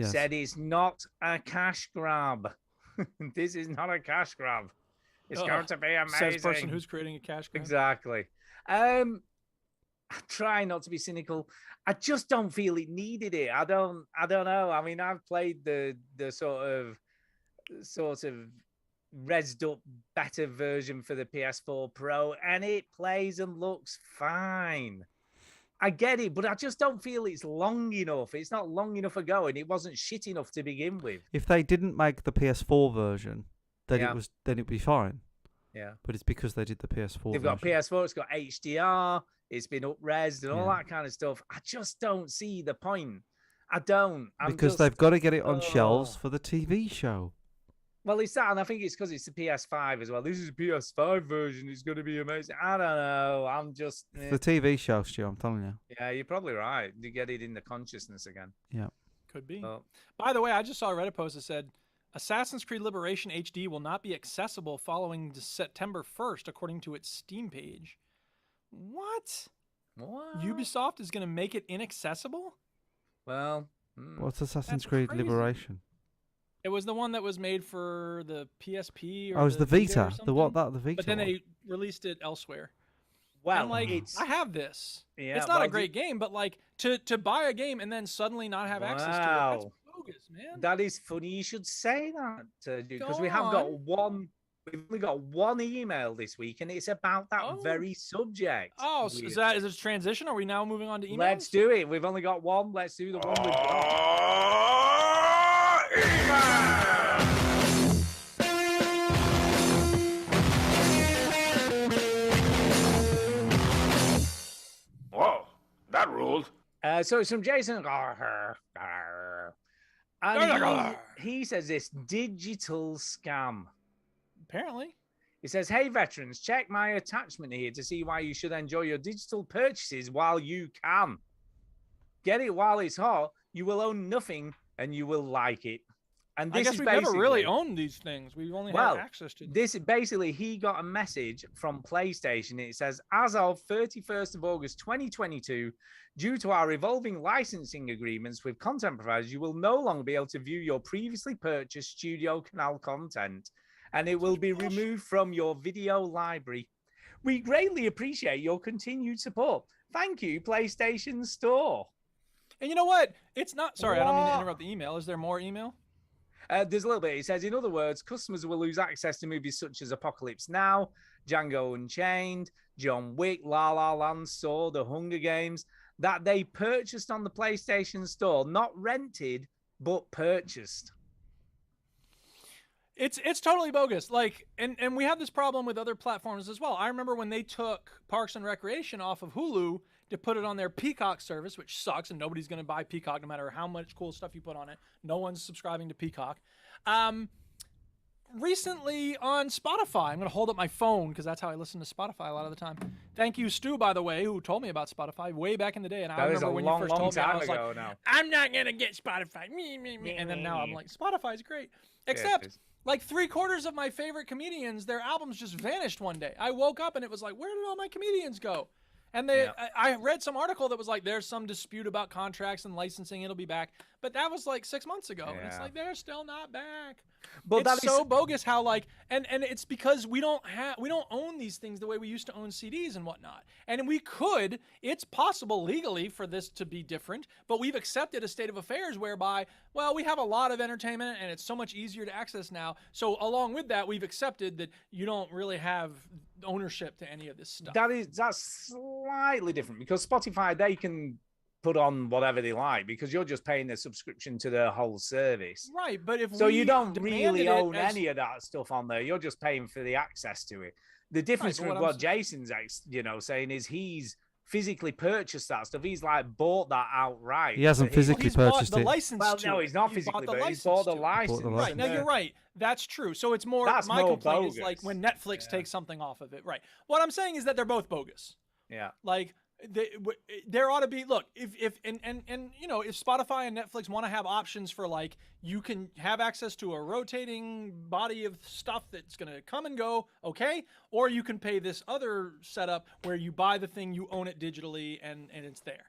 said it's not a cash grab. This is not a cash grab. It's going to be amazing. Says person who's creating a cash grab. Exactly. I try not to be cynical. I just don't feel it needed it. I don't know. I mean, I've played the sort of rezzed up better version for the PS4 Pro, and it plays and looks fine. I get it, but I just don't feel it's long enough. It's not long enough ago, and it wasn't shit enough to begin with. If they didn't make the PS4 version, then it'd be fine. Yeah. But it's because they did the PS4 They've got PS4, it's got HDR, it's been up-resed and all that kind of stuff. I just don't see the point. I don't. Because they've got to get it on shelves for the TV show. Well, it's that, and I think it's because it's the PS5 as well. This is a PS5 version. It's going to be amazing. I don't know. I'm just... The TV show, Stu, I'm telling you. Yeah, you're probably right. You get it in the consciousness again. Yeah. Could be. By the way, I just saw a Reddit post that said, Assassin's Creed Liberation HD will not be accessible following September 1st, according to its Steam page. What? Ubisoft is going to make it inaccessible? Well... What's Assassin's Creed Liberation? It was the one that was made for the PSP. Or it was the Vita. The Vita. But then they released it elsewhere. Well, and like, I have this. Yeah, it's not a great game, but like to buy a game and then suddenly not have access to it. That's bogus, man. That is funny. You should say that, because we have got one. We've only got one email this week, and it's about that very subject. Oh, so is it a transition? Are we now moving on to emails? Let's do it. We've only got one. Let's do the one we've got. Whoa, that ruled. So it's from Jason. And he says this digital scam. Apparently. He says, hey, veterans, check my attachment here to see why you should enjoy your digital purchases while you can. Get it while it's hot. You will own nothing and you will like it. And this I guess we've never really owned these things. We've only had access to them. This is basically, he got a message from PlayStation. It says, as of 31st of August 2022, due to our evolving licensing agreements with content providers, you will no longer be able to view your previously purchased Studio Canal content, and it will be removed from your video library. We greatly appreciate your continued support. Thank you, PlayStation Store. And you know what? It's not... Sorry, I don't mean to interrupt the email. Is there more email? There's a little bit. It says, in other words, customers will lose access to movies such as Apocalypse Now, Django Unchained, John Wick, La La Land, Saw, The Hunger Games, that they purchased on the PlayStation Store, not rented, but purchased. It's totally bogus. Like, and we have this problem with other platforms as well. I remember when they took Parks and Recreation off of Hulu to put it on their Peacock service, which sucks, and nobody's going to buy Peacock no matter how much cool stuff you put on it. No one's subscribing to Peacock. Recently on Spotify, I'm going to hold up my phone because that's how I listen to Spotify a lot of the time. Thank you, Stu, by the way, who told me about Spotify way back in the day. And I remember when you first told me, I was like, I'm not going to get Spotify. And then now I'm like, Spotify's great. Except... like 3/4 of my favorite comedians, their albums just vanished one day. I woke up and it was like, where did all my comedians go? And I read some article that was like, there's some dispute about contracts and licensing. It'll be back. but that was like 6 months ago. And it's Yeah. like they're still not back. But It's that is so bogus how like and it's because we don't own these things the way we used to own CDs and whatnot. And it's possible legally for this to be different, but we've accepted a state of affairs whereby, well, we have a lot of entertainment and it's so much easier to access now. So along with that, we've accepted that you don't really have ownership to any of this stuff. that's slightly different because Spotify, they can put on whatever they like because you're just paying a subscription to the whole service. Right, but if So we you don't demanded really it own as- any of that stuff on there. You're just paying for the access to it. The difference but with what what I'm Jason's saying is he's physically purchased that stuff. He's like bought that outright. He hasn't But physically he's bought purchased the it. license Well, to no, it. he's not He physically, bought the but he's bought the license to it. license. Right, Right, now and you're right. That's true. So it's more That's my more complaint is like bogus. when Netflix takes something off of it. Right. What I'm saying is that they're both bogus. Yeah. Like there ought to be look if you know if Spotify and Netflix want to have options for like you can have access to a rotating body of stuff that's going to come and go, okay, or you can pay this other setup where you buy the thing, you own it digitally, and it's there.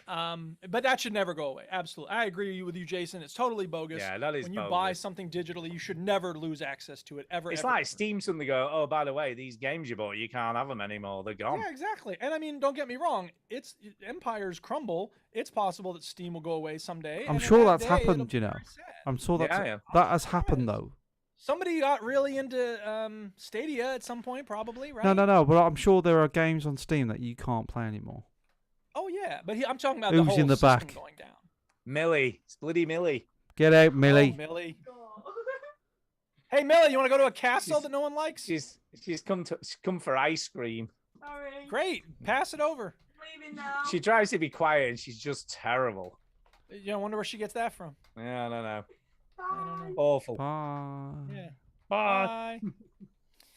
But that should never go away. Absolutely. I agree with you, Jason. It's totally bogus. Yeah, that is when you buy bogus. something digitally, you should never lose access to it ever. It's ever, like ever. Steam suddenly go, oh, by the way, these games you bought, you can't have them anymore. They're gone. Yeah, exactly. And I mean, don't get me wrong. It's empires crumble. It's possible that Steam will go away someday. I'm and sure in that that's day, happened, it'll be you know. very sad. I'm sure Yeah. that has happened though. Somebody got really into Stadia at some point, probably, right? No, but I'm sure there are games on Steam that you can't play anymore. Oh yeah, but I'm talking about Who's the whole in the system back? going down. Millie. It's bloody Millie. Get out, Oh, Millie. Millie. Hey, Millie, you want to go to a castle that no one likes? She's come for ice cream. Sorry. Great. Pass it over. Leaving now. She tries to be quiet and she's just terrible. You know, I wonder where she gets that from. Yeah, I don't know. I don't know. Awful. Bye. Yeah. Bye. Bye.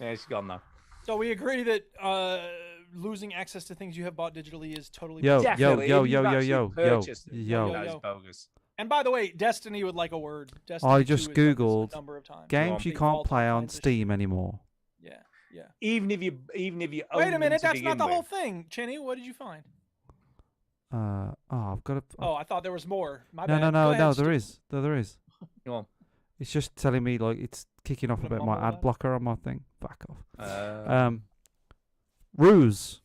Yeah, she's gone now. So we agree that losing access to things you have bought digitally is totally Yo, bogus. Definitely, yo, if yo, you've yo, actually yo, yo, purchased it, yo. that is Yo. bogus. And by the way, Destiny would like a word. Destiny I 2 just has done this googled a number of times. games you Big can't fault play on finds issue. Steam anymore. Yeah, yeah. Even if you own Wait a them minute, to that's begin not the whole with. thing. Chinny, what did you find? I've got to. Oh, I thought there was more. My no, bad. no, Go no, ahead, no. Stu. There is. There is. Go on. It's just telling me like it's kicking off a Gonna bit my mumble ad that? blocker on my thing. Back off. Uh, Ruse.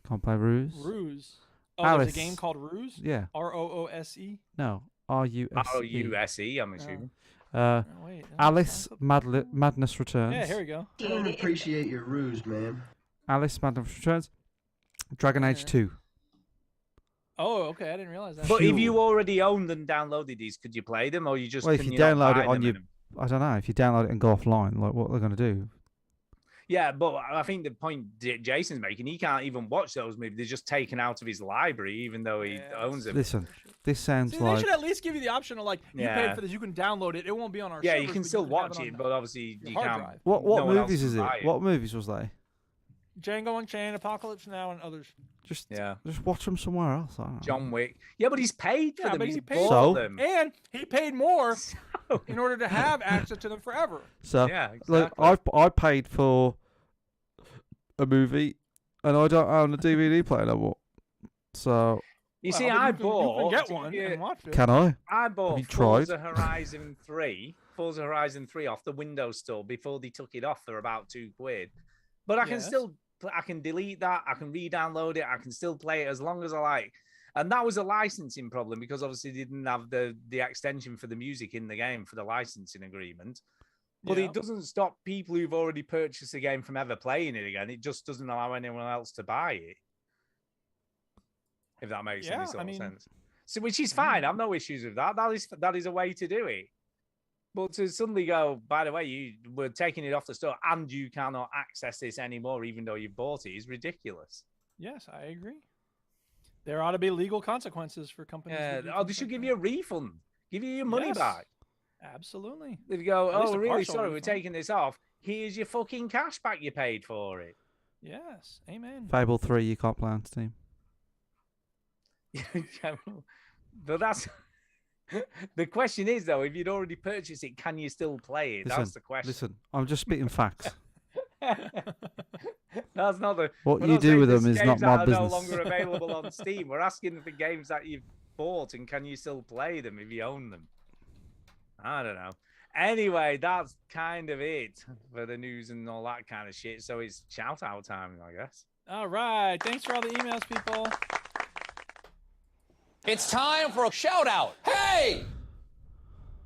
Can't play Ruse. Ruse. Oh, there's a Alice. game called Ruse? Yeah. ROOSE? No. RUSE. RUSE, I'm assuming. Uh, Oh, wait. no, Alice it's not. Madness Returns. Yeah, here we go. I don't appreciate your ruse, man. Alice Madness Returns. Dragon Age Yeah. 2. Oh, okay. I didn't realize that. But if you Phew. already owned and downloaded these, could you play them, or you just? Well, if can you not download buy it on them your- and- I don't know. If you download it and go offline, like what they're going to do. Yeah, but I think the point Jason's making, he can't even watch those movies. They're just taken out of his library, even though he Yeah, owns them. Listen, this sounds See, they like. should at least give you the option of like, you Yeah. paid for this, you can download it. It won't be on our Yeah, servers, you can but still have watch on it, the- but obviously your you hard can't. drive. What no one else movies can is it? buy it. What movies was they? Django Unchained, Apocalypse Now, and others. Just Yeah, watch them somewhere else. I don't know. John Wick. Yeah, but he's paid for Yeah, them. but He's he paid bought So? them. And he paid more So- in order to have access to them forever. So, Yeah, look, exactly. I paid for a movie, and I don't own a DVD player no more. So, You see, Well, but I you can bought. get one and watch it. can I? I bought you tried? Forza Horizon 3. Forza Horizon 3 off the Windows Store before they took it off for about £2. But I can Yes. still, I can delete that. I can re-download it. I can still play it as long as I like. And that was a licensing problem because obviously they didn't have the extension for the music in the game for the licensing agreement. But Yeah. it doesn't stop people who've already purchased the game from ever playing it again. It just doesn't allow anyone else to buy it. If that makes Yeah, any sort I of mean- sense. So, which is fine. I've no issues with that. That is a way to do it. But to suddenly go, by the way, you were taking it off the store and you cannot access this anymore, even though you bought it, is ridiculous. Yes, I agree. There ought to be legal consequences for companies. Yeah. that do Oh, they things should like give that. you a refund. Give you your money Yes. back. Absolutely. They go, At least oh, a really partial sorry, we're refund. taking this off. Here's your fucking cash back you paid for it. Yes. Amen. Fable 3 you can't play on Steam. Yeah, but that's the question is though, if you'd already purchased it, can you still play it? That's the question. Listen, I'm just spitting facts. That's not the What we're you not do saying with there's them is games not that my are no business. longer available on Steam. We're asking for games that you've bought, and can you still play them if you own them? I don't know. Anyway, that's kind of it for the news and all that kind of shit. So it's shout out time, I guess. All right. Thanks for all the emails, people. It's time for a shout out. Hey!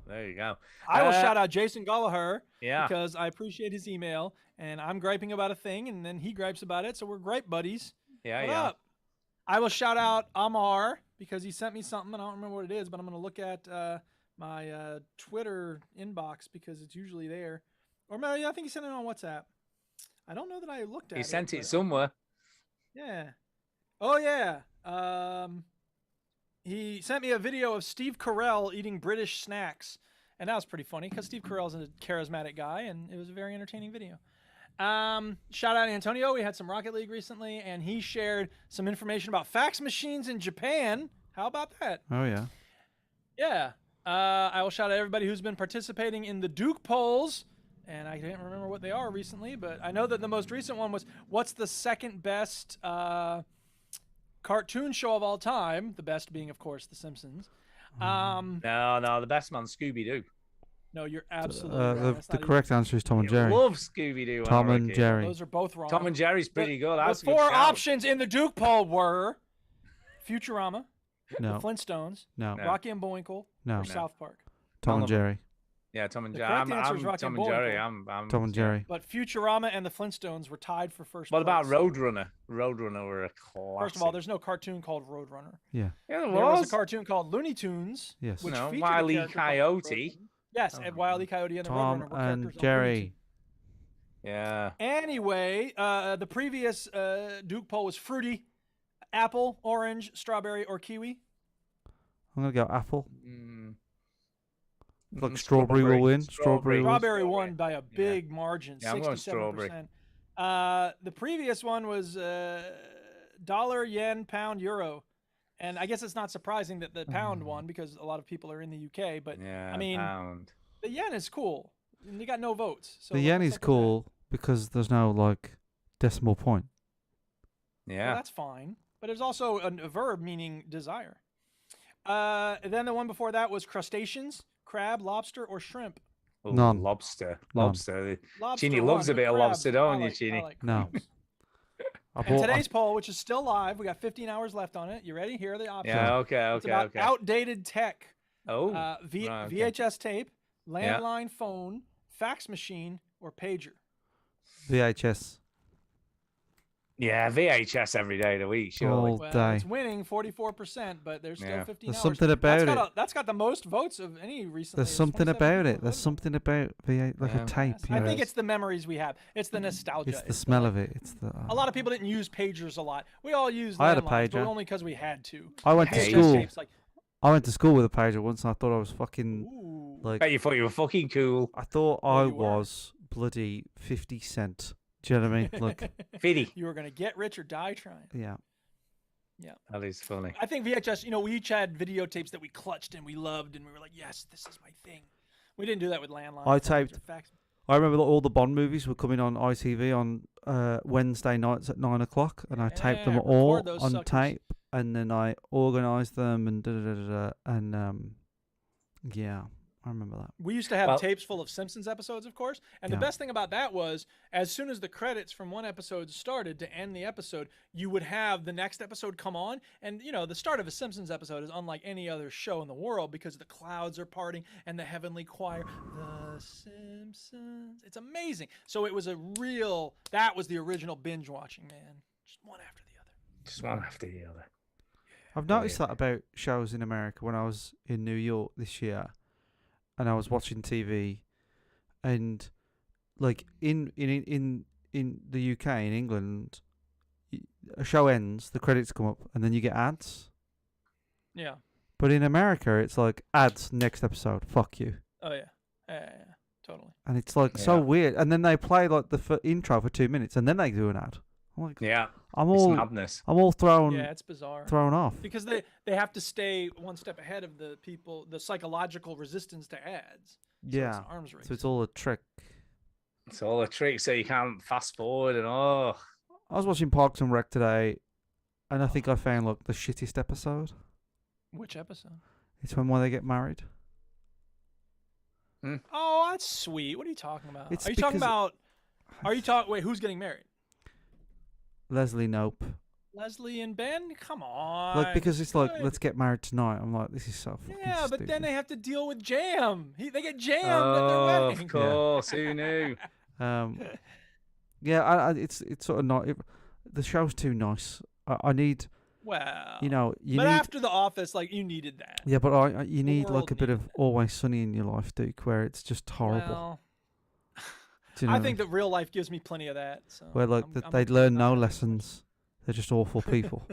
There you go. I will shout out Jason Gallagher Yeah. because I appreciate his email, and I'm griping about a thing, and then he gripes about it, so we're gripe buddies. Yeah, What yeah. up? I will shout out Amar because he sent me something, and I don't remember what it is, but I'm going to look at my Twitter inbox because it's usually there. Or maybe I think he sent it on WhatsApp. I don't know that I looked at it. He sent it but- somewhere. Yeah. Oh, yeah. He sent me a video of Steve Carell eating British snacks. And that was pretty funny because Steve Carell's a charismatic guy, and it was a very entertaining video. Shout out Antonio. We had some Rocket League recently, and he shared some information about fax machines in Japan. How about that? Oh yeah. Yeah. I will shout out everybody who's been participating in the Duke polls. And I can't remember what they are recently, but I know that the most recent one was what's the second best cartoon show of all time? The best being, of course, The Simpsons. No, the best man's Scooby Doo. No, you're absolutely right. That's The not correct answer is Tom and Jerry. Love Scooby Doo. Tom and Jerry. Those are both wrong. Tom and Jerry's pretty good. The That's a good four shout. options in the Duke poll were Futurama, No. The Flintstones, No. Rocky and Bullwinkle, No. or South Park. Tom None and of them. Jerry. Yeah, Tom and The Jerry. correct answer is I'm Rocky Tom and and Jerry. Bullwinkle. I'm Tom and Jerry. But Futurama and The Flintstones were tied for first What about place. Roadrunner? Roadrunner were a classic. First of all, there's no cartoon called Roadrunner. Yeah. Yeah, there There was was. a cartoon called Looney Tunes. Yes. Which No, featured Wile a E. character called Coyote. Roadrunner. Yes, and Wile E. Coyote and the Tom Roadrunner were and characters on Looney Jerry. Tunes. Yeah. Anyway, the previous Duke poll was fruity, apple, orange, strawberry, or kiwi. I'm gonna go apple. Mm. Like strawberry will win. Strawberry will- Strawberry won by a big margin, Yeah, I'm going 67%. The previous one was dollar, yen, pound, euro. And I guess it's not surprising that the pound won because a lot of people are in the UK. But Yeah, I mean, pound. the yen is cool. And they got no votes. So The yen what's is up with that? cool because there's no like decimal point. Well, Yeah. that's fine. But there's also a verb meaning desire. Then the one before that was crustaceans, crab, lobster, or shrimp. Ooh, None. Lobster. None. Lobster. Lobster Chinny won, loves a but bit of crabs, lobster, don't I you, like- Chinny? I like No. crabs. I And bought. today's poll, which is still live, we got 15 hours left on it. You ready? Here are the options. Yeah, okay, It's okay, about okay. outdated tech. Oh. Right, okay. VHS tape, Yeah. landline phone, fax machine, or pager. VHS Yeah, VHS every day of the week, surely. all Well, day. it's winning 44%, but there's still Yeah. 15 There's hours. something about That's got it. that's got the most votes of any recently. There's It's something 27 about people it. There's voted. something about VH, like Yeah. a tape. Yes, You I know? think it's the memories we have. It's the nostalgia. It's the smell of it. It's the. A lot of people didn't use pagers a lot. We all used I had a landlines, but pager. only because we had to. I went to VHS school. tapes, like, I went to school with a pager once, and I thought I was fucking ooh. like. Bet you thought you were fucking cool. I thought Well, I you were. was bloody 50 cent. Do you know what I mean? Like, Fiddy. You were gonna get rich or die trying. yeah. That is funny. I think VHS. We each had videotapes that we clutched and we loved, and we were like, "Yes, this is my thing." We didn't do that with landlines. I phones, or taped- fax. I remember all the Bond movies were coming on ITV on Wednesday nights at 9 o'clock, and I taped them Yeah, all record those on suckers. tape, and then I organised them and and yeah, I remember that. We used to have Well- tapes full of Simpsons episodes, of course. And Yeah. the best thing about that was, as soon as the credits from one episode started to end the episode, you would have the next episode come on. And, the start of a Simpsons episode is unlike any other show in the world because the clouds are parting and the heavenly choir, The Simpsons. It's amazing. So it was that was the original binge watching, man. Just one after the other. Just one after the other. I've noticed that about shows in America when I was in New York this year, and I was watching TV, and like in the UK, in England, a show ends, the credits come up, and then you get ads. Yeah. But in America, it's like ads, next episode, fuck you, Oh, yeah. Yeah. Totally. and it's like so Yeah. weird. And then they play like the intro for 2 minutes, and then they do an ad. I'm like, Yeah. I'm It's all madness. thrown Yeah, it's bizarre. off. Because they have to stay one step ahead of the people, the psychological resistance to ads. So it's Yeah, an arms race. so it's all a trick. It's all a trick so you can't fast forward and I was watching Parks and Rec today, and I think I found like the shittest episode. Which episode? It's when they get married. Oh, that's sweet. What are you talking about? It's Are you talking because- about? Are you talking? Wait, who's getting married? Leslie Nope. Leslie and Ben? Come on. Like, because it's like, Good. let's get married tonight. I'm like, this is so fucking Yeah, but then stupid. they have to deal with jam. They get jammed at their wedding. Of course, who knew? Yeah, it's sort of not. The show's too nice. I need, Well, you but need. after The Office, like you needed that. Yeah, but you need world like a bit of needed Always Sunny in your life, Duke, where it's just horrible. Well, Do you know I what think that real life gives me plenty of that. So where like I'm they'd learn no lessons. They're just awful people.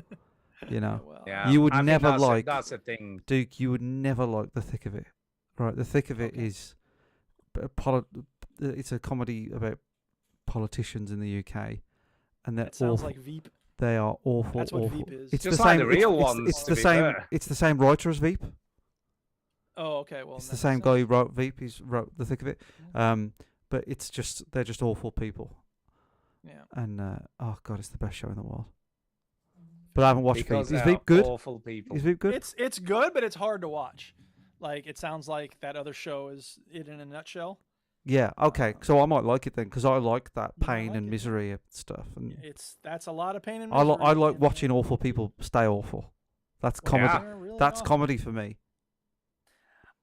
You know, Well, Yeah, You would I think never that's like- that's the thing. Duke, you would never like The Thick of It, right? The Thick of It is, it's a comedy about politicians in the UK, and they're that sounds awful. like Veep. They are awful. That's what awful. Veep is. It's Just the like same. the real it's, ones, It's to the be same. fair. It's the same writer as Veep. Oh, okay. Well, It's that the same makes guy who sense. wrote Veep. He's wrote The Thick of It. But it's just they're just awful people. Yeah. And oh god, it's the best show in the world. But I haven't watched Because Veep. Is they're Veep good? Awful people. Is Veep good? It's good, but it's hard to watch. Like it sounds like that other show is it in a nutshell. Yeah. Okay. So I might like it then, because I like that You might pain like and it. misery and stuff. And That's a lot of pain and I misery. like and- watching awful people stay awful. That's Well, comedy. they're really That's awful. comedy for me.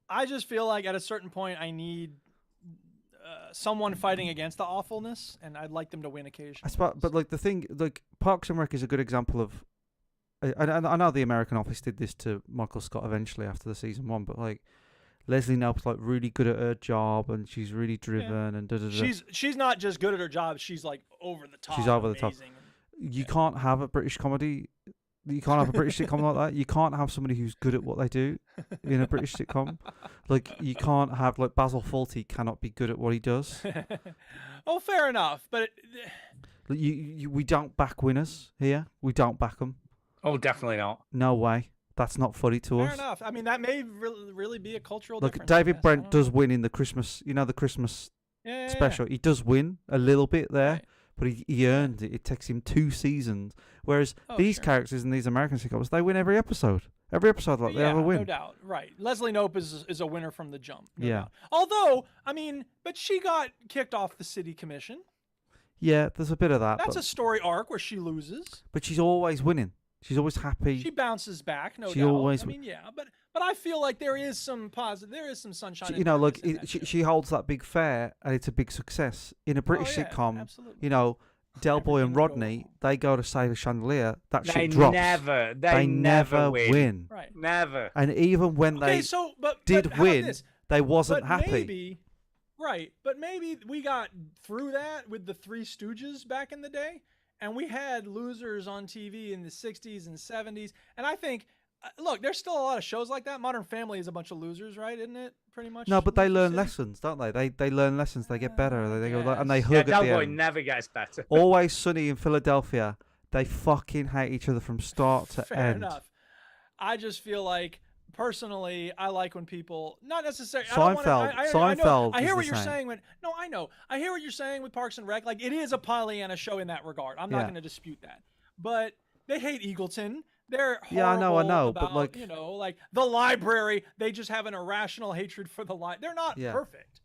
I just feel like at a certain point I need someone fighting against the awfulness, and I'd like them to win occasionally. But like the thing, like Parks and Rec is a good example of. I know the American Office did this to Michael Scott eventually after the season 1, but like Leslie Knope's like really good at her job and she's really driven and da da da. She's not just good at her job; she's like over the top. She's over the top. amazing. You can't have a British comedy. You can't have a British sitcom like that. You can't have somebody who's good at what they do in a British sitcom. Like you can't have like Basil Fawlty cannot be good at what he does. Oh, fair enough, but Like, we don't back winners here. We don't back them. Oh, definitely not. No way. That's not funny to fair us. enough. I mean, that may really be a cultural Look, difference. I David guess. I Brent don't does know. win in the Christmas. You know the Christmas Yeah. special. He does win a little bit there, Right. but he earned it. It takes him 2 seasons. Whereas Oh, these sure. characters in these American sitcoms, they win every episode. Every episode, like they Yeah, have a win. no doubt. Right. Leslie Knope is a winner from the jump. No Yeah. doubt. Although, I mean, but she got kicked off the city commission. Yeah, there's a bit of that. That's but, a story arc where she loses. but she's always winning. She's always happy. She bounces back, no She doubt. always I mean, yeah, but I feel like there is some positive. There is some sunshine. You know, like look, she holds that big fair and it's a big success. In a British sitcom, absolutely. you know, Del Boy and Everything would go Rodney, wrong. they go to Sailor Chandelier, that They shit drops. they never win. Right. Never. And even when Okay, they so but did how about win, this? they wasn't But happy. Maybe, right, but maybe we got through that with the Three Stooges back in the day, and we had losers on TV in the 60s and 70s. And I think, look, there's still a lot of shows like that. Modern Family is a bunch of losers, right? Isn't it? Pretty much. No, but they Loser learn City? lessons, don't they? They learn lessons. They get better. They go Yes. and they Yeah, hug at Del the Boy end. never gets better. Always Sunny in Philadelphia. They fucking hate each other from start to Fair end. enough. I just feel like, personally, I like when people, not necessarily. I don't wanna- I know- Seinfeld I hear is what the you're same. saying. I know. I hear what you're saying with Parks and Rec. Like, it is a Pollyanna show in that regard. I'm not Yeah. going to dispute that. But they hate Eagleton. They're horrible Yeah, I know, but, about, like- you know, like the library. They just have an irrational hatred for the library. They're not Yeah. perfect.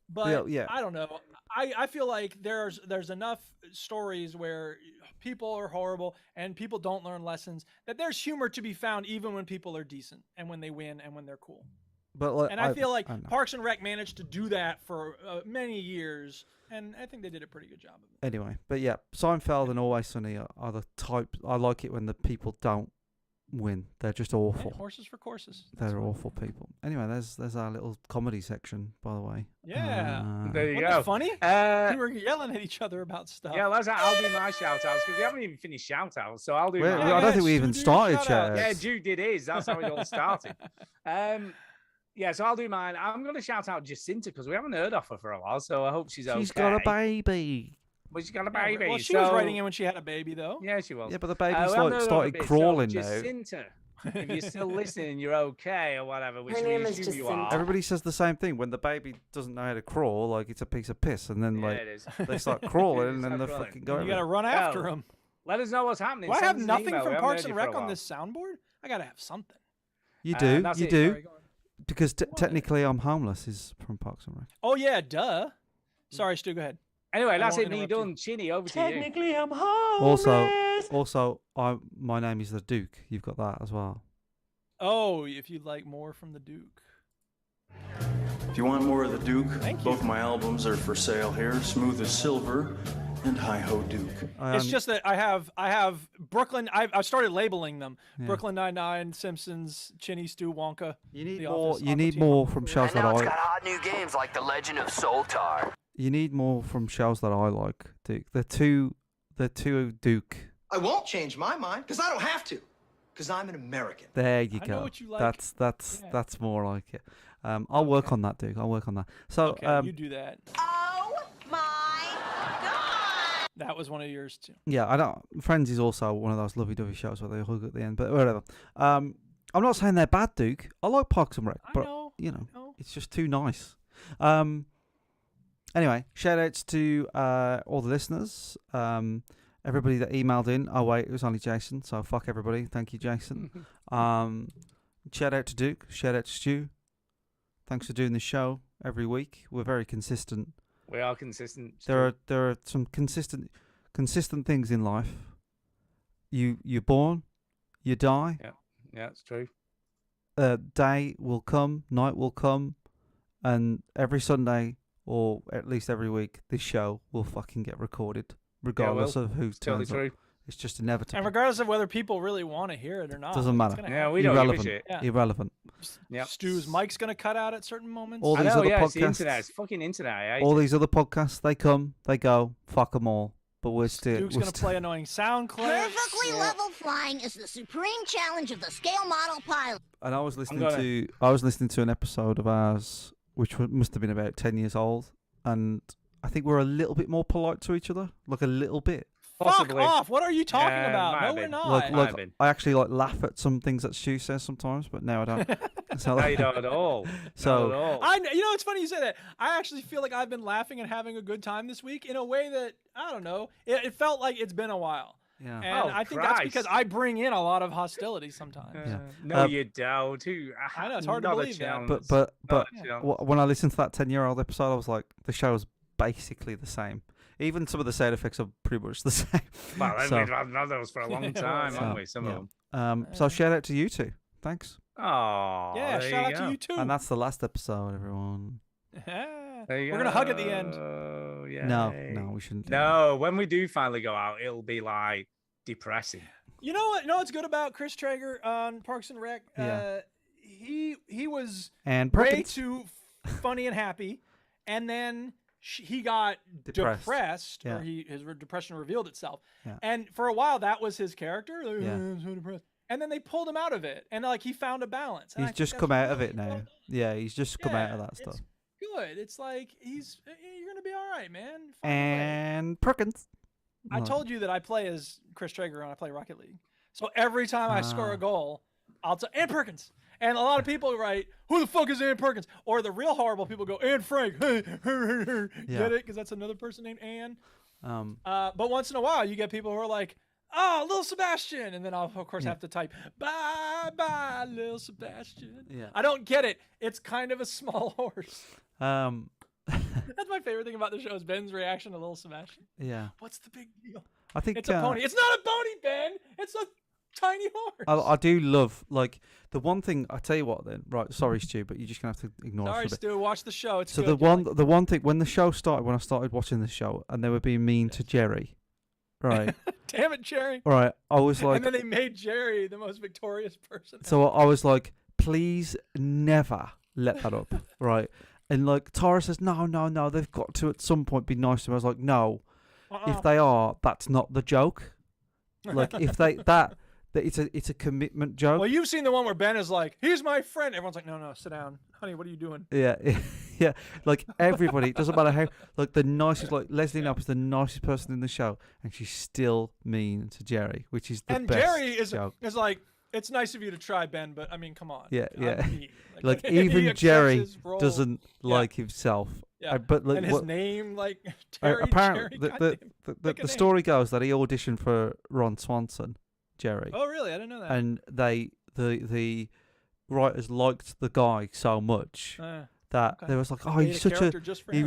But Yeah. I don't know. I feel like there's enough stories where people are horrible and people don't learn lessons, that there's humor to be found even when people are decent and when they win and when they're cool. But like, And I feel like I know. Parks and Rec managed to do that for many years, and I think they did a pretty good job of it. Anyway, but yeah, Seinfeld and Always Sunny are the type. I like it when the people don't win. They're just awful. Hey, horses for courses. That's They're fine. awful people. Anyway, there's our little comedy section, by the way. Yeah. There you Wasn't go. it funny? Uh, We were yelling at each other about stuff. yeah, I'll do my shout outs because we haven't even finished shout outs. So I'll do Wait, mine. I don't think we even Stu, do started your shout-outs. yet. Yeah, Jude did his. That's how it all started. Yeah, so I'll do mine. I'm going to shout out Jacinta because we haven't heard of her for a while, so I hope she's okay. She's got a baby. But she's got a Yeah, baby. well, she was so- writing in when she had a baby, though. Yeah, she was. Yeah, but the We baby's haven't like heard of started her bit, crawling so now. Jacinta, if you're still listening, you're okay or whatever, which Her we name is assume you Jacinta. are. Everybody says the same thing when the baby doesn't know how to crawl, like it's a piece of piss, and then Yeah, like it is. they start crawling and Start then they crawling. fucking go. You got to everywhere. run after Well, him. Let us know what's happening. Do I have Send us an nothing email. We from haven't Parks heard and you for a Rec on while. this soundboard? I got to have something. You do. That's You it. do. Sorry, go on. Because technically, I'm homeless. Is from Parks and Rec. Oh yeah, duh. Sorry, Stu. Go ahead. Anyway, I that's won't it. Me interrupt you. done. Chinny, over to you. Technically, I'm homeless. Also, my name is the Duke. You've got that as well. Oh, if you'd like more from the Duke. If you want more of the Duke, Thank you. both my albums are for sale here. Smooth as Silver and Hi Ho Duke. It's just that I have Brooklyn. I've started labeling them. Yeah. Brooklyn Nine-Nine, Simpsons, Chinny, Stu, Wonka. You need The more. Office, You need Aqua more Teen. from shows that I. hot new games like The Legend of Soltar. You need more from shows that I like, Duke. They're too Duke. I won't change my mind because I don't have to. Because I'm an American. There you I go. know what you like. That's more like it. I'll work on that, Duke. I'll work on that. So Okay, you do that. Oh my god! That was one of yours too. yeah, I don't. Friends is also one of those lovey-dovey shows where they hug at the end, but whatever. I'm not saying they're bad, Duke. I like Parks and Rec, I but know. you know, I know. it's just too nice. Anyway, shout outs to all the listeners. Everybody that emailed in. Oh wait, it was only Jason, so fuck everybody. Thank you, Jason. Shout out to Duke. Shout out to Stu. Thanks for doing the show every week. We're very consistent. We are consistent. There are some consistent things in life. You're born, you die. Yeah, it's true. Day will come, night will come, and every Sunday, or at least every week, this show will fucking get recorded, regardless of who It's totally turns up. true. It's just inevitable. And regardless of whether people really want to hear it or not, Doesn't like, matter. it's gonna Yeah, happen. we don't give a Irrelevant. shit. Yeah. Irrelevant. Yep. Stu's mic's gonna cut out at certain moments. All I these know, other yeah, it's the podcasts. internet. It's fucking internet. I hate All it. these other podcasts, they come, they go, fuck them all. But we're still. Duke's we're gonna still play annoying sound clips. Perfectly level flying is the supreme challenge of the scale model pilot. And I was listening gonna- to an episode of ours, which must have been about 10 years old, and I think we're a little bit more polite to each other, like a little bit. Fuck off! What are you talking Yeah, about? might No, have we're been. not. Might have Like been. I actually laugh at some things that Stu says sometimes, but now I don't. So, No, you don't at all. So- Not at all. You know, it's funny you say that. I actually feel like I've been laughing and having a good time this week in a way that I don't know. It felt like it's been a while, yeah. and Oh, I think that's Christ. because I bring in a lot of hostility sometimes. Yeah. No, you don't. I know, it's hard to Not a believe that. chance. But Not a chance. when I listened to that 10-year-old episode, I was like, the show's basically the same. Even some of the sound effects are pretty much the same. Well, So- we've had those for a long time, So, haven't we? Some yeah. of them. So shout out to you two. Thanks. Oh, Yeah, shout out to you too. And that's the last episode, everyone. We're gonna hug at the end. Oh, yeah. No, we shouldn't. Do No, when we do finally go out, it'll be like depressing. You know what? You know what's good about Chris Traeger on Parks and Rec? Yeah. He was that. And way Perkins. too funny and happy, and then he got Depressed. or Yeah. his depression revealed itself. Yeah. And for a while, that was his character. Like, Yeah. I'm so depressed. And then they pulled him out of it, and like he found a balance. And I He's think just that's come out of really it now. well done. Yeah, he's just come out of Yeah, that stuff. it's good. It's like you're gonna be all right, man. Find a way. And Perkins. I told you that I play as Chris Traeger when I play Rocket League. So every time I score Ah. a goal, I'll say, and Perkins. And a lot of people write, who the fuck is Ann Perkins? Or the real horrible people go, Ann Frank. Yeah. Get it? Because that's another person named Ann. Um, But once in a while, you get people who are like, oh, Little Sebastian. And then I'll, of course, have to type, bye, bye, Little Sebastian. Yeah. I don't get it. It's kind of a small horse. um, That's my favorite thing about the show is Ben's reaction to Little Sebastian. yeah. What's the big deal? I think It's a pony. It's not a pony, Ben. It's a tiny horse. I do love, like, the one thing, I tell you what then, right, sorry Stu, but you're just going to have to ignore it Sorry, for a bit. Stu. Watch the show. It's So good. the one thing, when the show started, when I started watching the show, and they were being mean to Jerry, right, Damn it, Jerry. right, I was like, And then they made Jerry the most victorious person. so I was like, please never let that up, right? And like Tara says, no, they've got to at some point be nice to him. I was like, no, if they are, that's not the joke. Like if that it's a commitment joke. Well, you've seen the one where Ben is like, he's my friend. Everyone's like, no, sit down. Honey, what are you doing? Yeah, yeah. Like everybody, it doesn't matter how. Like the nicest, like Leslie Knope is the nicest person in the show, and she's still mean to Jerry, which is the And best Jerry is joke. like, it's nice of you to try, Ben, but I mean, come on. Yeah, I'm yeah. me. Like he even accepts Jerry his role. doesn't Yeah. like himself. Yeah. But like, and his name, like Terry. apparently, Jerry, goddamn. the story goes that he auditioned for Ron Swanson, Jerry. Oh, really? I didn't know that. And the writers liked the guy so much that they was like, oh, he's such a he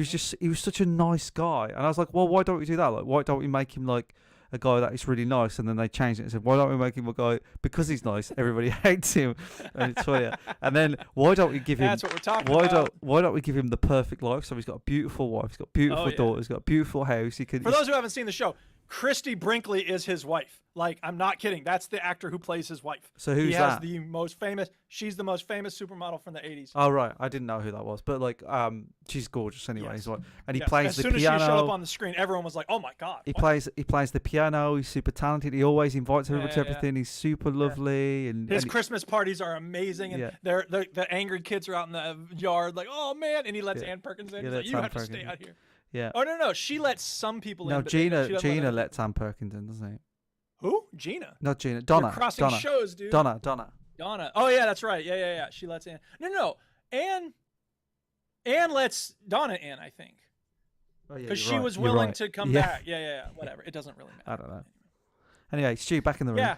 was such a nice guy, and I was like, well, why don't we do that? Like, why don't we make him like a guy that is really nice? And then they changed it and said, why don't we make him a guy because he's nice? Everybody hates him, and it's funny. And then why don't we give him? That's what we're talking about. Why don't we give him the perfect life? So he's got a beautiful wife, he's got a beautiful daughter, he's got a beautiful house. He can. For those who haven't seen the show, Christy Brinkley is his wife. Like, I'm not kidding. That's the actor who plays his wife. So who's he has that? the most famous. She's the most famous supermodel from the 80s. Oh right, I didn't know who that was, but like, she's gorgeous anyway. Yes. And he plays the piano. As soon as she showed up on the screen, everyone was like, "Oh my god!" He plays the piano. He's super talented. He always invites everybody to everything. He's super lovely, and his Christmas parties are amazing. And the angry kids are out in the yard, like, "Oh man!" And he lets Ann Perkins in. He's like, "You have to stay out here." Yeah. Oh no, she lets some people in. No, Gina lets Ann Perkins in, doesn't he? Who? Gina? Not Gina. Donna. You're crossing shows, dude. Donna. Oh yeah, that's right. Yeah. She lets Ann. No. Ann lets Donna in, I think. Because she was willing to come back. Yeah. Whatever. It doesn't really matter. I don't know. Anyway, Stu, back in the room. Yeah.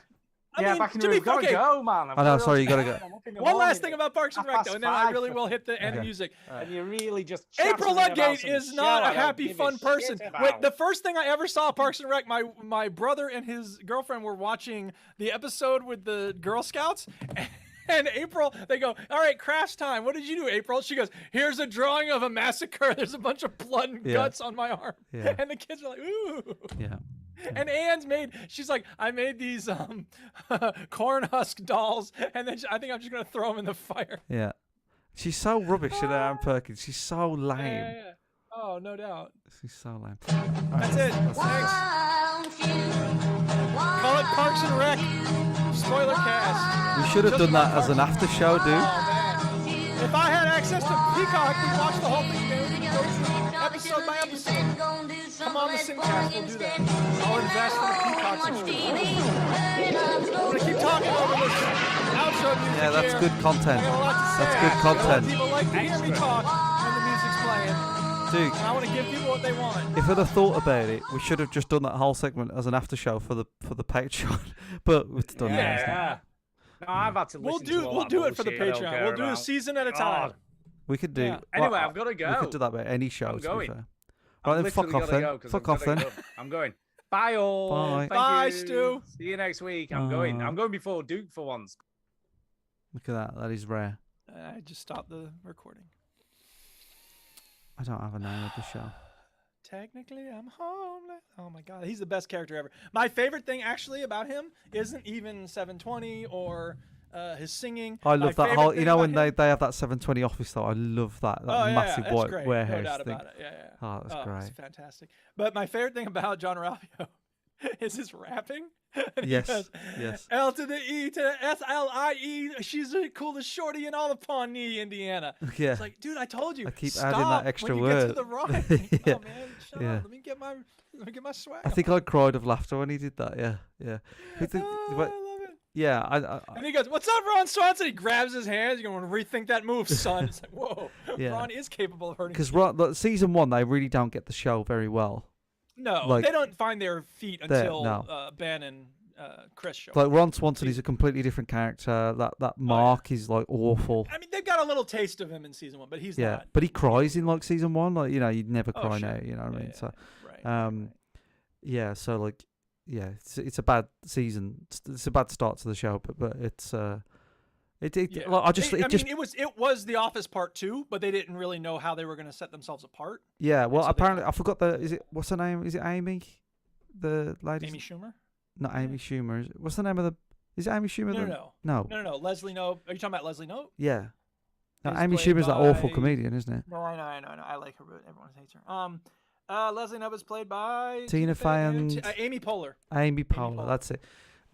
I mean, back in the room. Gotta go, man. I know. Sorry, you gotta go. One last thing about Parks and Rec, though, and then I really will hit the end music. And you really just April Ludgate is not a happy, fun person. Wait, the first thing I ever saw Parks and Rec, my brother and his girlfriend were watching the episode with the Girl Scouts. And April, they go, all right, crafts time. What did you do, April? She goes, here's a drawing of a massacre. There's a bunch of blood and guts on my arm. Yeah. And the kids are like, ooh. Yeah. And Anne's she's like, I made these corn husk dolls, and then I think I'm just going to throw them in the fire. Yeah. She's so rubbish, Ann Perkins. She's so lame. Yeah. Oh, no doubt. She's so lame. That's it. Thanks. Call it Parks and Rec. Spoiler cast. We should have done that as an after show, dude. Oh, man. If I had access to Peacock, we'd watch the whole thing, man. We'd go through episode by episode. Come on the Simcast, we'll do that. I'll invest in a Peacock subscription. I'm going to keep talking over this outro music. Yeah, that's good content. That's good content. People like to hear me talk when the music's playing. Dude, and I want to give people what they want. If I'd have thought about it, we should have just done that whole segment as an after show for the Patreon. But we've done that. Yeah. No, I've had to listen to all We'll that do it for the bullshit Patreon. We'll do a season at a time. We could do. Yeah. Anyway, I've got to go. We could do that about any show. I'm going. To be fair. Right, then fuck off then. Fuck off then. I'm going. Bye all. Bye. Bye, Stu. See you next week. I'm going. I'm going before Duke for once. Look at that. That is rare. I just stopped the recording. I don't have a name of the show. Technically, I'm homeless. Oh my god, he's the best character ever. My favorite thing actually about him isn't even 720 or his singing. I love that whole. You know when they have that 720 office though. I love that massive white great. warehouse no doubt thing. About it. Yeah. Oh, that's great. It's fantastic. But my favorite thing about John Ralphio is his rapping. Yes. Yes. L to the E to the SLIE. She's the coolest shorty in all of Pawnee, Indiana. Yeah. It's like, dude, I told you. I keep stop adding that extra when you word. Get to the rhyme. Yeah. Oh man, shut up. Let me get my swag. I think I cried of laughter when he did that. Yeah. I love it. Yeah. And he goes, "What's up, Ron Swanson?" He grabs his hands. You're going to rethink that move, son. It's like, whoa. Yeah. Ron is capable of hurting. Because season 1, they really don't get the show very well. No, they don't find their feet until Ben and Chris show. Like Ron Swanson is a completely different character. That Mark is like awful. I mean, they've got a little taste of him in season 1, but he's not. But he cries in like season 1. Like you'd never cry now. You know what I mean? So, right. Yeah. So like, yeah, it's a bad season. It's a bad start to the show, but it's It was The Office Part 2, but they didn't really know how they were going to set themselves apart. Yeah, well, apparently I forgot what's her name? Is it Amy? The lady? Amy Schumer? Not Amy Schumer. What's the name of the? Is it Amy Schumer? No. Leslie Knope. Are you talking about Leslie Knope? Yeah. No, Amy Schumer's that awful comedian, isn't it? No, I know. I like her, but everyone hates her. Leslie Knope is played by Tina Fey and Amy Poehler. Amy Poehler, that's it.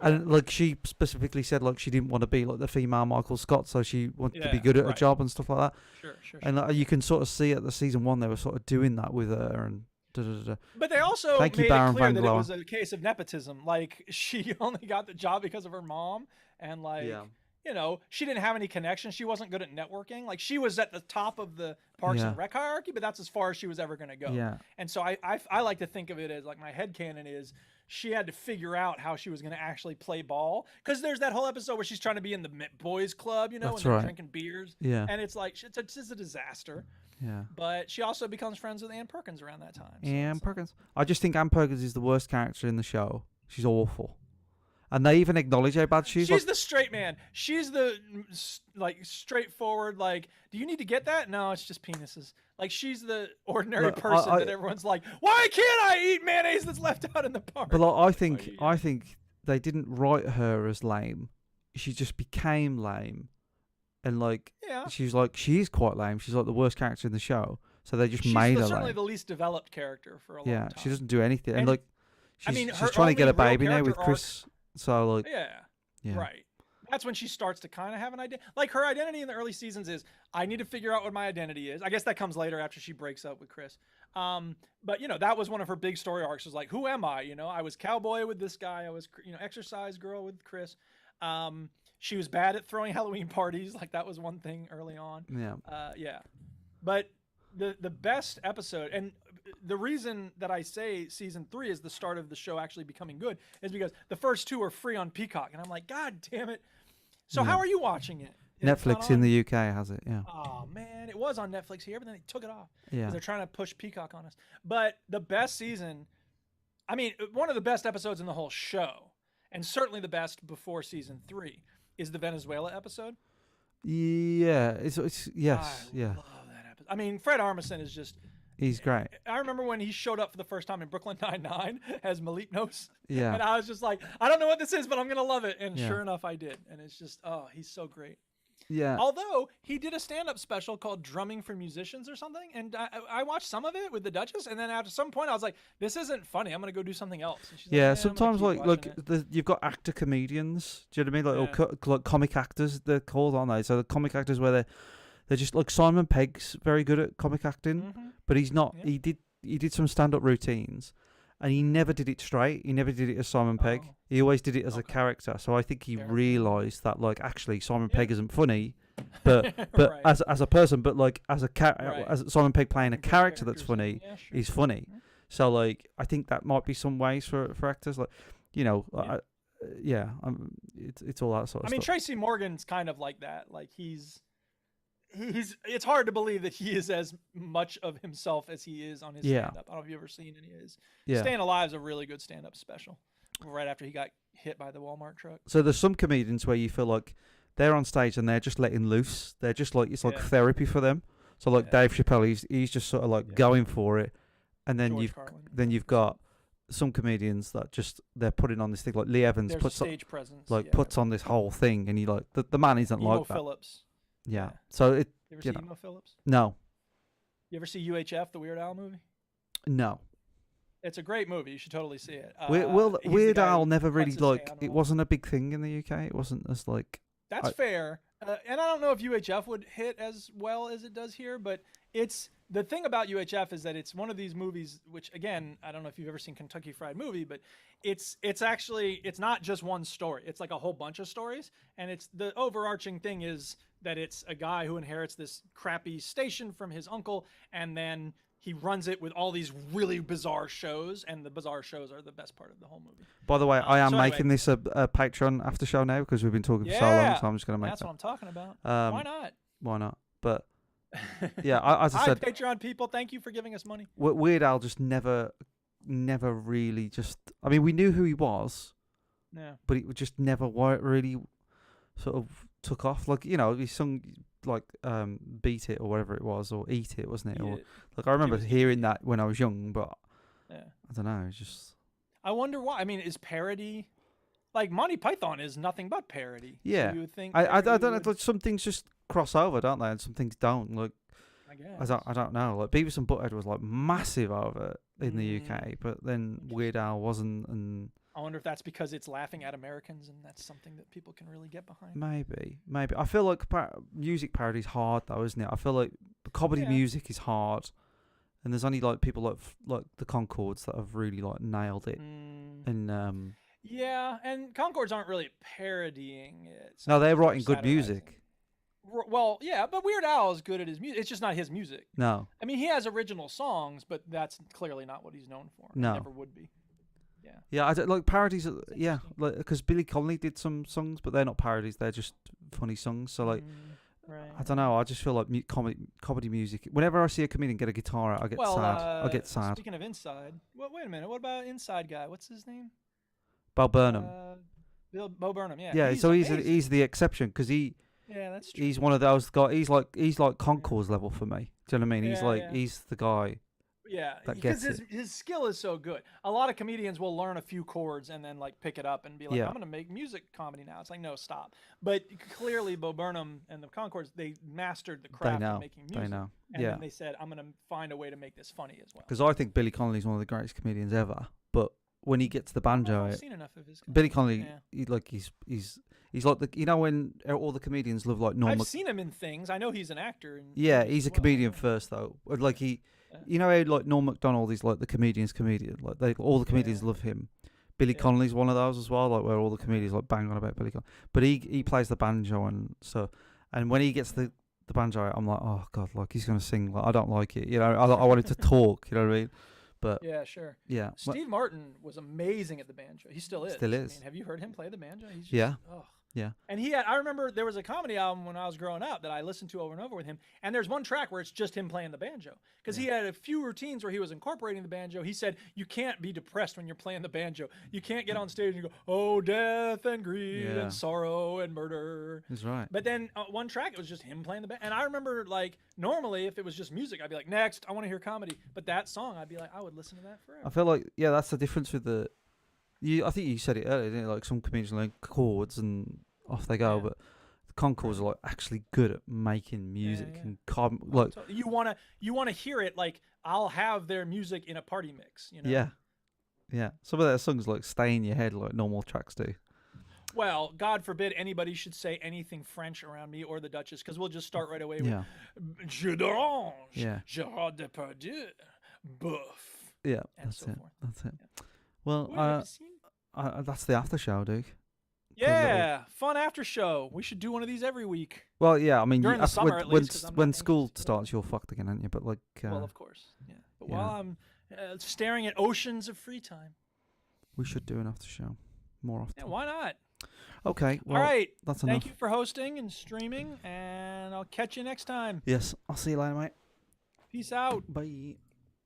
And like she specifically said, like she didn't want to be like the female Michael Scott, so she wanted to be good at her job and stuff like that. Sure. And you can sort of see at the season 1 they were sort of doing that with her and. But they also made it clear that it was a case of nepotism. Like she only got the job because of her mom, and you know, she didn't have any connections. She wasn't good at networking. Like, she was at the top of the Parks and Rec hierarchy, but that's as far as she was ever going to go. Yeah. And so I like to think of it as, like, my headcanon is she had to figure out how she was going to actually play ball. Because there's that whole episode where she's trying to be in the boys club, you know, That's and they're right. drinking beers. Yeah. And it's like, it's just a disaster. Yeah. But she also becomes friends with Ann Perkins around that time. So Ann Perkins. I just think Ann Perkins is the worst character in the show. She's awful. And they even acknowledge how bad she is. She's the straight man. She's the, like, straightforward, like, do you need to get that? No, it's just penises. Like, she's the ordinary person that everyone's like, why can't I eat mayonnaise that's left out in the park? But like, I think they didn't write her as lame. She just became lame. And like, she's like, she is quite lame. She's like the worst character in the show. So they just made her certainly lame. the least developed character for a long time. Yeah, she doesn't do anything. And like, I mean, she's trying to get a baby now with Chris. So like, yeah, right. That's when she starts to kind of have an idea. Like, her identity in the early seasons is, I need to figure out what my identity is. I guess that comes later after she breaks up with Chris. But you know, that was one of her big story arcs. Was like, who am I? You know, I was cowboy with this guy. I was, you know, exercise girl with Chris. She was bad at throwing Halloween parties. Like, that was one thing early on. Yeah. But the best episode, and the reason that I say season 3 is the start of the show actually becoming good, is because the first 2 are free on Peacock, and I'm like, God damn it. So how are you watching it? Netflix in the UK has it. Yeah. Oh man, it was on Netflix here, but then they took it off. Yeah. They're trying to push Peacock on us. But the best season, I mean, one of the best episodes in the whole show, and certainly the best before season 3, is the Venezuela episode. Yeah, it's yes, I love that episode. I mean, Fred Armisen is just, he's great. I remember when he showed up for the first time in Brooklyn Nine-Nine as Maliknos. Yeah. And I was just like, I don't know what this is, but I'm going to love it. And sure enough, I did. And it's just, oh, he's so great. Yeah. Although he did a stand-up special called Drumming for Musicians or something, and I watched some of it with the Duchess, and then after some point I was like, this isn't funny. I'm gonna go do something else. And she's like, sometimes you've got actor comedians. Do you know what I mean? Like comic actors, they're called, aren't they? So the comic actors where they're just like Simon Pegg's very good at comic acting, but he's not. Yeah. He did some stand-up routines. And he never did it straight. He never did it as Simon Pegg. He always did it as a character. So I think he realised that, like, actually Simon Pegg isn't funny, but right. as a person, but like as as Simon Pegg playing a character that's funny, he's funny. Mm-hmm. So like, I think that might be some ways for actors, like, you know, it's all that sort of stuff. I mean, Tracy Morgan's kind of like that. Like he's it's hard to believe that he is as much of himself as he is on his stand-up. I don't know if you've ever seen any of his. Staying Alive is a really good stand-up special. Right after he got hit by the Walmart truck. So there's some comedians where you feel like they're on stage and they're just letting loose. They're just like, it's like therapy for them. So like Dave Chappelle, he's just sort of like going for it, and then you've got some comedians that just, they're putting on this thing, like Lee Evans puts on this whole thing, and you like the man isn't Emo like that. Phillips. Yeah. So it. You ever see Emo Phillips? No. You ever see UHF, the Weird Al movie? No. It's a great movie. You should totally see it. Weird Al never really like. It wasn't a big thing in the UK. It wasn't as like. That's fair. And I don't know if UHF would hit as well as it does here, but it's the thing about UHF is that it's one of these movies, which again, I don't know if you've ever seen Kentucky Fried Movie, but it's actually, it's not just one story. It's like a whole bunch of stories. And it's the overarching thing is that it's a guy who inherits this crappy station from his uncle, and then he runs it with all these really bizarre shows, and the bizarre shows are the best part of the whole movie. By the way, I am making this a Patreon after show now because we've been talking for so long, so I'm just going to make that's that. What I'm talking about. Why not? Why not? But yeah, as I said, Patreon people, thank you for giving us money. Weird Al just never really just. I mean, we knew who he was, but it just never really sort of took off. Like, you know, he sung like Beat It or whatever it was, or Eat It, wasn't it? Or like, I remember hearing that when I was young, but I don't know. It's just. I wonder why. I mean, is parody like Monty Python is nothing but parody? Yeah, so you would think. I don't know. Like, some things just cross over, don't they? And some things don't. Like, I guess. I don't know. Like Beavis and Butthead was like massive over in the UK, but then Weird Al wasn't. And I wonder if that's because it's laughing at Americans, and that's something that people can really get behind. Maybe. I feel like music parody is hard, though, isn't it? I feel like comedy music is hard, and there's only like people like the Conchords that have really like nailed it. And Yeah, and Concords aren't really parodying it. No, they're Sometimes writing good satirizing. music. Well, yeah, but Weird Al is good at his music. It's just not his music. No. I mean, he has original songs, but that's clearly not what he's known for. No. He never would be. Yeah. Yeah, I don't, like parodies. Yeah, like because Billy Connolly did some songs, but they're not parodies. They're just funny songs. So like, right. I don't know. I just feel like comedy music. Whenever I see a comedian get a guitar out, I get sad. I get sad. Speaking of Inside, wait a minute. What about Inside guy? What's his name? Bo Burnham. Bo Burnham. Yeah. Yeah, so he's the exception because Yeah, that's true. he's one of those guys. He's like Concours level for me. Do you know what I mean? He's like he's the guy. Yeah, that because gets his skill is so good. A lot of comedians will learn a few chords and then like pick it up and be like, I'm going to make music comedy now. It's like, no, stop. But clearly Bo Burnham and the Concords, they mastered the craft of making music. They know. And then they said, I'm going to find a way to make this funny as well. Because I think Billy Connolly's one of the greatest comedians ever. But when he gets the banjo, I've seen enough of his Billy Connolly, he's like the when all the comedians love like normal. I've seen him in things. I know he's an actor. Yeah, he's a comedian first though. Like how like Norm Macdonald is like the comedian's comedian. Like all the comedians love him. Billy Connolly's one of those as well. Like where all the comedians like bang on about Billy Connolly. But he plays the banjo and when he gets the banjo out, I'm like, oh god, like he's gonna sing. Like I don't like it. I want him to talk. You know what I mean? But yeah, sure. Yeah. Steve Martin was amazing at the banjo. He still is. Still is. I mean, have you heard him play the banjo? He's just, yeah. Oh. Yeah. And I remember there was a comedy album when I was growing up that I listened to over and over with him. And there's one track where it's just him playing the banjo. Because he had a few routines where he was incorporating the banjo. He said, you can't be depressed when you're playing the banjo. You can't get on stage and go, oh, death and greed and sorrow and murder. That's right. But then one track, it was just him playing the banjo. And I remember, like, normally if it was just music, I'd be like, next, I want to hear comedy. But that song, I'd be like, I would listen to that forever. I feel like, that's the difference with I think you said it earlier, didn't you? Like some comedians like chords and off they go, but the Concords are like actually good at making music and like you want to hear it. Like I'll have their music in a party mix. Yeah. Some of their songs like stay in your head like normal tracks do. Well, God forbid anybody should say anything French around me or the Duchess, because we'll just start right away with Je d'orange, Gérard Depardieu, bouf. Yeah, and so forth. That's it. Well, that's the after show, Duke. Yeah, fun after show. We should do one of these every week. Well, yeah, I mean, during the summer at least. When school starts, you're fucked again, aren't you? But like, well, of course, yeah. But while I'm staring at oceans of free time, we should do an after show more often. Yeah, why not? Okay. Well, all right. That's enough. Thank you for hosting and streaming, and I'll catch you next time. Yes, I'll see you later, mate. Peace out. Bye.